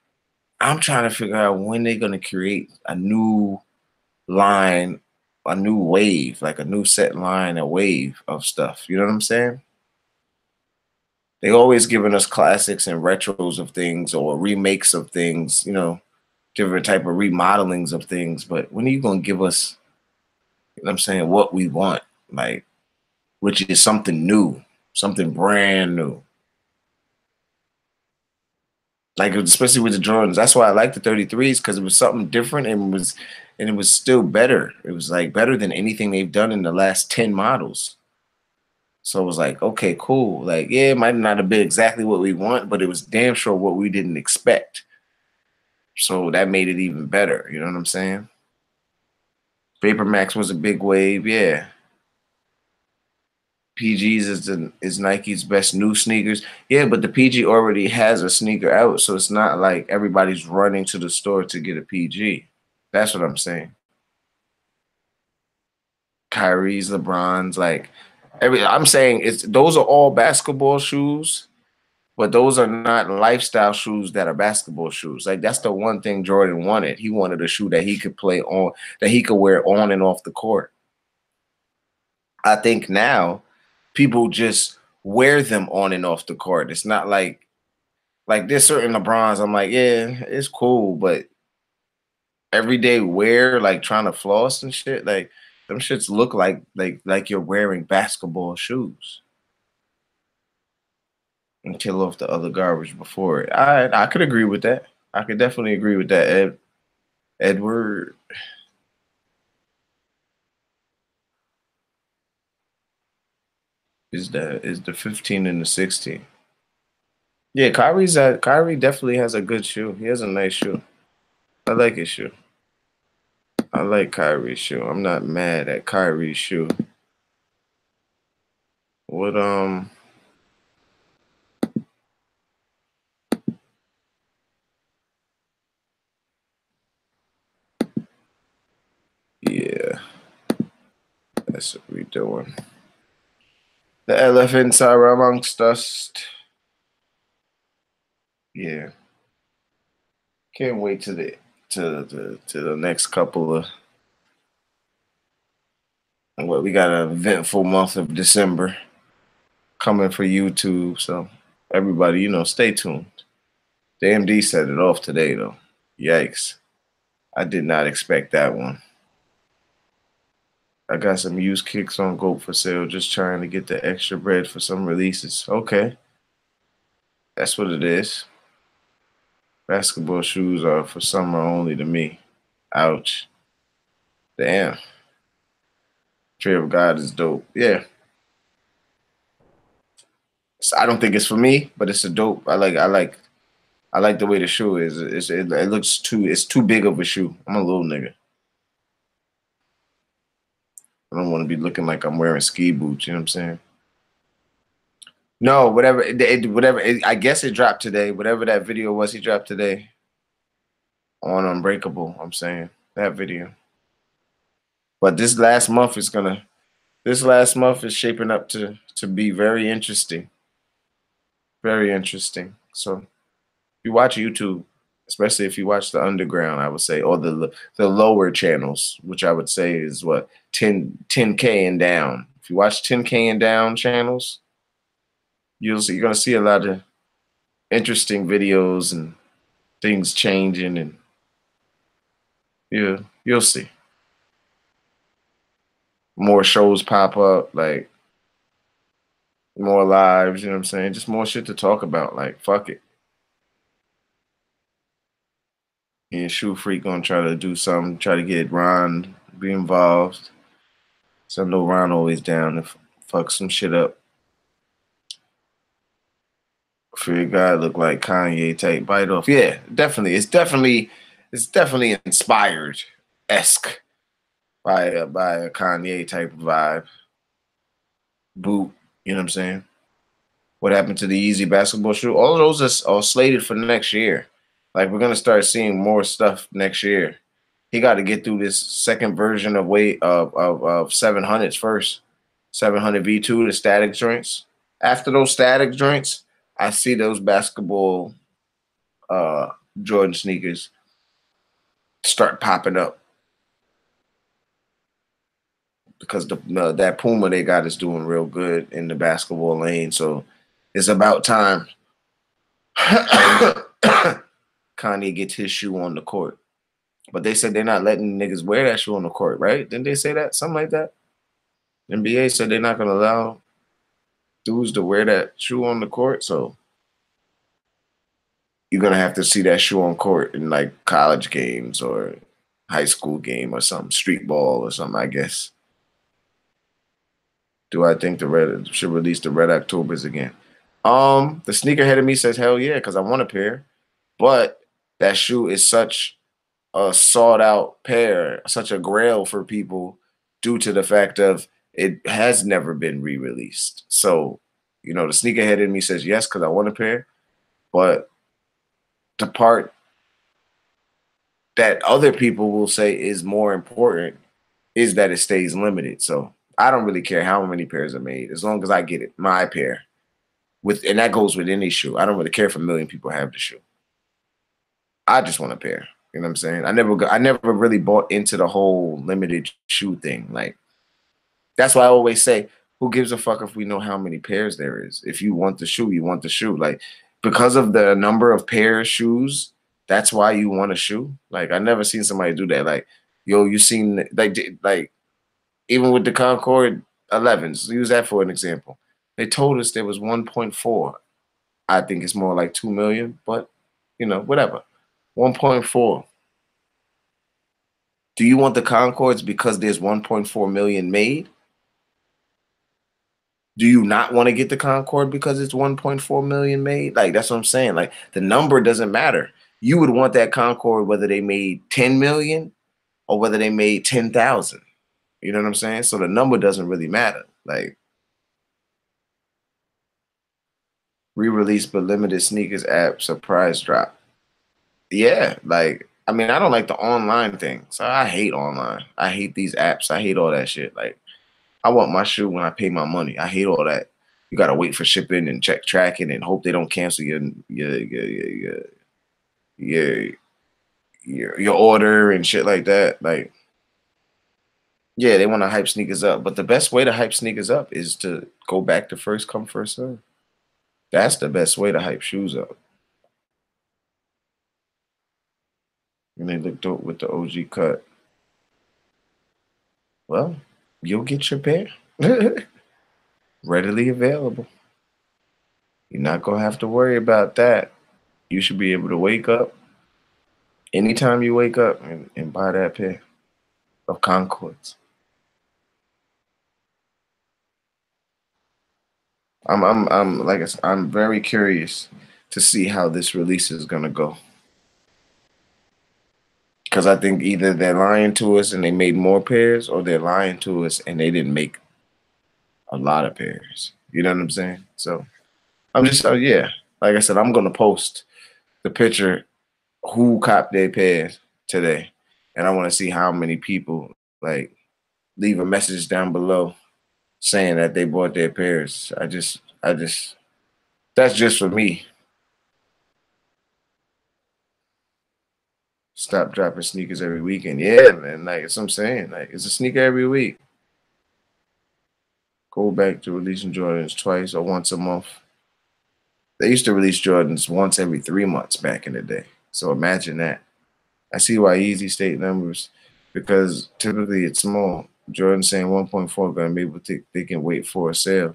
I'm trying to figure out when they're going to create a new line, a new wave, like a new set line, a wave of stuff. You know what I'm saying? They always giving us classics and retros of things or remakes of things, different type of remodelings of things. But when are you going to give us, you know what I'm saying, what we want, like, which is something new, something brand new. Like especially with the Jordans. That's why I like the 33s because it was something different and it was still better. It was like better than anything they've done in the last 10 models. So it was like, okay, cool. Like, yeah, it might not have been exactly what we want, but it was damn sure what we didn't expect. So that made it even better. You know what I'm saying? Vapor Max was a big wave, yeah. PGs is Nike's best new sneakers. Yeah, but the PG already has a sneaker out, so it's not like everybody's running to the store to get a PG. That's what I'm saying. Kyrie's, LeBron's, like I'm saying those are all basketball shoes, but those are not lifestyle shoes that are basketball shoes. Like that's the one thing Jordan wanted. He wanted a shoe that he could play on, that he could wear on and off the court. I think now people just wear them on and off the court. It's not like there's certain LeBrons. I'm like, yeah, it's cool, but everyday wear, like trying to floss and shit, like them shits look like you're wearing basketball shoes. And kill off the other garbage before it. I could agree with that. I could definitely agree with that, Edward. Is the 15 and the 16. Yeah, Kyrie definitely has a good shoe. He has a nice shoe. I like his shoe. I like Kyrie's shoe. I'm not mad at Kyrie's shoe. What yeah, that's what we doing. The elephants are amongst us. Yeah. Can't wait to the next couple of what we got an eventful month of December coming for YouTube. So everybody, stay tuned. The MD set it off today though. Yikes. I did not expect that one. I got some used kicks on GOAT for sale, just trying to get the extra bread for some releases. Okay. That's what it is. Basketball shoes are for summer only to me. Ouch. Damn. Tree of God is dope. Yeah. I don't think it's for me, but it's a dope. I like the way the shoe is. It looks it's too big of a shoe. I'm a little nigga. I don't want to be looking like I'm wearing ski boots. You know what I'm saying? No, whatever. I guess it dropped today. Whatever that video was, he dropped today on Unbreakable. I'm saying that video. But this last month is shaping up to be very interesting. Very interesting. So if you watch YouTube, especially if you watch the underground, I would say, or the lower channels, which I would say is what 10K and down. If you watch 10K and down channels, you're gonna see a lot of interesting videos and things changing, and you'll see more shows pop up, like more lives. You know what I'm saying? Just more shit to talk about. Like fuck it. And ShoeFreak gonna try to do something, try to get Ron be involved. So I know Ron always down to fuck some shit up. For your guy look like Kanye type bite off. Yeah, definitely. It's definitely inspired esque by a Kanye type of vibe. Boot, you know what I'm saying? What happened to the Yeezy basketball shoe? All of those are slated for next year. Like we're gonna start seeing more stuff next year. He got to get through this second version of 700s first. 700 V2, the static joints. After those static joints, I see those basketball Jordan sneakers start popping up because that Puma they got is doing real good in the basketball lane. So it's about time Kanye gets his shoe on the court. But they said they're not letting niggas wear that shoe on the court, right? Didn't they say that? Something like that? NBA said they're not going to allow dudes to wear that shoe on the court. So you're going to have to see that shoe on court in like college games or high school game or something, street ball or something, I guess. Do I think the Red should release the Red Octobers again? The sneakerhead of me says hell yeah, because I want a pair. But that shoe is such a sought out pair, such a grail for people due to the fact of it has never been re-released. So, the sneakerhead in me says yes, because I want a pair. But the part that other people will say is more important is that it stays limited. So I don't really care how many pairs are made, as long as I get it, my pair. And that goes with any shoe. I don't really care if a million people have the shoe. I just want a pair. You know what I'm saying? I never really bought into the whole limited shoe thing. Like, that's why I always say, who gives a fuck if we know how many pairs there is? If you want the shoe, you want the shoe. Like, because of the number of pair of shoes, that's why you want a shoe. Like, I never seen somebody do that. Like, yo, you seen like even with the Concord 11s, use that for an example. They told us there was 1.4. I think it's more like 2 million, but whatever. 1.4. Do you want the Concords because there's 1.4 million made? Do you not want to get the Concorde because it's 1.4 million made? Like, that's what I'm saying. Like, the number doesn't matter. You would want that Concorde whether they made 10 million or whether they made 10,000. You know what I'm saying? So the number doesn't really matter. Like, re-release but limited sneakers app surprise drop. Yeah, like, I mean, I don't like the online thing. So I hate online. I hate these apps. I hate all that shit. Like, I want my shoe when I pay my money. I hate all that. You gotta wait for shipping and check tracking and hope they don't cancel your your order and shit like that. Like, yeah, they want to hype sneakers up, but the best way to hype sneakers up is to go back to first come first serve. That's the best way to hype shoes up. And they look dope with the OG cut. Well, you'll get your pair. Readily available. You're not gonna have to worry about that. You should be able to wake up anytime you wake up and buy that pair of Concords. I'm like I said, I'm very curious to see how this release is gonna go. Because I think either they're lying to us and they made more pairs, or they're lying to us and they didn't make a lot of pairs. You know what I'm saying? So I'm just, yeah, like I said, I'm gonna post the picture who copped their pairs today, and I want to see how many people like leave a message down below saying that they bought their pairs. That's just for me. Stop dropping sneakers every weekend. Yeah, man. Like, that's what I'm saying. Like, it's a sneaker every week. Go back to releasing Jordans twice or once a month. They used to release Jordans once every 3 months back in the day. So imagine that. I see why Easy state numbers, because typically it's small. Jordan saying 1.4 going to be able to, they can wait for a sale.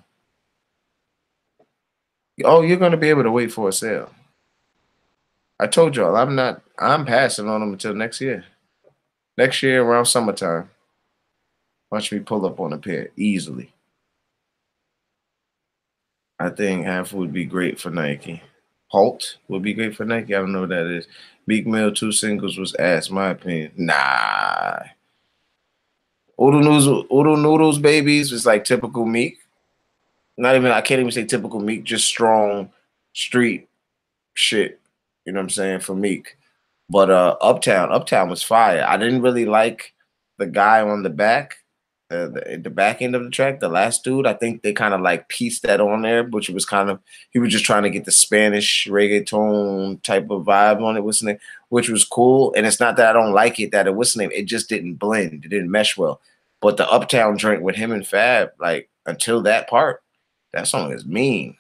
Oh, you're going to be able to wait for a sale. I told y'all, I'm passing on them until next year. Next year around summertime. Watch me pull up on a pair easily. I think half would be great for Nike. Halt would be great for Nike. I don't know what that is. Meek Mill 2 singles was ass, my opinion. Nah. Oodle Noodles Babies was like typical Meek. I can't even say typical Meek, just strong street shit. You know what I'm saying? For Meek. But Uptown was fire. I didn't really like the guy on the back, the back end of the track, the last dude. I think they kind of like pieced that on there, which was kind of, he was just trying to get the Spanish reggaeton type of vibe on it, which was cool. And it's not that I don't like it, it just didn't blend. It didn't mesh well. But the Uptown joint with him and Fab, like until that part, that song is mean.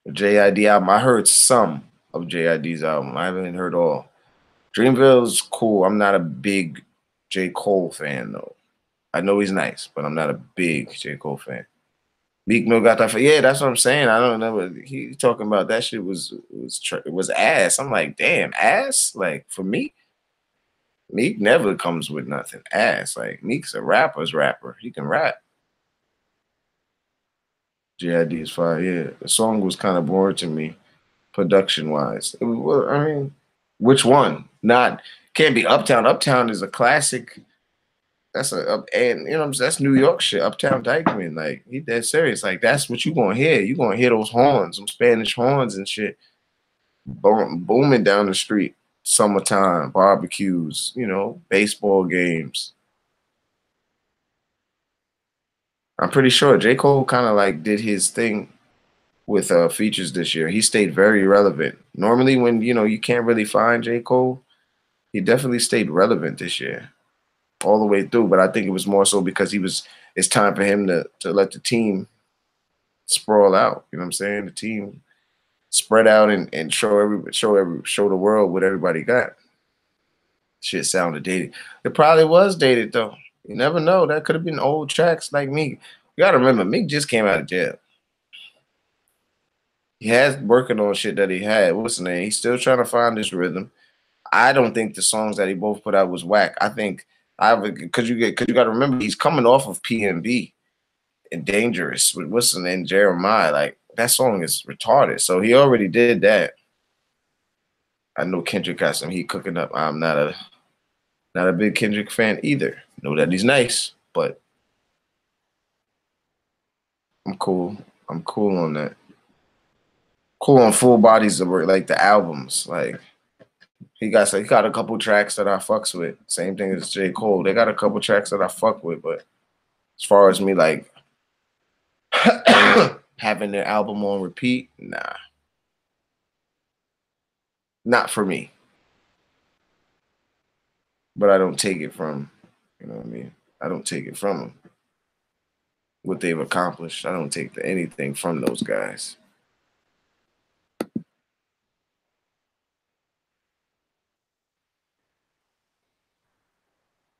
The JID album, I heard some of JID's album. I haven't heard all. Dreamville's cool. I'm not a big J. Cole fan though. I know he's nice, but I'm not a big J. Cole fan. Meek Mill got that. Yeah, that's what I'm saying. I don't know. He talking about that shit was ass. I'm like, damn, ass. Like for me, Meek never comes with nothing ass. Like Meek's a rapper's rapper. He can rap. JID is fire. Yeah, the song was kind of boring to me, production wise. I mean, which one? Not can't be Uptown. Uptown is a classic. That's and you know that's New York shit. Uptown Dykeman, like he dead serious. Like that's what you gonna hear. You gonna hear those horns, some Spanish horns and shit, booming down the street. Summertime barbecues, baseball games. I'm pretty sure J. Cole kind of like did his thing with features this year. He stayed very relevant. Normally, when you can't really find J. Cole, he definitely stayed relevant this year, all the way through. But I think it was more so because it's time for him to let the team sprawl out. You know what I'm saying? The team spread out and show the world what everybody got. Shit sounded dated. It probably was dated though. You never know. That could have been old tracks like Meek. You gotta remember, Meek just came out of jail. He has working on shit that he had. What's the name? He's still trying to find his rhythm. I don't think the songs that he both put out was whack. I think because you got to remember he's coming off of PNB and Dangerous with what's the name, Jeremiah. Like that song is retarded. So he already did that. I know Kendrick got some heat cooking up. I'm not a big Kendrick fan either. Know that he's nice, but I'm cool. I'm cool on that. Cool on full bodies of work, like the albums. Like he got a couple tracks that I fucks with. Same thing as J. Cole. They got a couple tracks that I fuck with, but as far as me like having their album on repeat, nah. Not for me. But I don't take it from, you know what I mean? I don't take it from them. What they've accomplished. I don't take anything from those guys.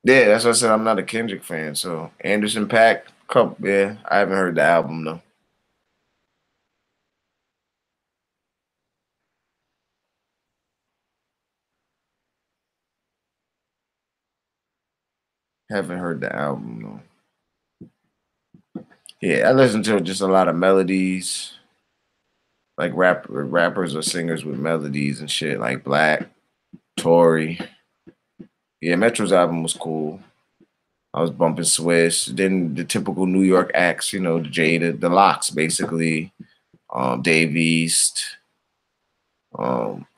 Yeah, that's what I said. I'm not a Kendrick fan. So Anderson .Paak, couple, yeah, I haven't heard the album though. Haven't heard the album though. Yeah, I listen to just a lot of melodies, like rappers or singers with melodies and shit, like Black, Tory. Yeah, Metro's album was cool. I was bumping Swiss. Then the typical New York acts, you know, the Jada, the Locks, basically. Dave East,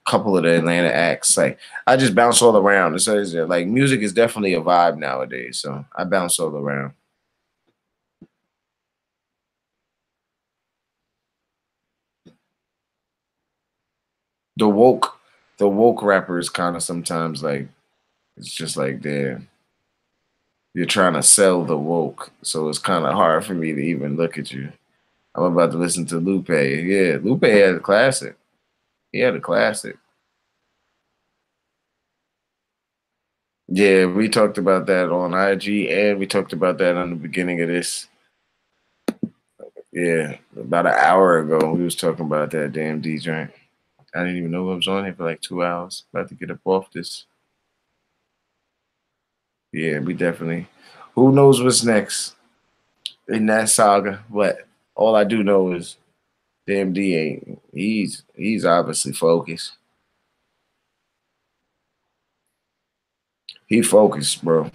couple of the Atlanta acts. Like I just bounce all around. It says like music is definitely a vibe nowadays, so I bounce all around. The woke rappers kind of sometimes like it's just like you're trying to sell the woke, so it's kind of hard for me to even look at you. I'm about to listen to Lupe. Yeah, Lupe had a classic. He had a classic. Yeah, we talked about that on IG, and we talked about that on the beginning of this. Yeah, about an hour ago, we was talking about that damn D joint. I didn't even know I was on here for like 2 hours. About to get up off this. Yeah, we definitely. Who knows what's next in that saga? But all I do know is damn D ain't. He's obviously focused. He focused, bro.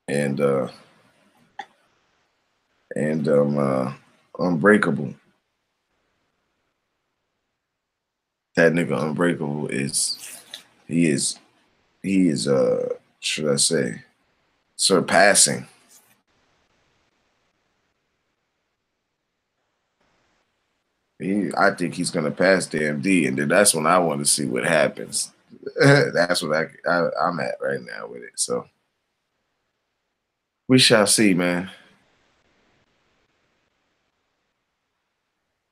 And Unbreakable. That nigga Unbreakable he is should I say surpassing. I think he's gonna pass DMD, and then that's when I want to see what happens. That's what I'm at right now with it. So we shall see, man.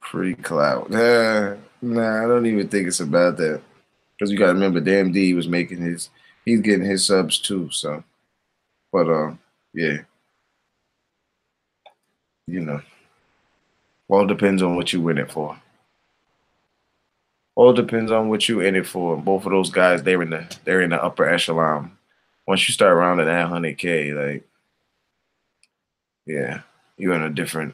Free clout. Nah, I don't even think it's about that. Because you gotta remember DMD was he's getting his subs too, so but yeah. You know. All depends on what you in it for. All depends on what you in it for. Both of those guys, they're in the upper echelon. Once you start rounding that 100K, like, yeah, you're in a different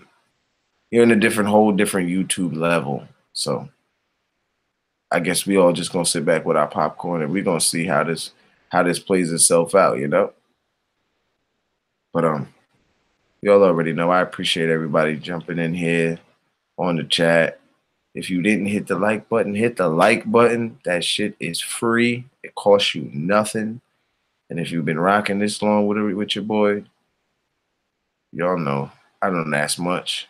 whole different YouTube level. So I guess we all just gonna sit back with our popcorn and we're gonna see how this plays itself out, you know? But y'all already know I appreciate everybody jumping in here on the chat. If you didn't hit the like button, hit the like button. That shit is free. It costs you nothing. And if you've been rocking this long with your boy, y'all know I don't ask much.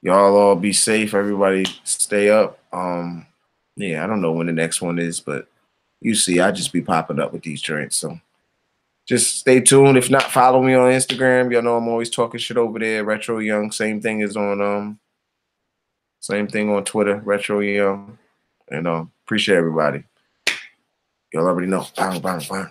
Y'all all be safe. Everybody stay up. Yeah, I don't know when the next one is, but you see, I just be popping up with these drinks. So just stay tuned. If not, follow me on Instagram. Y'all know I'm always talking shit over there. Retroyoung. Same thing is on same thing on Twitter, Retroyoung. And appreciate everybody. Y'all already know. Bang, bang, bang.